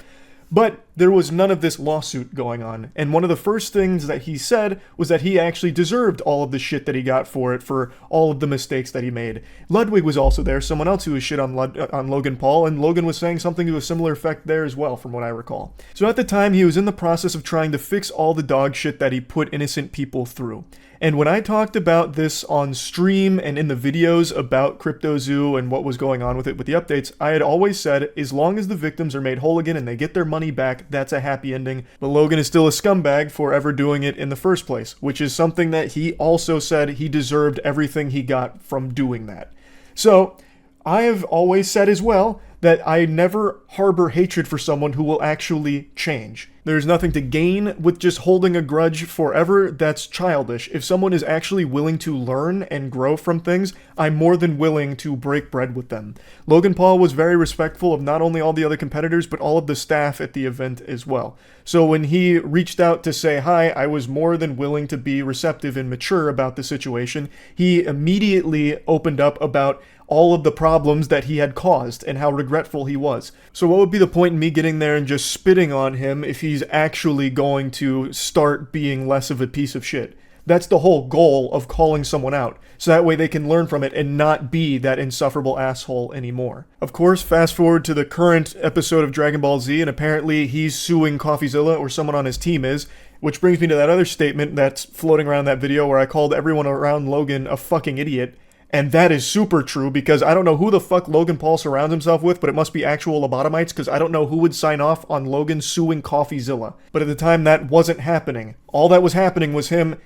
But there was none of this lawsuit going on, and one of the first things that he said was that he actually deserved all of the shit that he got for it, for all of the mistakes that he made. Ludwig was also there, someone else who was shit on Logan Paul, and Logan was saying something to a similar effect there as well, from what I recall. So at the time, he was in the process of trying to fix all the dog shit that he put innocent people through. And when I talked about this on stream and in the videos about CryptoZoo and what was going on with it with the updates, I had always said, as long as the victims are made whole again and they get their money back, that's a happy ending. But Logan is still a scumbag for ever doing it in the first place, which is something that he also said he deserved everything he got from doing that. So, I have always said as well that I never harbor hatred for someone who will actually change. There's nothing to gain with just holding a grudge forever. That's childish. If someone is actually willing to learn and grow from things, I'm more than willing to break bread with them. Logan Paul was very respectful of not only all the other competitors, but all of the staff at the event as well. So when he reached out to say hi, I was more than willing to be receptive and mature about the situation. He immediately opened up about all of the problems that he had caused and how regretful he was. So what would be the point in me getting there and just spitting on him if he's actually going to start being less of a piece of shit? That's the whole goal of calling someone out, so that way they can learn from it and not be that insufferable asshole anymore. Of course, fast forward to the current episode of Dragon Ball Z, and apparently he's suing CoffeeZilla, or someone on his team is, which brings me to that other statement that's floating around that video where I called everyone around Logan a fucking idiot. And that is super true, because I don't know who the fuck Logan Paul surrounds himself with, but it must be actual lobotomites, because I don't know who would sign off on Logan suing CoffeeZilla. But at the time, that wasn't happening. All that was happening was him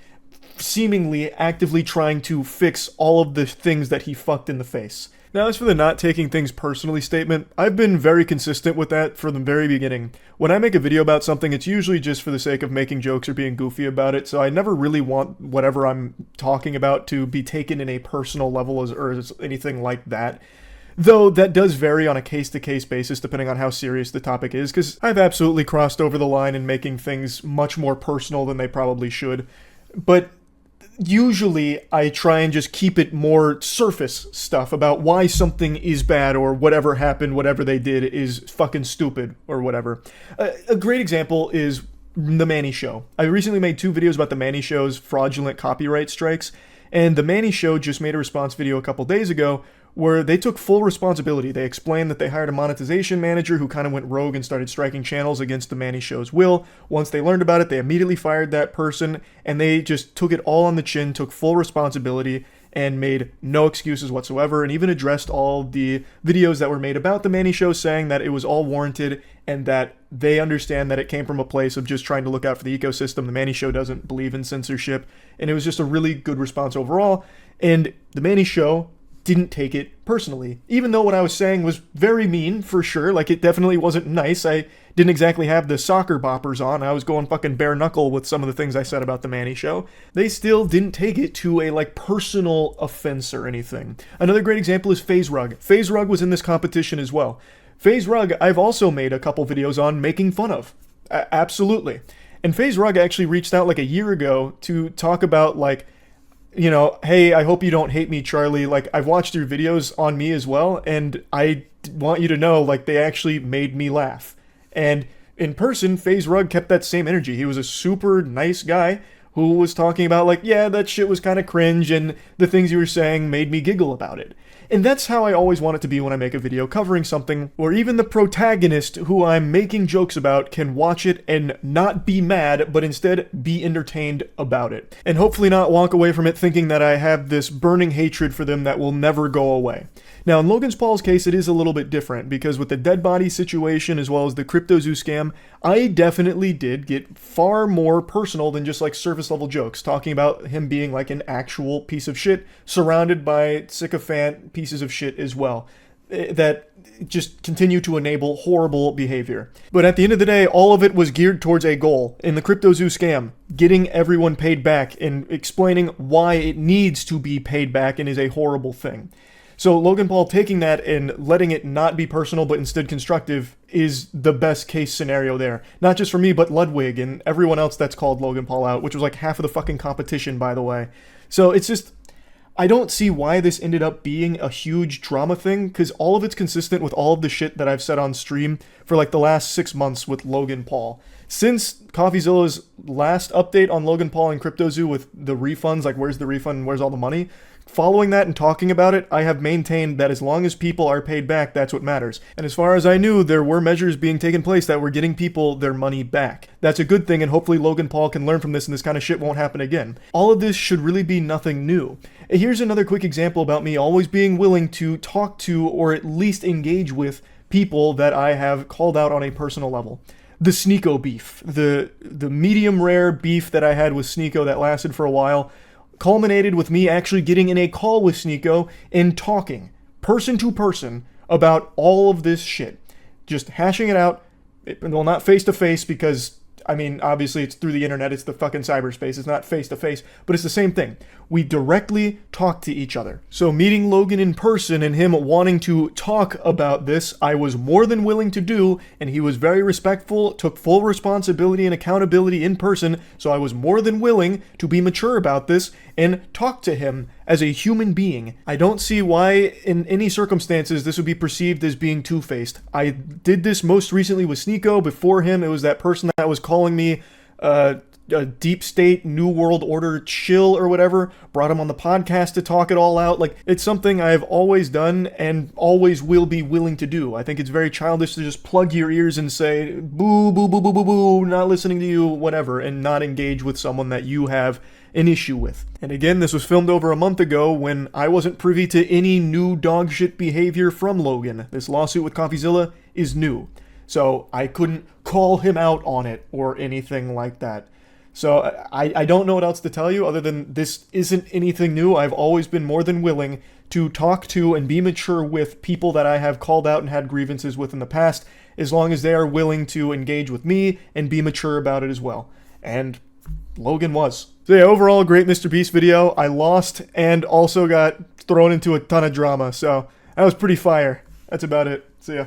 seemingly actively trying to fix all of the things that he fucked in the face. Now, as for the not taking things personally statement, I've been very consistent with that from the very beginning. When I make a video about something, it's usually just for the sake of making jokes or being goofy about it, so I never really want whatever I'm talking about to be taken in a personal level or as anything like that. Though that does vary on a case-to-case basis depending on how serious the topic is, because I've absolutely crossed over the line in making things much more personal than they probably should. But usually I try and just keep it more surface stuff about why something is bad or whatever happened, whatever they did is fucking stupid or whatever. A great example is The Manny Show. I recently made 2 videos about The Manny Show's fraudulent copyright strikes, and The Manny Show just made a response video a couple days ago where they took full responsibility. They explained that they hired a monetization manager who kind of went rogue and started striking channels against The Manny Show's will. Once they learned about it, they immediately fired that person, and they just took it all on the chin, took full responsibility, and made no excuses whatsoever, and even addressed all the videos that were made about The Manny Show, saying that it was all warranted and that they understand that it came from a place of just trying to look out for the ecosystem. The Manny Show doesn't believe in censorship, and it was just a really good response overall. And The Manny Show didn't take it personally, even though what I was saying was very mean, for sure. Like, it definitely wasn't nice. I didn't exactly have the soccer boppers on. I was going fucking bare knuckle with some of the things I said about The Manny Show. They still didn't take it to a, like, personal offense or anything. Another great example is FaZe Rug. FaZe Rug was in this competition as well. FaZe Rug, I've also made a couple videos on making fun of. Absolutely. And FaZe Rug actually reached out like a year ago to talk about, like, you know, hey, I hope you don't hate me, Charlie. Like, I've watched your videos on me as well, and I want you to know, like, they actually made me laugh. And in person, FaZe Rug kept that same energy. He was a super nice guy who was talking about, like, yeah, that shit was kind of cringe, and the things you were saying made me giggle about it. And that's how I always want it to be when I make a video covering something where even the protagonist who I'm making jokes about can watch it and not be mad, but instead be entertained about it. And hopefully not walk away from it thinking that I have this burning hatred for them that will never go away. Now, in Logan Paul's case, it is a little bit different, because with the dead body situation as well as the CryptoZoo scam, I definitely did get far more personal than just like surface level jokes, talking about him being like an actual piece of shit, surrounded by sycophant pieces of shit as well, that just continue to enable horrible behavior. But at the end of the day, all of it was geared towards a goal. In the CryptoZoo scam, getting everyone paid back and explaining why it needs to be paid back and is a horrible thing. So Logan Paul taking that and letting it not be personal but instead constructive is the best case scenario there. Not just for me, but Ludwig and everyone else that's called Logan Paul out, which was like half of the fucking competition, by the way. So it's just, I don't see why this ended up being a huge drama thing, because all of it's consistent with all of the shit that I've said on stream for like the last 6 months with Logan Paul. Since CoffeeZilla's last update on Logan Paul and CryptoZoo with the refunds, like where's the refund and where's all the money, following that and talking about it, I have maintained that as long as people are paid back, that's what matters. And as far as I knew, there were measures being taken place that were getting people their money back. That's a good thing, and hopefully Logan Paul can learn from this and this kind of shit won't happen again. All of this should really be nothing new. Here's another quick example about me always being willing to talk to or at least engage with people that I have called out on a personal level. The Sneeko beef. The medium rare beef that I had with Sneeko that lasted for a while culminated with me actually getting in a call with Sneeko and talking, person to person, about all of this shit. Just hashing it out. Well, not face to face because I mean, obviously it's through the internet, it's the fucking cyberspace, it's not face to face, but it's the same thing. We directly talk to each other. So meeting Logan in person and him wanting to talk about this, I was more than willing to do, and he was very respectful, took full responsibility and accountability in person, so I was more than willing to be mature about this and talk to him as a human being. I don't see why in any circumstances this would be perceived as being two-faced. I did this most recently with Sneeko. Before him, it was that person that was calling me a deep state, new world order chill or whatever. Brought him on the podcast to talk it all out. Like, it's something I've always done and always will be willing to do. I think it's very childish to just plug your ears and say, boo, boo, boo, boo, boo, boo, not listening to you, whatever, and not engage with someone that you have an issue with. And again, this was filmed over a month ago when I wasn't privy to any new dog shit behavior from Logan. This lawsuit with CoffeeZilla is new. So I couldn't call him out on it or anything like that. So I don't know what else to tell you other than this isn't anything new. I've always been more than willing to talk to and be mature with people that I have called out and had grievances with in the past, as long as they are willing to engage with me and be mature about it as well. And Logan was. So yeah, overall, great Mr. Beast video. I lost and also got thrown into a ton of drama, so that was pretty fire. That's about it. See ya.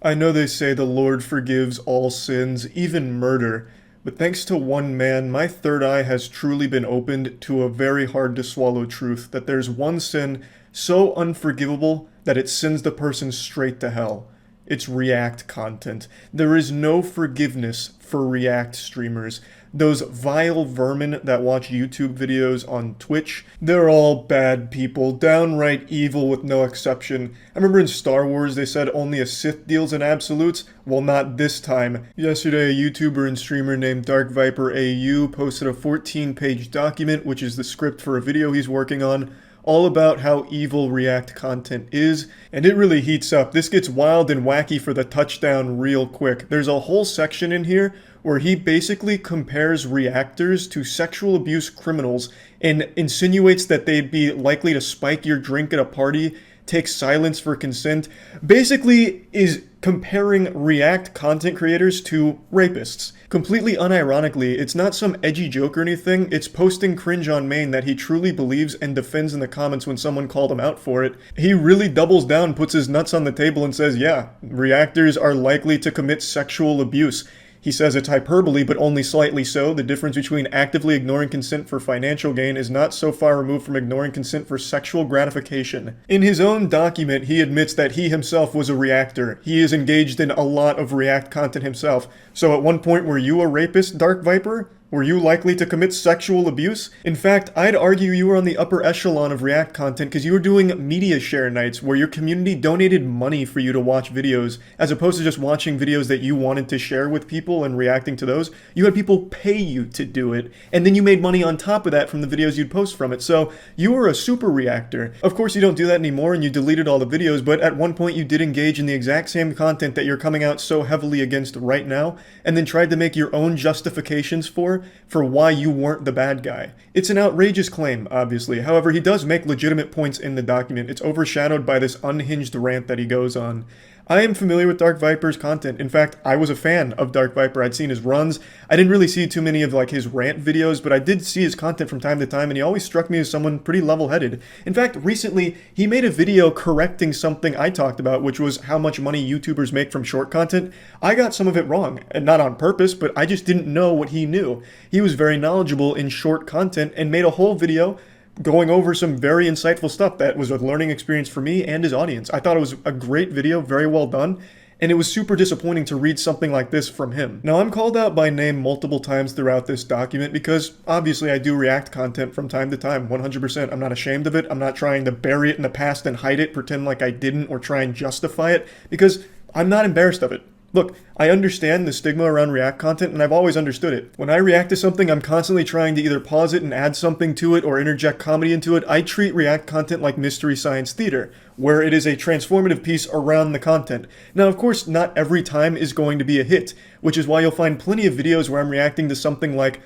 I know they say the Lord forgives all sins, even murder, but thanks to one man, my third eye has truly been opened to a very hard to swallow truth that there's one sin so unforgivable that it sends the person straight to hell. It's React content. There is no forgiveness for React streamers. Those vile vermin that watch YouTube videos on Twitch, they're all bad people, downright evil with no exception. I remember in Star Wars they said only a Sith deals in absolutes. Well, not this time. Yesterday, a YouTuber and streamer named Dark Viper AU posted a 14-page document, which is the script for a video he's working on, all about how evil React content is, and it really heats up. This gets wild and wacky for the touchdown real quick. There's a whole section in here where he basically compares reactors to sexual abuse criminals and insinuates that they'd be likely to spike your drink at a party, take silence for consent, basically is comparing React content creators to rapists. Completely unironically, it's not some edgy joke or anything, it's posting cringe on main that he truly believes and defends in the comments when someone called him out for it. He really doubles down, puts his nuts on the table and says, yeah, reactors are likely to commit sexual abuse. He says it's hyperbole, but only slightly so. The difference between actively ignoring consent for financial gain is not so far removed from ignoring consent for sexual gratification. In his own document, he admits that he himself was a reactor. He is engaged in a lot of React content himself. So at one point, were you a rapist, Dark Viper? Were you likely to commit sexual abuse? In fact, I'd argue you were on the upper echelon of React content because you were doing media share nights where your community donated money for you to watch videos, as opposed to just watching videos that you wanted to share with people and reacting to those. You had people pay you to do it, and then you made money on top of that from the videos you'd post from it. So you were a super reactor. Of course, you don't do that anymore and you deleted all the videos, but at one point you did engage in the exact same content that you're coming out so heavily against right now, and then tried to make your own justifications for why you weren't the bad guy. It's an outrageous claim, obviously. However, he does make legitimate points in the document. It's overshadowed by this unhinged rant that he goes on. I am familiar with Dark Viper's content. In fact, I was a fan of Dark Viper. I'd seen his runs. I didn't really see too many of like his rant videos, but I did see his content from time to time, and he always struck me as someone pretty level-headed. In fact, recently, he made a video correcting something I talked about, which was how much money YouTubers make from short content. I got some of it wrong, and not on purpose, but I just didn't know what he knew. He was very knowledgeable in short content and made a whole video going over some very insightful stuff that was a learning experience for me and his audience. I thought it was a great video, very well done, and it was super disappointing to read something like this from him. Now, I'm called out by name multiple times throughout this document because obviously I do React content from time to time, 100%. I'm not ashamed of it. I'm not trying to bury it in the past and hide it, pretend like I didn't, or try and justify it, because I'm not embarrassed of it. Look, I understand the stigma around React content, and I've always understood it. When I react to something, I'm constantly trying to either pause it and add something to it or interject comedy into it. I treat React content like Mystery Science Theater, where it is a transformative piece around the content. Now, of course, not every time is going to be a hit, which is why you'll find plenty of videos where I'm reacting to something like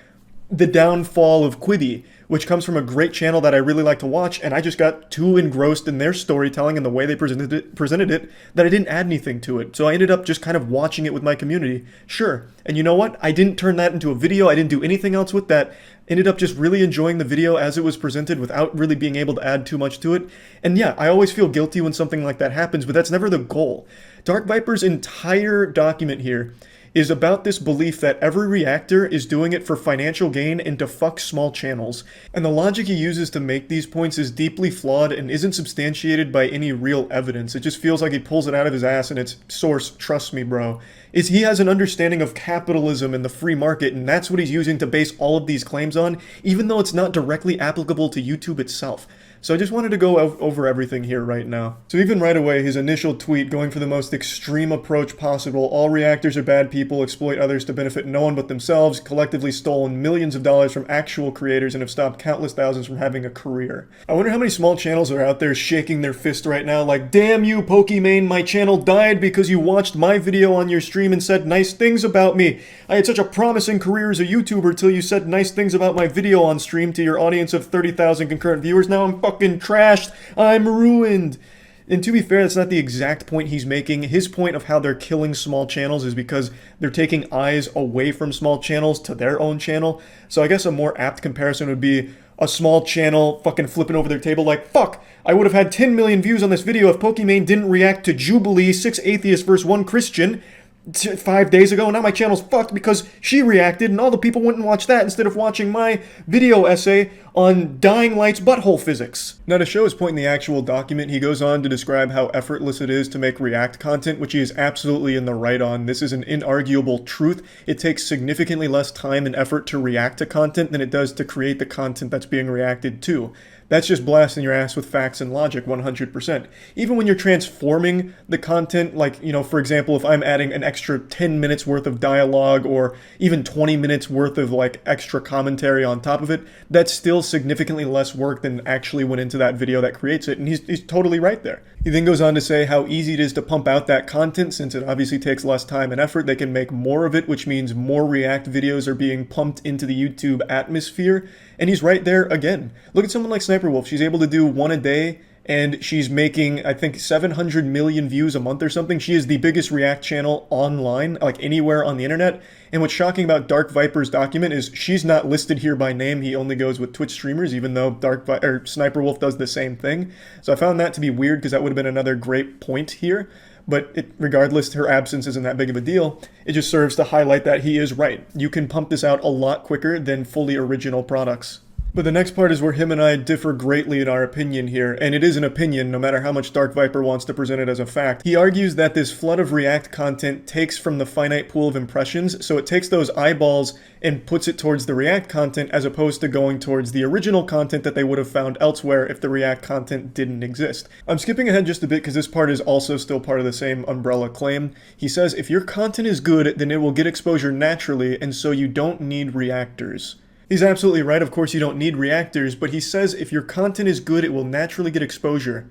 the downfall of Quibi, which comes from a great channel that I really like to watch, and I just got too engrossed in their storytelling and the way they presented it that I didn't add anything to it. So I ended up just kind of watching it with my community. Sure. And you know what? I didn't turn that into a video. I didn't do anything else with that. Ended up just really enjoying the video as it was presented without really being able to add too much to it. And yeah, I always feel guilty when something like that happens, but that's never the goal. Dark Viper's entire document here is about this belief that every reactor is doing it for financial gain and to fuck small channels. And the logic he uses to make these points is deeply flawed and isn't substantiated by any real evidence. It just feels like he pulls it out of his ass and it's source, trust me bro. He has an understanding of capitalism and the free market, and that's what he's using to base all of these claims on, even though it's not directly applicable to YouTube itself. So I just wanted to go over everything here right now. So even right away, his initial tweet going for the most extreme approach possible, all reactors are bad people, exploit others to benefit no one but themselves, collectively stolen millions of dollars from actual creators and have stopped countless thousands from having a career. I wonder how many small channels are out there shaking their fist right now like, damn you Pokimane, my channel died because you watched my video on your stream and said nice things about me. I had such a promising career as a YouTuber till you said nice things about my video on stream to your audience of 30,000 concurrent viewers. Now I'm fucking trashed. I'm ruined. And to be fair, that's not the exact point he's making. His point of how they're killing small channels is because they're taking eyes away from small channels to their own channel. So I guess a more apt comparison would be a small channel fucking flipping over their table like, fuck, I would have had 10 million views on this video if Pokimane didn't react to Jubilee, 6 atheists versus 1 Christian 5 days ago. Now my channel's fucked because she reacted and all the people went and watched that instead of watching my video essay on Dying Light's butthole physics. Now to show his point in the actual document, he goes on to describe how effortless it is to make React content, which he is absolutely in the right on. This is an inarguable truth. It takes significantly less time and effort to react to content than it does to create the content that's being reacted to. That's just blasting your ass with facts and logic 100%. Even when you're transforming the content, like, you know, for example, if I'm adding an extra 10 minutes worth of dialogue or even 20 minutes worth of like extra commentary on top of it, that's still significantly less work than actually went into that video that creates it, and he's totally right there. He then goes on to say how easy it is to pump out that content since it obviously takes less time and effort. They can make more of it, which means more React videos are being pumped into the YouTube atmosphere. And he's right there again. Look at someone like Sniper Wolf. She's able to do one a day, and she's making, I think, 700 million views a month or something. She is the biggest React channel online, like anywhere on the internet. And what's shocking about Dark Viper's document is she's not listed here by name. He only goes with Twitch streamers, even though Sniper Wolf does the same thing. So I found that to be weird because that would have been another great point here. But regardless, her absence isn't that big of a deal. It just serves to highlight that he is right. You can pump this out a lot quicker than fully original products. But the next part is where him and I differ greatly in our opinion here, and it is an opinion no matter how much Dark Viper wants to present it as a fact. He argues that this flood of React content takes from the finite pool of impressions, so it takes those eyeballs and puts it towards the React content as opposed to going towards the original content that they would have found elsewhere if the React content didn't exist. I'm skipping ahead just a bit because this part is also still part of the same umbrella claim. He says, if your content is good, then it will get exposure naturally, and so you don't need reactors. He's absolutely right, of course you don't need reactors, but he says if your content is good, it will naturally get exposure.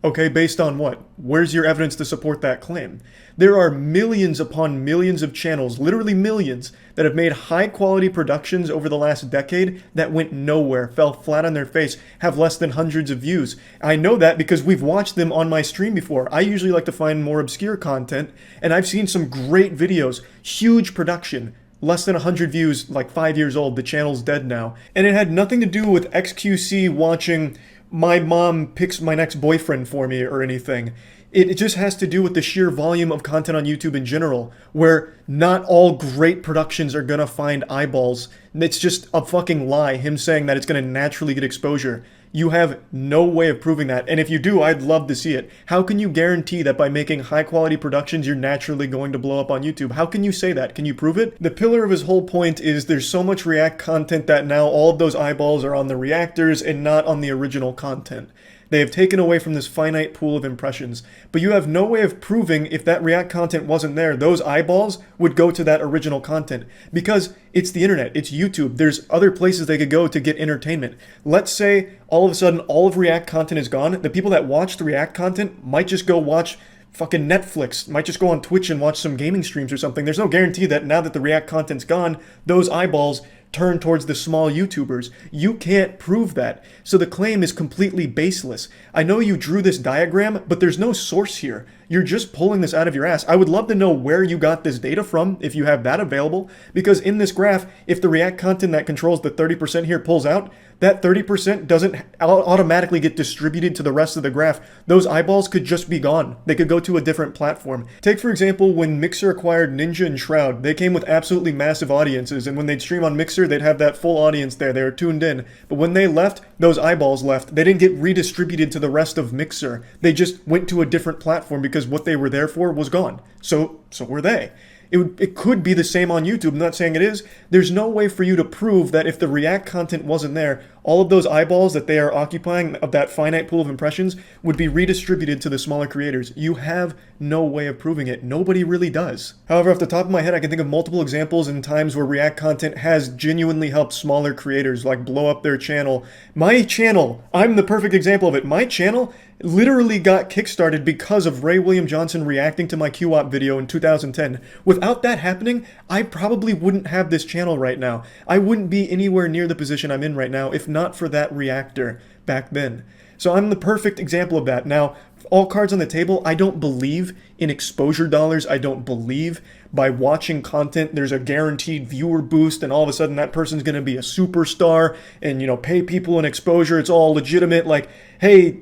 Okay, based on what? Where's your evidence to support that claim? There are millions upon millions of channels, literally millions, that have made high-quality productions over the last decade that went nowhere, fell flat on their face, have less than hundreds of views. I know that because we've watched them on my stream before. I usually like to find more obscure content, and I've seen some great videos, huge production, less than 100 views, like 5 years old, the channel's dead now. And it had nothing to do with XQC watching my mom picks my next boyfriend for me or anything. It just has to do with the sheer volume of content on YouTube in general, where not all great productions are gonna find eyeballs. It's just a fucking lie, him saying that it's gonna naturally get exposure. You have no way of proving that, and if you do, I'd love to see it. How can you guarantee that by making high-quality productions, you're naturally going to blow up on YouTube? How can you say that? Can you prove it? The pillar of his whole point is there's so much React content that now all of those eyeballs are on the reactors and not on the original content. They have taken away from this finite pool of impressions. But you have no way of proving if that React content wasn't there, those eyeballs would go to that original content. Because it's the internet, it's YouTube, there's other places they could go to get entertainment. Let's say all of a sudden all of React content is gone. The people that watch the React content might just go watch fucking Netflix, might just go on Twitch and watch some gaming streams or something. There's no guarantee that now that the React content's gone, those eyeballs turn towards the small YouTubers. You can't prove that. So the claim is completely baseless. I know you drew this diagram, but there's no source here. You're just pulling this out of your ass. I would love to know where you got this data from, if you have that available, because in this graph, if the React content that controls the 30% here pulls out, that 30% doesn't automatically get distributed to the rest of the graph. Those eyeballs could just be gone. They could go to a different platform. Take, for example, when Mixer acquired Ninja and Shroud, they came with absolutely massive audiences, and when they'd stream on Mixer, they'd have that full audience there. They were tuned in. But when they left, those eyeballs left. They didn't get redistributed to the rest of Mixer. They just went to a different platform because what they were there for was gone. So were they. It could be the same on YouTube. I'm not saying it is. There's no way for you to prove that if the React content wasn't there, all of those eyeballs that they are occupying of that finite pool of impressions would be redistributed to the smaller creators. You have no way of proving it. Nobody really does. However, off the top of my head, I can think of multiple examples in times where React content has genuinely helped smaller creators, like blow up their channel. My channel, I'm the perfect example of it. My channel literally got kickstarted because of Ray William Johnson reacting to my QWOP video in 2010. Without that happening, I probably wouldn't have this channel right now. I wouldn't be anywhere near the position I'm in right now if not for that reactor back then. So I'm the perfect example of that. Now, all cards on the table, I don't believe in exposure dollars. I don't believe by watching content there's a guaranteed viewer boost and all of a sudden that person's going to be a superstar and, pay people in exposure. It's all legitimate. Like, hey,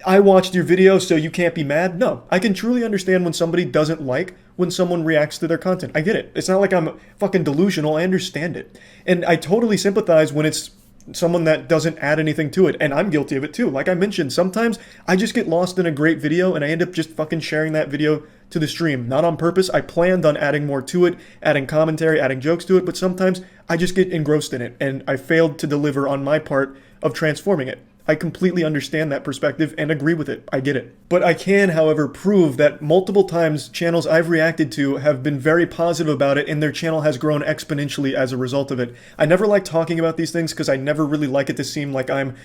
I watched your video, so you can't be mad. No, I can truly understand when somebody doesn't like when someone reacts to their content. I get it. It's not like I'm fucking delusional. I understand it. And I totally sympathize when it's someone that doesn't add anything to it. And I'm guilty of it too. Like I mentioned, sometimes I just get lost in a great video and I end up just fucking sharing that video to the stream. Not on purpose. I planned on adding more to it, adding commentary, adding jokes to it, but sometimes I just get engrossed in it and I failed to deliver on my part of transforming it. I completely understand that perspective and agree with it. I get it. But I can, however, prove that multiple times channels I've reacted to have been very positive about it and their channel has grown exponentially as a result of it. I never like talking about these things because I never really like it to seem like I'm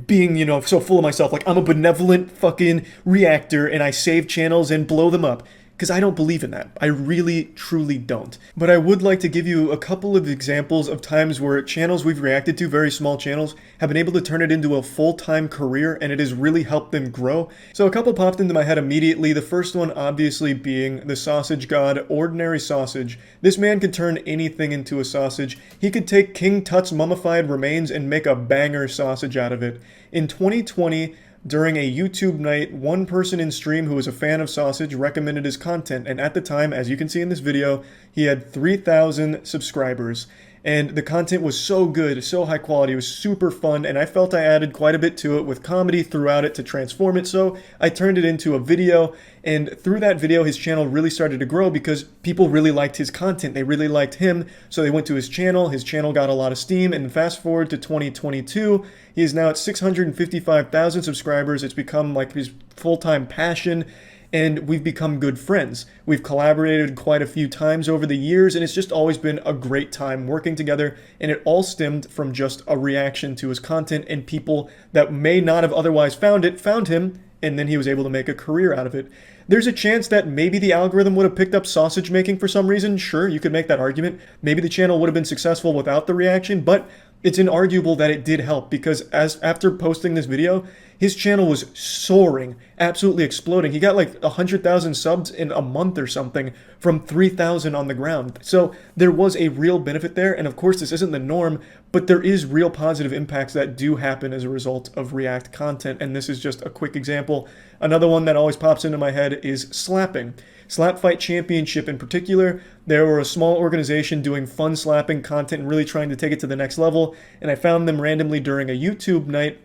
being, so full of myself. Like I'm a benevolent fucking reactor and I save channels and blow them up. Because I don't believe in that. I really, truly don't. But I would like to give you a couple of examples of times where channels we've reacted to, very small channels, have been able to turn it into a full-time career and it has really helped them grow. So a couple popped into my head immediately. The first one obviously being the sausage god, Ordinary Sausage. This man could turn anything into a sausage. He could take King Tut's mummified remains and make a banger sausage out of it. In 2020, during a YouTube night, one person in stream who was a fan of sausage recommended his content, and at the time, as you can see in this video, he had 3,000 subscribers. And the content was so good, so high quality, it was super fun, and I felt I added quite a bit to it with comedy throughout it to transform it, so I turned it into a video, and through that video, his channel really started to grow because people really liked his content, they really liked him, so they went to his channel got a lot of steam, and fast forward to 2022, he is now at 655,000 subscribers, it's become like his full-time passion, and we've become good friends. We've collaborated quite a few times over the years, and it's just always been a great time working together, and it all stemmed from just a reaction to his content, and people that may not have otherwise found him, and then he was able to make a career out of it. There's a chance that maybe the algorithm would have picked up sausage making for some reason. Sure, you could make that argument. Maybe the channel would have been successful without the reaction, but it's inarguable that it did help because after posting this video, his channel was soaring, absolutely exploding. He got like 100,000 subs in a month or something from 3,000 on the ground. So there was a real benefit there. And of course, this isn't the norm, but there is real positive impacts that do happen as a result of React content. And this is just a quick example. Another one that always pops into my head is slapping. Slap Fight Championship in particular, they were a small organization doing fun slapping content and really trying to take it to the next level. And I found them randomly during a YouTube night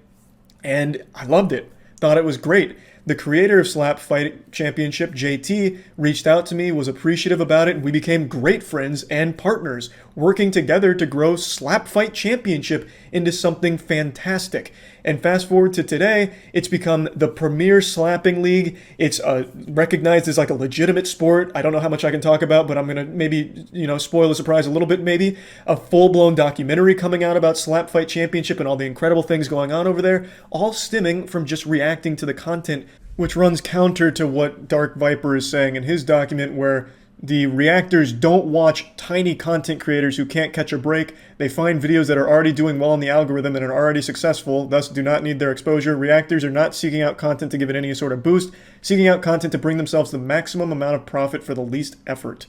and I loved it. Thought it was great. The creator of Slap Fight Championship, JT, reached out to me, was appreciative about it, and we became great friends and partners, working together to grow Slap Fight Championship into something fantastic. And fast forward to today, it's become the premier slapping league. It's recognized as like a legitimate sport. I don't know how much I can talk about, but I'm going to maybe, spoil the surprise a little bit maybe. A full-blown documentary coming out about Slap Fight Championship and all the incredible things going on over there, all stemming from just reacting to the content, which runs counter to what Dark Viper is saying in his document where The reactors don't watch tiny content creators who can't catch a break. They find videos that are already doing well in the algorithm and are already successful, thus do not need their exposure. Reactors are not seeking out content to give it any sort of boost, seeking out content to bring themselves the maximum amount of profit for the least effort.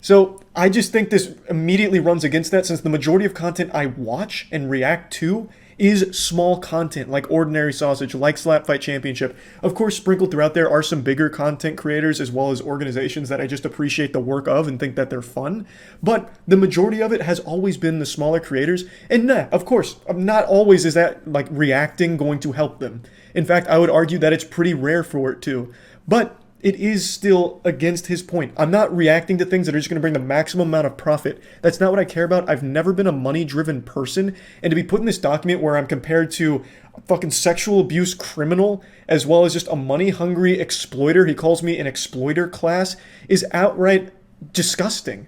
So I just think this immediately runs against that, since the majority of content I watch and react to is small content like Ordinary Sausage, like Slap Fight Championship. Of course, sprinkled throughout there are some bigger content creators as well as organizations that I just appreciate the work of and think that they're fun. But the majority of it has always been the smaller creators. And nah, of course, not always is that like reacting going to help them. In fact, I would argue that it's pretty rare for it too. But it is still against his point. I'm not reacting to things that are just going to bring the maximum amount of profit. That's not what I care about. I've never been a money-driven person. And to be put in this document where I'm compared to a fucking sexual abuse criminal as well as just a money-hungry exploiter, he calls me an exploiter class, is outright disgusting.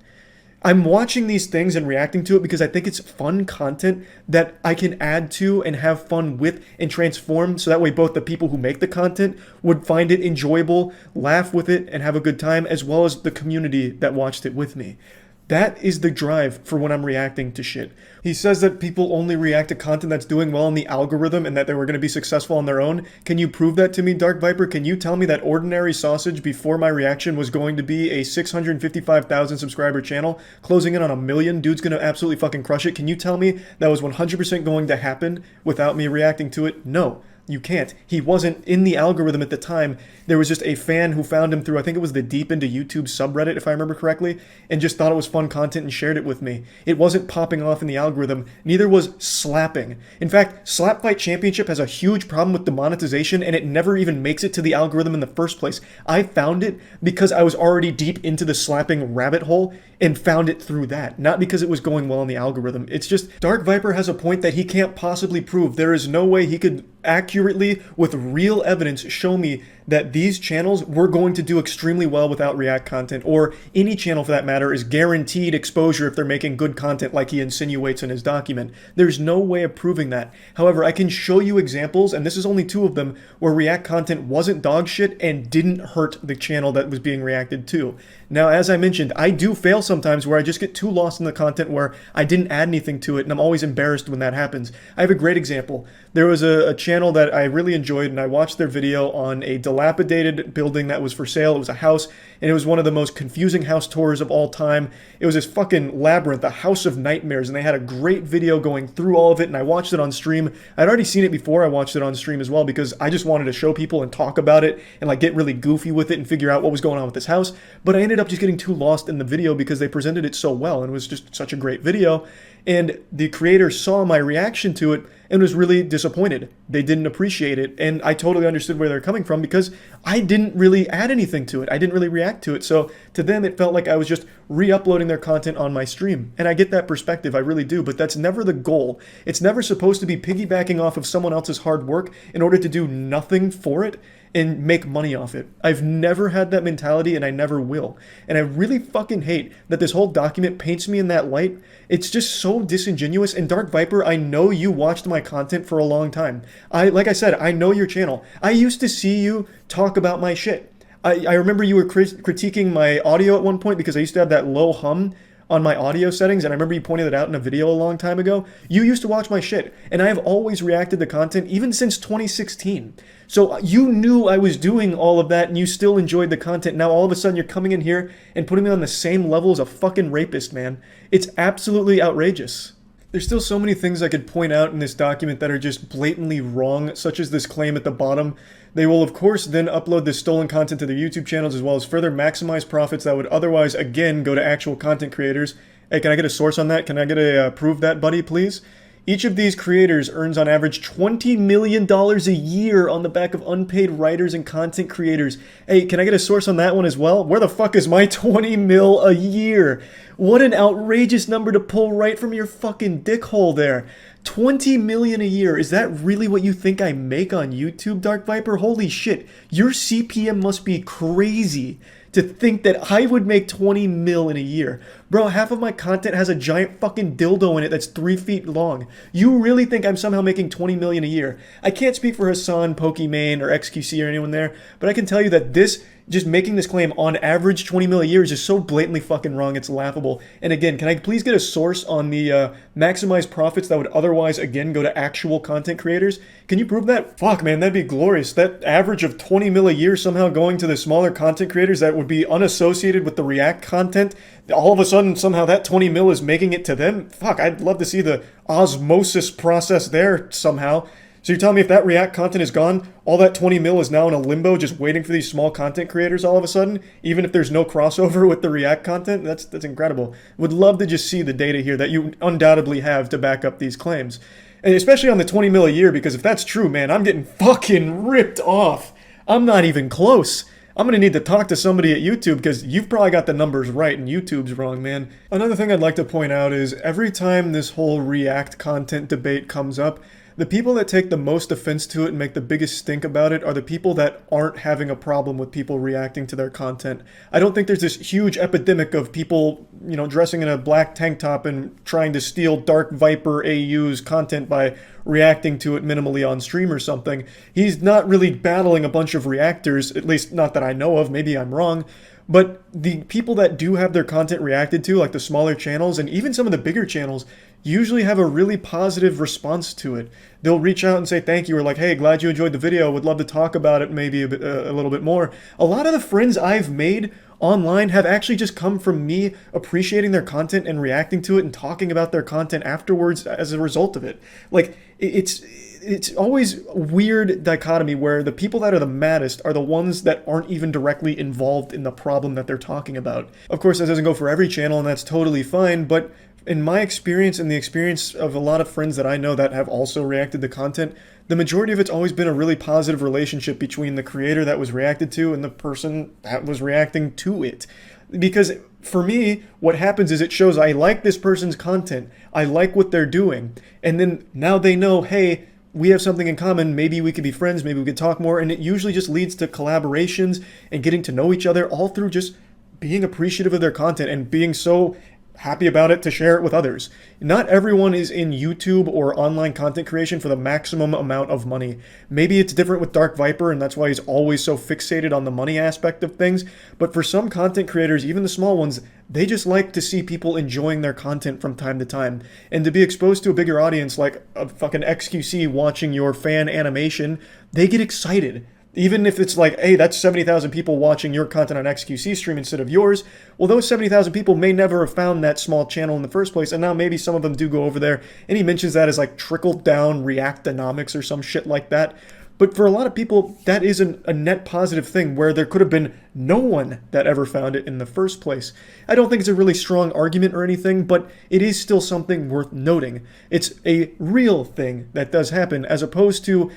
I'm watching these things and reacting to it because I think it's fun content that I can add to and have fun with and transform, so that way both the people who make the content would find it enjoyable, laugh with it, and have a good time, as well as the community that watched it with me. That is the drive for when I'm reacting to shit. He says that people only react to content that's doing well in the algorithm and that they were going to be successful on their own. Can you prove that to me, Dark Viper? Can you tell me that Ordinary Sausage before my reaction was going to be a 655,000 subscriber channel, closing in on 1 million? Dude's going to absolutely fucking crush it. Can you tell me that was 100% going to happen without me reacting to it? No. You can't. He wasn't in the algorithm at the time. There was just a fan who found him through, I think it was the Deep Into YouTube subreddit, if I remember correctly, and just thought it was fun content and shared it with me. It wasn't popping off in the algorithm. Neither was slapping. In fact, Slap Fight Championship has a huge problem with demonetization, and it never even makes it to the algorithm in the first place. I found it because I was already deep into the slapping rabbit hole and found it through that, not because it was going well in the algorithm. It's just, Dark Viper has a point that he can't possibly prove. There is no way he could accurately, with real evidence, show me that these channels were going to do extremely well without React content, or any channel for that matter is guaranteed exposure if they're making good content like he insinuates in his document. There's no way of proving that. However, I can show you examples, and this is only 2 of them, where React content wasn't dog shit and didn't hurt the channel that was being reacted to. Now, as I mentioned, I do fail sometimes where I just get too lost in the content where I didn't add anything to it, and I'm always embarrassed when that happens. I have a great example. There was a channel that I really enjoyed, and I watched their video on a dilapidated building that was for sale. It was a house, and it was one of the most confusing house tours of all time. It was this fucking labyrinth, a house of nightmares, and they had a great video going through all of it, and I watched it on stream. I'd already seen it before I watched it on stream as well, because I just wanted to show people and talk about it and like get really goofy with it and figure out what was going on with this house. But I ended up just getting too lost in the video because they presented it so well, and it was just such a great video. And the creator saw my reaction to it and was really disappointed. They didn't appreciate it, and I totally understood where they're coming from because I didn't really add anything to it. I didn't really react to it. So to them, it felt like I was just re-uploading their content on my stream. And I get that perspective, I really do, but that's never the goal. It's never supposed to be piggybacking off of someone else's hard work in order to do nothing for it and make money off it. I've never had that mentality, and I never will. And I really fucking hate that this whole document paints me in that light. It's just so disingenuous. And Dark Viper, I know you watched my content for a long time. Like I said, I know your channel. I used to see you talk about my shit. I remember you were critiquing my audio at one point because I used to have that low hum on my audio settings, and I remember you pointed it out in a video a long time ago. You used to watch my shit, and I have always reacted to content even since 2016. So you knew I was doing all of that, and you still enjoyed the content. Now all of a sudden you're coming in here and putting me on the same level as a fucking rapist, man. It's absolutely outrageous. There's still so many things I could point out in this document that are just blatantly wrong, such as this claim at the bottom. They will, of course, then upload this stolen content to their YouTube channels, as well as further maximize profits that would otherwise, again, go to actual content creators. Hey, can I get a source on that? Can I get a proof that, buddy, please? Each of these creators earns on average $20 million a year on the back of unpaid writers and content creators. Hey, can I get a source on that one as well? Where the fuck is my 20 mil a year? What an outrageous number to pull right from your fucking dick hole there. 20 million a year. Is that really what you think I make on YouTube, Dark Viper? Holy shit. Your CPM must be crazy to think that I would make 20 mil in a year. Bro, half of my content has a giant fucking dildo in it that's 3 feet long. You really think I'm somehow making 20 million a year? I can't speak for Hassan, Pokimane, or XQC or anyone there, but I can tell you that this just making this claim on average 20 mil a year is just so blatantly fucking wrong, it's laughable. And again, can I please get a source on the maximized profits that would otherwise, again, go to actual content creators? Can you prove that? Fuck, man, that'd be glorious. That average of 20 mil a year somehow going to the smaller content creators that would be unassociated with the React content, all of a sudden, somehow that 20 mil is making it to them? Fuck, I'd love to see the osmosis process there somehow. So you're telling me if that React content is gone, all that 20 mil is now in a limbo just waiting for these small content creators all of a sudden, even if there's no crossover with the React content? That's incredible. Would love to just see the data here that you undoubtedly have to back up these claims. And especially on the 20 mil a year, because if that's true, man, I'm getting fucking ripped off. I'm not even close. I'm going to need to talk to somebody at YouTube because you've probably got the numbers right and YouTube's wrong, man. Another thing I'd like to point out is every time this whole React content debate comes up, the people that take the most offense to it and make the biggest stink about it are the people that aren't having a problem with people reacting to their content. I don't think there's this huge epidemic of people, you know, dressing in a black tank top and trying to steal Dark Viper AU's content by reacting to it minimally on stream or something. He's not really battling a bunch of reactors, at least not that I know of, maybe I'm wrong. But the people that do have their content reacted to, like the smaller channels and even some of the bigger channels, usually have a really positive response to it. They'll reach out and say thank you, or like, hey, glad you enjoyed the video, would love to talk about it maybe a little bit more. A lot of the friends I've made online have actually just come from me appreciating their content and reacting to it and talking about their content afterwards as a result of it. Like, it's always a weird dichotomy where the people that are the maddest are the ones that aren't even directly involved in the problem that they're talking about. Of course, that doesn't go for every channel, and that's totally fine, but in my experience and the experience of a lot of friends that I know that have also reacted to content, the majority of it's always been a really positive relationship between the creator that was reacted to and the person that was reacting to it. Because for me, what happens is it shows I like this person's content, I like what they're doing, and then now they know, hey, we have something in common, maybe we could be friends, maybe we could talk more, and it usually just leads to collaborations and getting to know each other all through just being appreciative of their content and being so happy about it to share it with others. Not everyone is in YouTube or online content creation for the maximum amount of money. Maybe it's different with Dark Viper and that's why he's always so fixated on the money aspect of things, but for some content creators, even the small ones, they just like to see people enjoying their content from time to time. And to be exposed to a bigger audience like a fucking XQC watching your fan animation, they get excited. Even if it's like, hey, that's 70,000 people watching your content on XQC stream instead of yours, well, those 70,000 people may never have found that small channel in the first place, and now maybe some of them do go over there, and he mentions that as like trickle-down reactonomics or some shit like that. But for a lot of people, that is a net positive thing where there could have been no one that ever found it in the first place. I don't think it's a really strong argument or anything, but it is still something worth noting. It's a real thing that does happen, as opposed to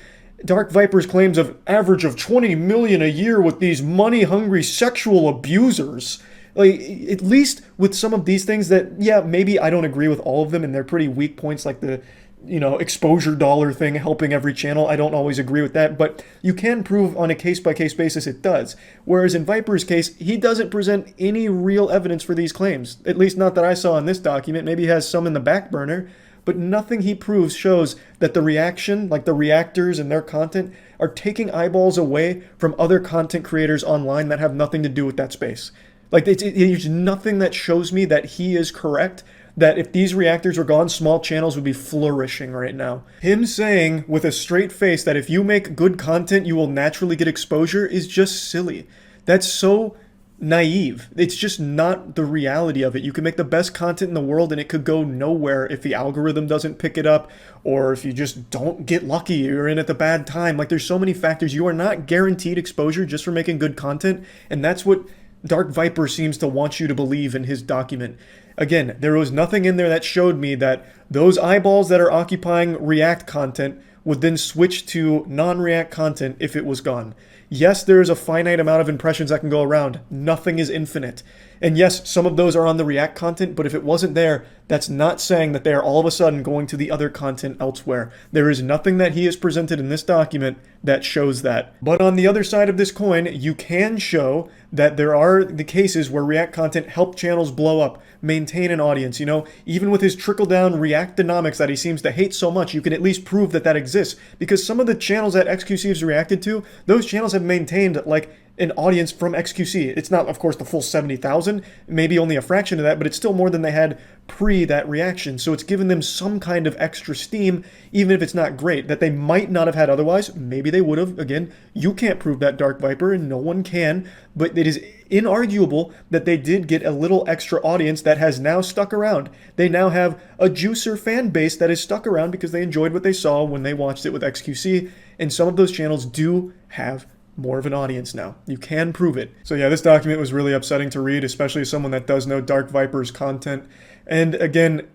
Dark Viper's claims of average of 20 million a year with these money-hungry sexual abusers. Like, at least with some of these things that, yeah, maybe I don't agree with all of them and they're pretty weak points, like the, you know, exposure dollar thing helping every channel. I don't always agree with that, but you can prove on a case-by-case basis it does. Whereas in Viper's case, he doesn't present any real evidence for these claims. At least not that I saw in this document. Maybe he has some in the back burner. But nothing he proves shows that the reaction, like the reactors and their content, are taking eyeballs away from other content creators online that have nothing to do with that space. Like, there's nothing that shows me that he is correct, that if these reactors were gone, small channels would be flourishing right now. Him saying with a straight face that if you make good content, you will naturally get exposure is just silly. That's so naive. It's just not the reality of it. You can make the best content in the world and it could go nowhere if the algorithm doesn't pick it up, or if you just don't get lucky, you're in at the bad time. Like, there's so many factors. You are not guaranteed exposure just for making good content, and that's what Dark Viper seems to want you to believe in his document. Again, there was nothing in there that showed me that those eyeballs that are occupying React content would then switch to non-React content if it was gone. Yes, there is a finite amount of impressions that can go around. Nothing is infinite. And yes, some of those are on the React content, but if it wasn't there, that's not saying that they are all of a sudden going to the other content elsewhere. There is nothing that he has presented in this document that shows that. But on the other side of this coin, you can show that there are the cases where React content helped channels blow up, maintain an audience. You know, even with his trickle-down reactonomics that he seems to hate so much, you can at least prove that that exists. Because some of the channels that XQC has reacted to, those channels have maintained like an audience from XQC. It's not, of course, the full 70,000, maybe only a fraction of that, but it's still more than they had pre that reaction. So it's given them some kind of extra steam, even if it's not great, that they might not have had otherwise. Maybe they would have. Again, you can't prove that, Dark Viper, and no one can, but it is inarguable that they did get a little extra audience that has now stuck around. They now have a juicer fan base that is stuck around because they enjoyed what they saw when they watched it with XQC, and some of those channels do have more of an audience now. You can prove it. So yeah, this document was really upsetting to read, especially as someone that does know Dark Viper's content. And again,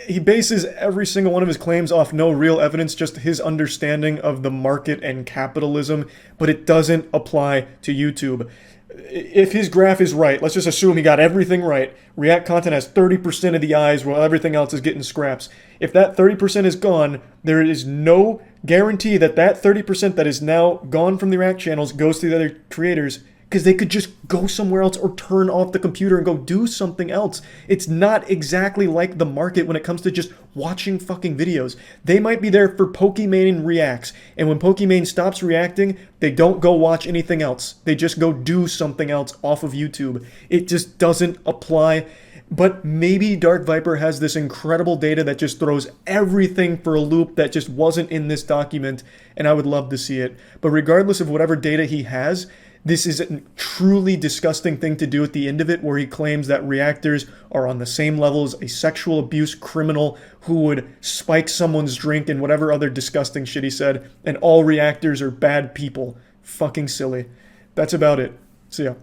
he bases every single one of his claims off no real evidence, just his understanding of the market and capitalism, but it doesn't apply to YouTube. If his graph is right, let's just assume he got everything right. React content has 30% of the eyes while everything else is getting scraps. If that 30% is gone, there is no guarantee that that 30% that is now gone from the React channels goes to the other creators, because they could just go somewhere else or turn off the computer and go do something else. It's not exactly like the market when it comes to just watching fucking videos. They might be there for Pokimane reacts, and when Pokimane stops reacting, they don't go watch anything else. They just go do something else off of YouTube. It just doesn't apply. But maybe Dark Viper has this incredible data that just throws everything for a loop that just wasn't in this document, and I would love to see it. But regardless of whatever data he has, this is a truly disgusting thing to do at the end of it, where he claims that reactors are on the same level as a sexual abuse criminal who would spike someone's drink and whatever other disgusting shit he said, and all reactors are bad people. Fucking silly. That's about it. See ya.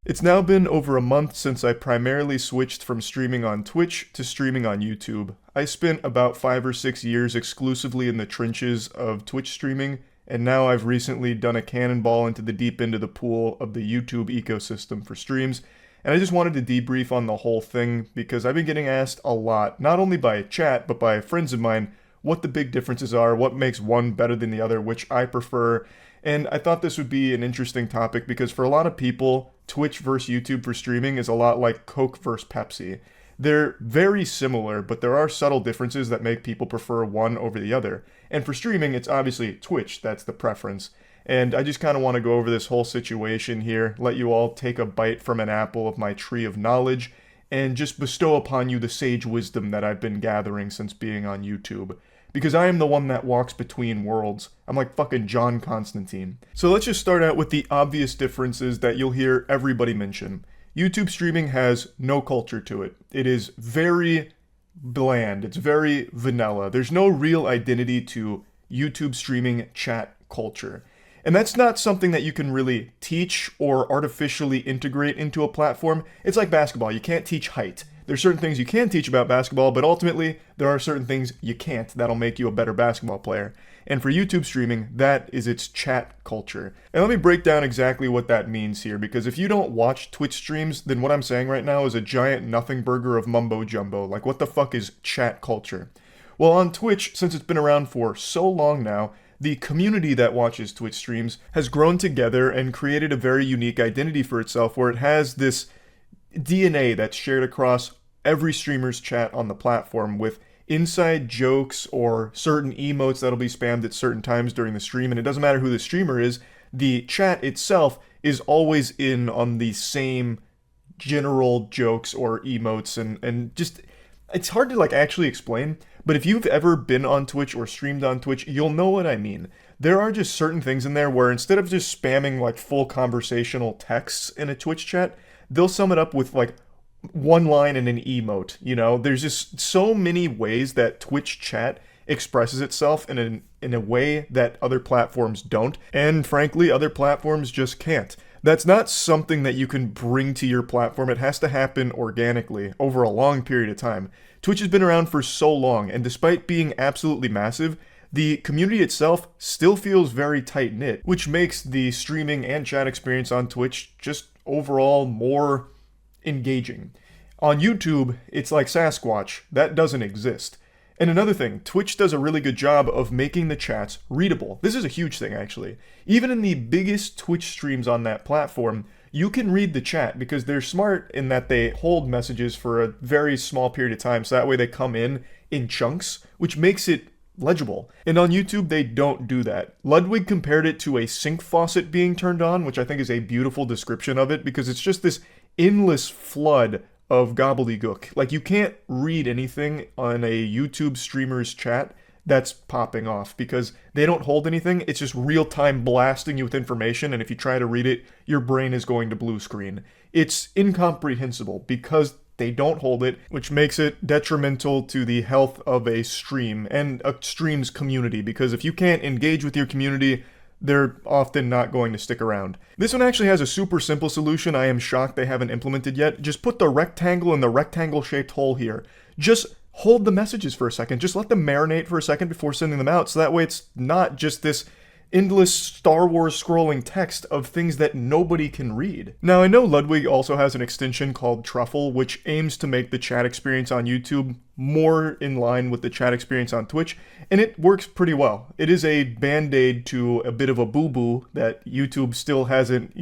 It's now been over a month since I primarily switched from streaming on Twitch to streaming on YouTube. I spent about 5 or 6 years exclusively in the trenches of Twitch streaming, and now I've recently done a cannonball into the deep end of the pool of the YouTube ecosystem for streams, and I just wanted to debrief on the whole thing because I've been getting asked a lot, not only by chat, but by friends of mine, what the big differences are, what makes one better than the other, which I prefer, and I thought this would be an interesting topic because for a lot of people, Twitch versus YouTube for streaming is a lot like Coke versus Pepsi. They're very similar, but there are subtle differences that make people prefer one over the other. And for streaming, it's obviously Twitch that's the preference. And I just kind of want to go over this whole situation here, let you all take a bite from an apple of my tree of knowledge, and just bestow upon you the sage wisdom that I've been gathering since being on YouTube. Because I am the one that walks between worlds. I'm like fucking John Constantine. So let's just start out with the obvious differences that you'll hear everybody mention. YouTube streaming has no culture to it. It is very bland. It's very vanilla. There's no real identity to YouTube streaming chat culture. And that's not something that you can really teach or artificially integrate into a platform. It's like basketball. You can't teach height. There's certain things you can teach about basketball, but ultimately there are certain things you can't that'll make you a better basketball player. And for YouTube streaming, that is its chat culture. And let me break down exactly what that means here, because if you don't watch Twitch streams, then what I'm saying right now is a giant nothing burger of mumbo jumbo. Like, what the fuck is chat culture? Well, on Twitch, since it's been around for so long now, the community that watches Twitch streams has grown together and created a very unique identity for itself, where it has this DNA that's shared across every streamer's chat on the platform, with inside jokes or certain emotes that'll be spammed at certain times during the stream. And it doesn't matter who the streamer is, the chat itself is always in on the same general jokes or emotes, and just, it's hard to like actually explain, but if you've ever been on Twitch or streamed on Twitch, you'll know what I mean. There are just certain things in there where instead of just spamming like full conversational texts in a Twitch chat, they'll sum it up with like one line and an emote. You know, there's just so many ways that Twitch chat expresses itself in a way that other platforms don't, and frankly other platforms just can't. That's not something that you can bring to your platform. It has to happen organically over a long period of time. Twitch has been around for so long, and despite being absolutely massive, the community itself still feels very tight-knit, which makes the streaming and chat experience on Twitch just overall more engaging. On YouTube, it's like Sasquatch. That doesn't exist. And another thing, Twitch does a really good job of making the chats readable. This is a huge thing, actually. Even in the biggest Twitch streams on that platform, you can read the chat because they're smart in that they hold messages for a very small period of time, so that way they come in chunks, which makes it legible. And on YouTube, they don't do that. Ludwig compared it to a sink faucet being turned on, which I think is a beautiful description of it, because it's just this endless flood of gobbledygook. Like, you can't read anything on a YouTube streamer's chat that's popping off because they don't hold anything. It's just real-time blasting you with information, and if you try to read it, your brain is going to blue screen. It's incomprehensible because they don't hold it, which makes it detrimental to the health of a stream and a stream's community, because if you can't engage with your community, they're often not going to stick around. This one actually has a super simple solution I am shocked they haven't implemented yet. Just put the rectangle in the rectangle-shaped hole here. Just hold the messages for a second. Just let them marinate for a second before sending them out, so that way it's not just this endless Star Wars scrolling text of things that nobody can read. Now, I know Ludwig also has an extension called Truffle, which aims to make the chat experience on YouTube more in line with the chat experience on Twitch, and it works pretty well. It is a band-aid to a bit of a boo-boo that YouTube still hasn't,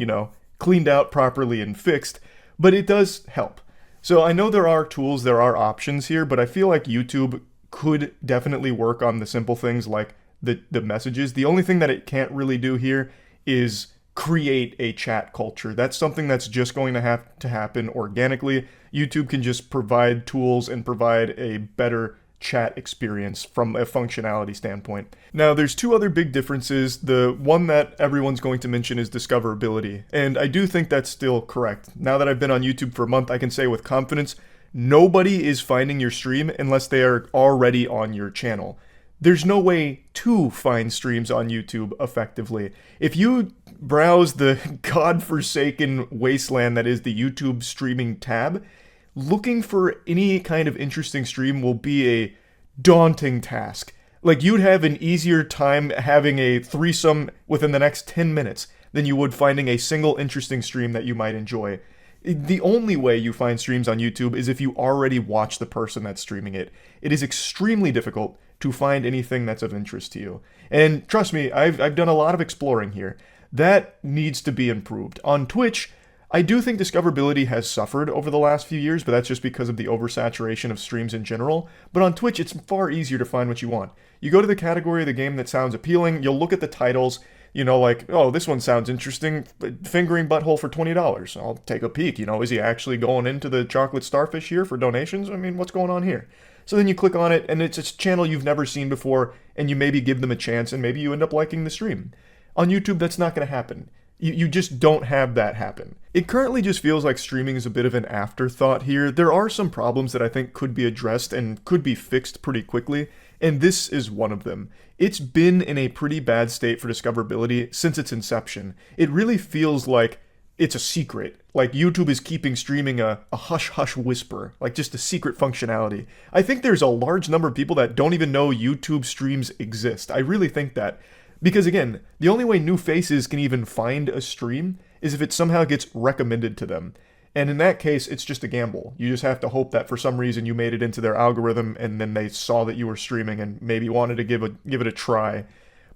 cleaned out properly and fixed, but it does help. So I know there are tools, there are options here, but I feel like YouTube could definitely work on the simple things like the messages. The only thing that it can't really do here is create a chat culture. That's something that's just going to have to happen organically. YouTube can just provide tools and provide a better chat experience from a functionality standpoint. Now, there's two other big differences. The one that everyone's going to mention is discoverability, and I do think that's still correct. Now that I've been on YouTube for a month, I can say with confidence, nobody is finding your stream unless they are already on your channel. There's no way to find streams on YouTube effectively. If you browse the godforsaken wasteland that is the YouTube streaming tab, looking for any kind of interesting stream will be a daunting task. Like, you'd have an easier time having a threesome within the next 10 minutes than you would finding a single interesting stream that you might enjoy. The only way you find streams on YouTube is if you already watch the person that's streaming it. It is extremely difficult to find anything that's of interest to you. And trust me, I've done a lot of exploring here. That needs to be improved. On Twitch, I do think discoverability has suffered over the last few years, but that's just because of the oversaturation of streams in general. But on Twitch, it's far easier to find what you want. You go to the category of the game that sounds appealing, you'll look at the titles, like, oh, this one sounds interesting, fingering butthole for $20. I'll take a peek, is he actually going into the chocolate starfish here for donations? I mean, what's going on here? So then you click on it, and it's a channel you've never seen before, and you maybe give them a chance, and maybe you end up liking the stream. On YouTube, that's not going to happen. You just don't have that happen. It currently just feels like streaming is a bit of an afterthought here. There are some problems that I think could be addressed and could be fixed pretty quickly, and this is one of them. It's been in a pretty bad state for discoverability since its inception. It really feels like it's a secret. Like YouTube is keeping streaming a hush-hush whisper, like just a secret functionality. I think there's a large number of people that don't even know YouTube streams exist. I really think that. Because again, the only way new faces can even find a stream is if it somehow gets recommended to them. And in that case, it's just a gamble. You just have to hope that for some reason you made it into their algorithm and then they saw that you were streaming and maybe wanted to give it a try.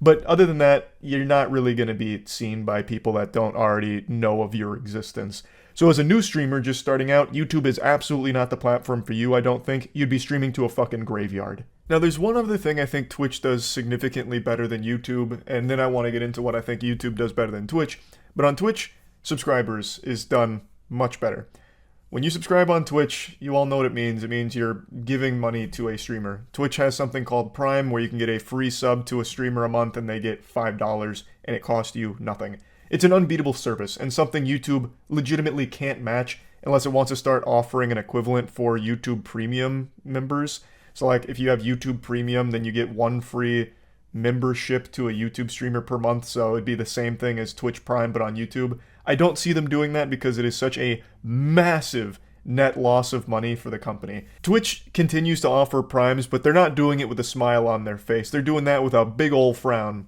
But other than that, you're not really going to be seen by people that don't already know of your existence. So as a new streamer just starting out, YouTube is absolutely not the platform for you, I don't think. You'd be streaming to a fucking graveyard. Now, there's one other thing I think Twitch does significantly better than YouTube, and then I want to get into what I think YouTube does better than Twitch. But on Twitch, subscribers is done much better. When you subscribe on Twitch, you all know what it means. It means you're giving money to a streamer. Twitch has something called Prime, where you can get a free sub to a streamer a month, and they get $5, and it costs you nothing. It's an unbeatable service, and something YouTube legitimately can't match unless it wants to start offering an equivalent for YouTube Premium members. So like, if you have YouTube Premium, then you get one free membership to a YouTube streamer per month, so it'd be the same thing as Twitch Prime, but on YouTube. I don't see them doing that because it is such a massive net loss of money for the company. Twitch continues to offer Primes, but they're not doing it with a smile on their face. They're doing that with a big old frown.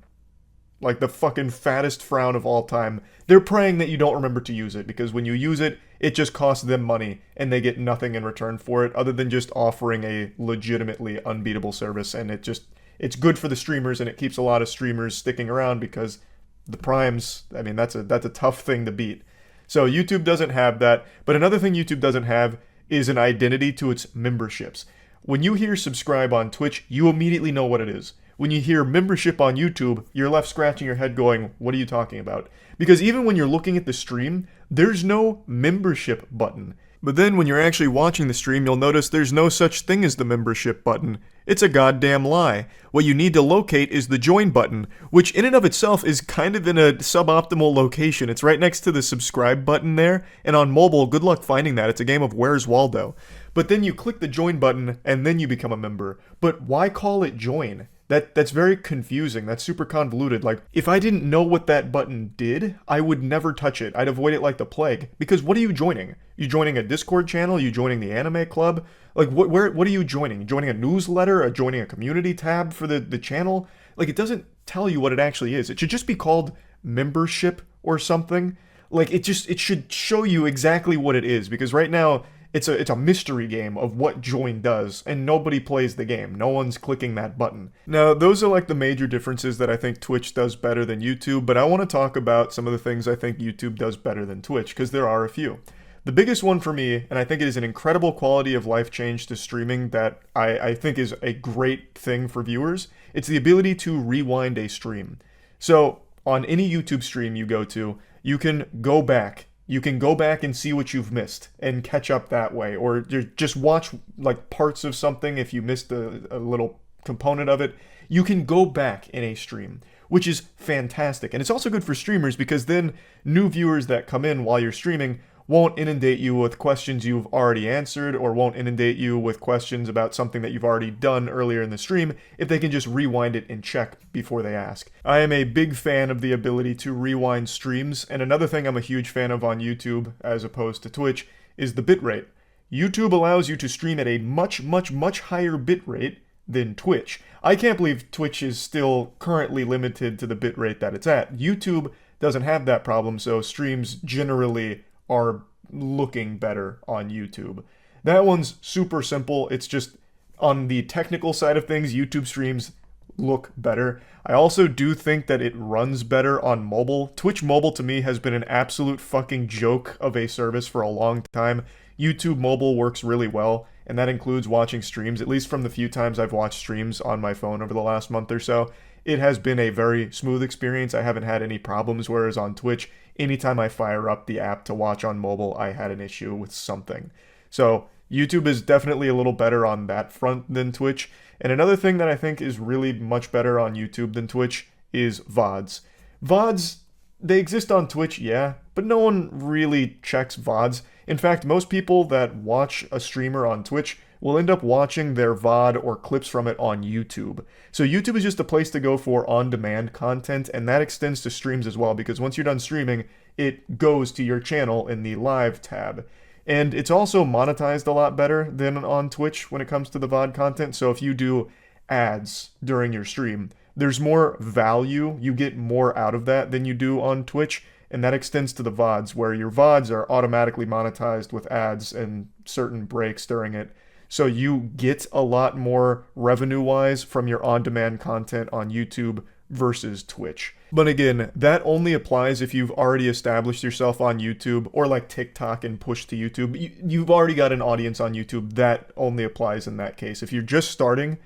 Like the fucking fattest frown of all time. They're praying that you don't remember to use it, because when you use it, it just costs them money, and they get nothing in return for it, other than just offering a legitimately unbeatable service, and it's good for the streamers, and it keeps a lot of streamers sticking around, because the Primes, I mean, that's a tough thing to beat. So YouTube doesn't have that, but another thing YouTube doesn't have is an identity to its memberships. When you hear subscribe on Twitch, you immediately know what it is. When you hear membership on YouTube, you're left scratching your head going, what are you talking about? Because even when you're looking at the stream, there's no membership button. But then when you're actually watching the stream, you'll notice there's no such thing as the membership button. It's a goddamn lie. What you need to locate is the join button, which in and of itself is kind of in a suboptimal location. It's right next to the subscribe button there, and on mobile, good luck finding that. It's a game of Where's Waldo. But then you click the join button, and then you become a member. But why call it join? That's very confusing. That's super convoluted. Like, if I didn't know what that button did, I would never touch it. I'd avoid it like the plague. Because what are you joining? You joining a Discord channel? You joining the anime club? Like, what are you joining? Joining a newsletter? Joining a community tab for the channel? Like, it doesn't tell you what it actually is. It should just be called membership or something. Like, it should show you exactly what it is. Because right now, it's a mystery game of what join does, and nobody plays the game. No one's clicking that button. Now, those are like the major differences that I think Twitch does better than YouTube, but I want to talk about some of the things I think YouTube does better than Twitch, because there are a few. The biggest one for me, and I think it is an incredible quality of life change to streaming that I think is a great thing for viewers, it's the ability to rewind a stream. So, on any YouTube stream you go to, you can go back. You can go back and see what you've missed and catch up that way, or just watch like parts of something if you missed a little component of it. You can go back in a stream, which is fantastic. And it's also good for streamers because then new viewers that come in while you're streaming won't inundate you with questions you've already answered, or won't inundate you with questions about something that you've already done earlier in the stream if they can just rewind it and check before they ask. I am a big fan of the ability to rewind streams, and another thing I'm a huge fan of on YouTube, as opposed to Twitch, is the bitrate. YouTube allows you to stream at a much, much, much higher bitrate than Twitch. I can't believe Twitch is still currently limited to the bitrate that it's at. YouTube doesn't have that problem, so streams generally are looking better on YouTube. That one's super simple. It's just on the technical side of things, YouTube streams look better. I also do think that it runs better on mobile. Twitch mobile to me has been an absolute fucking joke of a service for a long time. YouTube mobile works really well, and that includes watching streams, at least from the few times I've watched streams on my phone over the last month or so. It has been a very smooth experience. I haven't had any problems, whereas on Twitch, anytime I fire up the app to watch on mobile, I had an issue with something. So YouTube is definitely a little better on that front than Twitch. And another thing that I think is really much better on YouTube than Twitch is VODs. VODs, they exist on Twitch, yeah, but no one really checks VODs. In fact, most people that watch a streamer on Twitch will end up watching their VOD or clips from it on YouTube. So YouTube is just a place to go for on-demand content, and that extends to streams as well, because once you're done streaming, it goes to your channel in the live tab. And it's also monetized a lot better than on Twitch when it comes to the VOD content, so if you do ads during your stream, there's more value, you get more out of that than you do on Twitch, and that extends to the VODs, where your VODs are automatically monetized with ads and certain breaks during it. So you get a lot more revenue-wise from your on-demand content on YouTube versus Twitch. But again, that only applies if you've already established yourself on YouTube, or like TikTok and push to YouTube. You've already got an audience on YouTube. That only applies in that case. If you're just starting,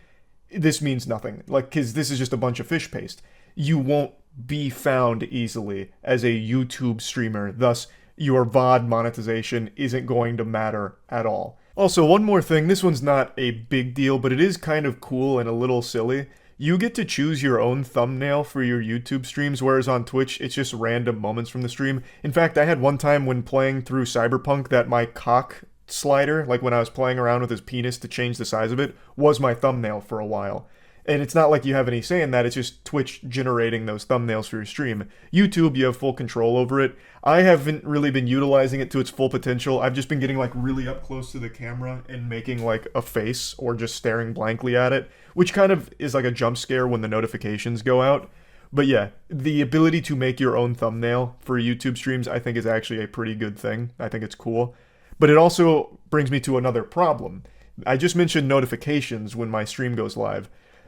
this means nothing. Like, because this is just a bunch of fish paste. You won't be found easily as a YouTube streamer. Thus, your VOD monetization isn't going to matter at all. Also, one more thing, this one's not a big deal, but it is kind of cool and a little silly. You get to choose your own thumbnail for your YouTube streams, whereas on Twitch, it's just random moments from the stream. In fact, I had one time when playing through Cyberpunk that my cock slider, like when I was playing around with his penis to change the size of it, was my thumbnail for a while. And it's not like you have any say in that, it's just Twitch generating those thumbnails for your stream. YouTube, you have full control over it. I haven't really been utilizing it to its full potential. I've just been getting like really up close to the camera and making like a face or just staring blankly at it, which kind of is like a jump scare when the notifications go out. But yeah, the ability to make your own thumbnail for YouTube streams I think is actually a pretty good thing. I think it's cool. But it also brings me to another problem. I just mentioned notifications when my stream goes live.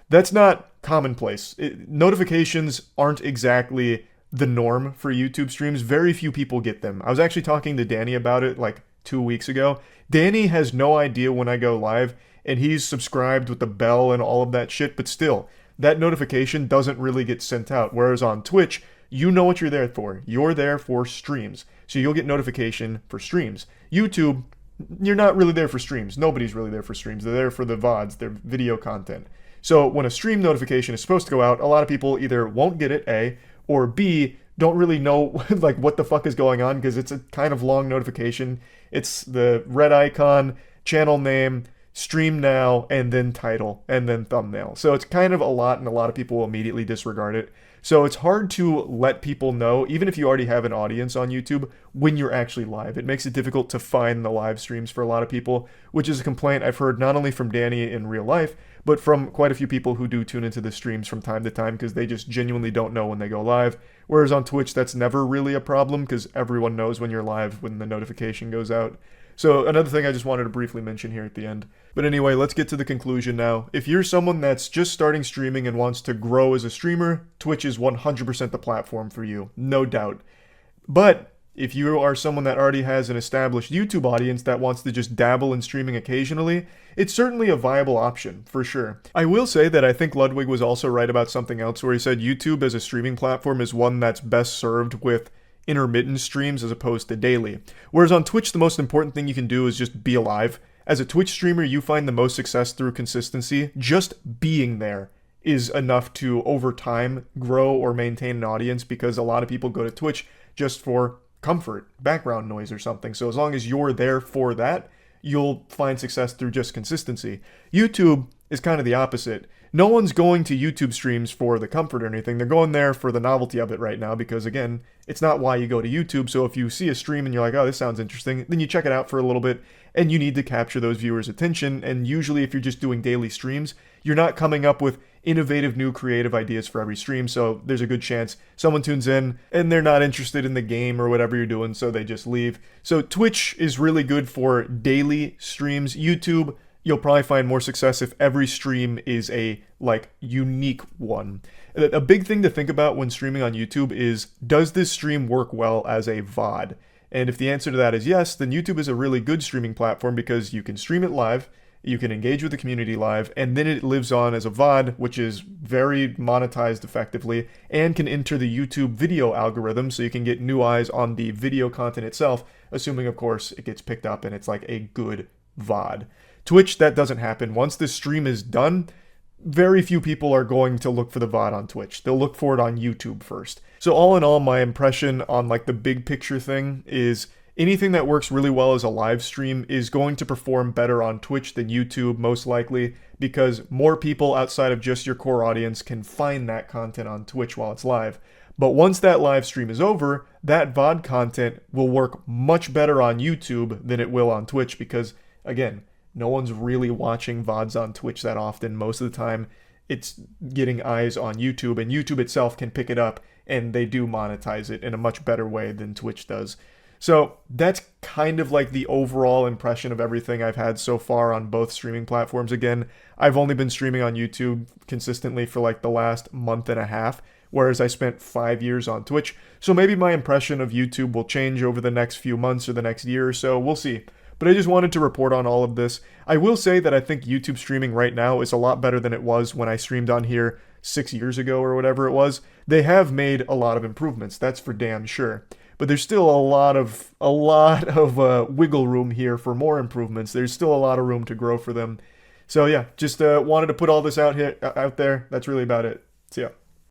That's not commonplace. Notifications aren't exactly the norm for YouTube streams. Very few people get them. I was actually talking to Danny about it like 2 weeks ago. Danny has no idea when I go live, and he's subscribed with the bell and all of that shit, but still, that notification doesn't really get sent out. Whereas on Twitch, you know what you're there for. You're there for streams. So you'll get notification for streams. YouTube, you're not really there for streams. Nobody's really there for streams. They're there for the VODs, their video content. So when a stream notification is supposed to go out, a lot of people either won't get it, A, or B, don't really know like what the fuck is going on because it's a kind of long notification. It's the red icon, channel name, stream now, and then title, and then thumbnail. So it's kind of a lot, and a lot of people will immediately disregard it. So it's hard to let people know, even if you already have an audience on YouTube, when you're actually live. It makes it difficult to find the live streams for a lot of people, which is a complaint I've heard not only from Danny in real life, but from quite a few people who do tune into the streams from time to time because they just genuinely don't know when they go live. Whereas on Twitch, that's never really a problem because everyone knows when you're live when the notification goes out. So another thing I just wanted to briefly mention here at the end. But anyway, let's get to the conclusion now. If you're someone that's just starting streaming and wants to grow as a streamer, Twitch is 100% the platform for you, no doubt. But if you are someone that already has an established YouTube audience that wants to just dabble in streaming occasionally, it's certainly a viable option, for sure. I will say that I think Ludwig was also right about something else where he said YouTube as a streaming platform is one that's best served with intermittent streams as opposed to daily. Whereas on Twitch, the most important thing you can do is just be alive. As a Twitch streamer, you find the most success through consistency. Just being there is enough to, over time, grow or maintain an audience because a lot of people go to Twitch just for comfort, background noise or something. So as long as you're there for that, you'll find success through just consistency. YouTube is kind of the opposite. No one's going to YouTube streams for the comfort or anything. They're going there for the novelty of it right now because, again, it's not why you go to YouTube. So if you see a stream and you're like, oh, this sounds interesting, then you check it out for a little bit and you need to capture those viewers' attention. And usually if you're just doing daily streams, you're not coming up with innovative new creative ideas for every stream. So there's a good chance someone tunes in and they're not interested in the game or whatever you're doing, so they just leave. So Twitch is really good for daily streams. YouTube, you'll probably find more success if every stream is a, unique one. A big thing to think about when streaming on YouTube is, does this stream work well as a VOD? And if the answer to that is yes, then YouTube is a really good streaming platform because you can stream it live, you can engage with the community live, and then it lives on as a VOD, which is very monetized effectively, and can enter the YouTube video algorithm so you can get new eyes on the video content itself, assuming, of course, it gets picked up and it's like a good VOD. Twitch, that doesn't happen. Once the stream is done, very few people are going to look for the VOD on Twitch. They'll look for it on YouTube first. So all in all, my impression on the big picture thing is anything that works really well as a live stream is going to perform better on Twitch than YouTube, most likely, because more people outside of just your core audience can find that content on Twitch while it's live. But once that live stream is over, that VOD content will work much better on YouTube than it will on Twitch because, again, no one's really watching VODs on Twitch that often. Most of the time, it's getting eyes on YouTube, and YouTube itself can pick it up, and they do monetize it in a much better way than Twitch does. So that's kind of the overall impression of everything I've had so far on both streaming platforms. Again, I've only been streaming on YouTube consistently for the last month and a half, whereas I spent 5 years on Twitch. So maybe my impression of YouTube will change over the next few months or the next year or so. We'll see. But I just wanted to report on all of this. I will say that I think YouTube streaming right now is a lot better than it was when I streamed on here 6 years ago or whatever it was. They have made a lot of improvements, that's for damn sure. But there's still a lot of wiggle room here for more improvements. There's still a lot of room to grow for them. So yeah, just wanted to put all this out there. That's really about it. See ya.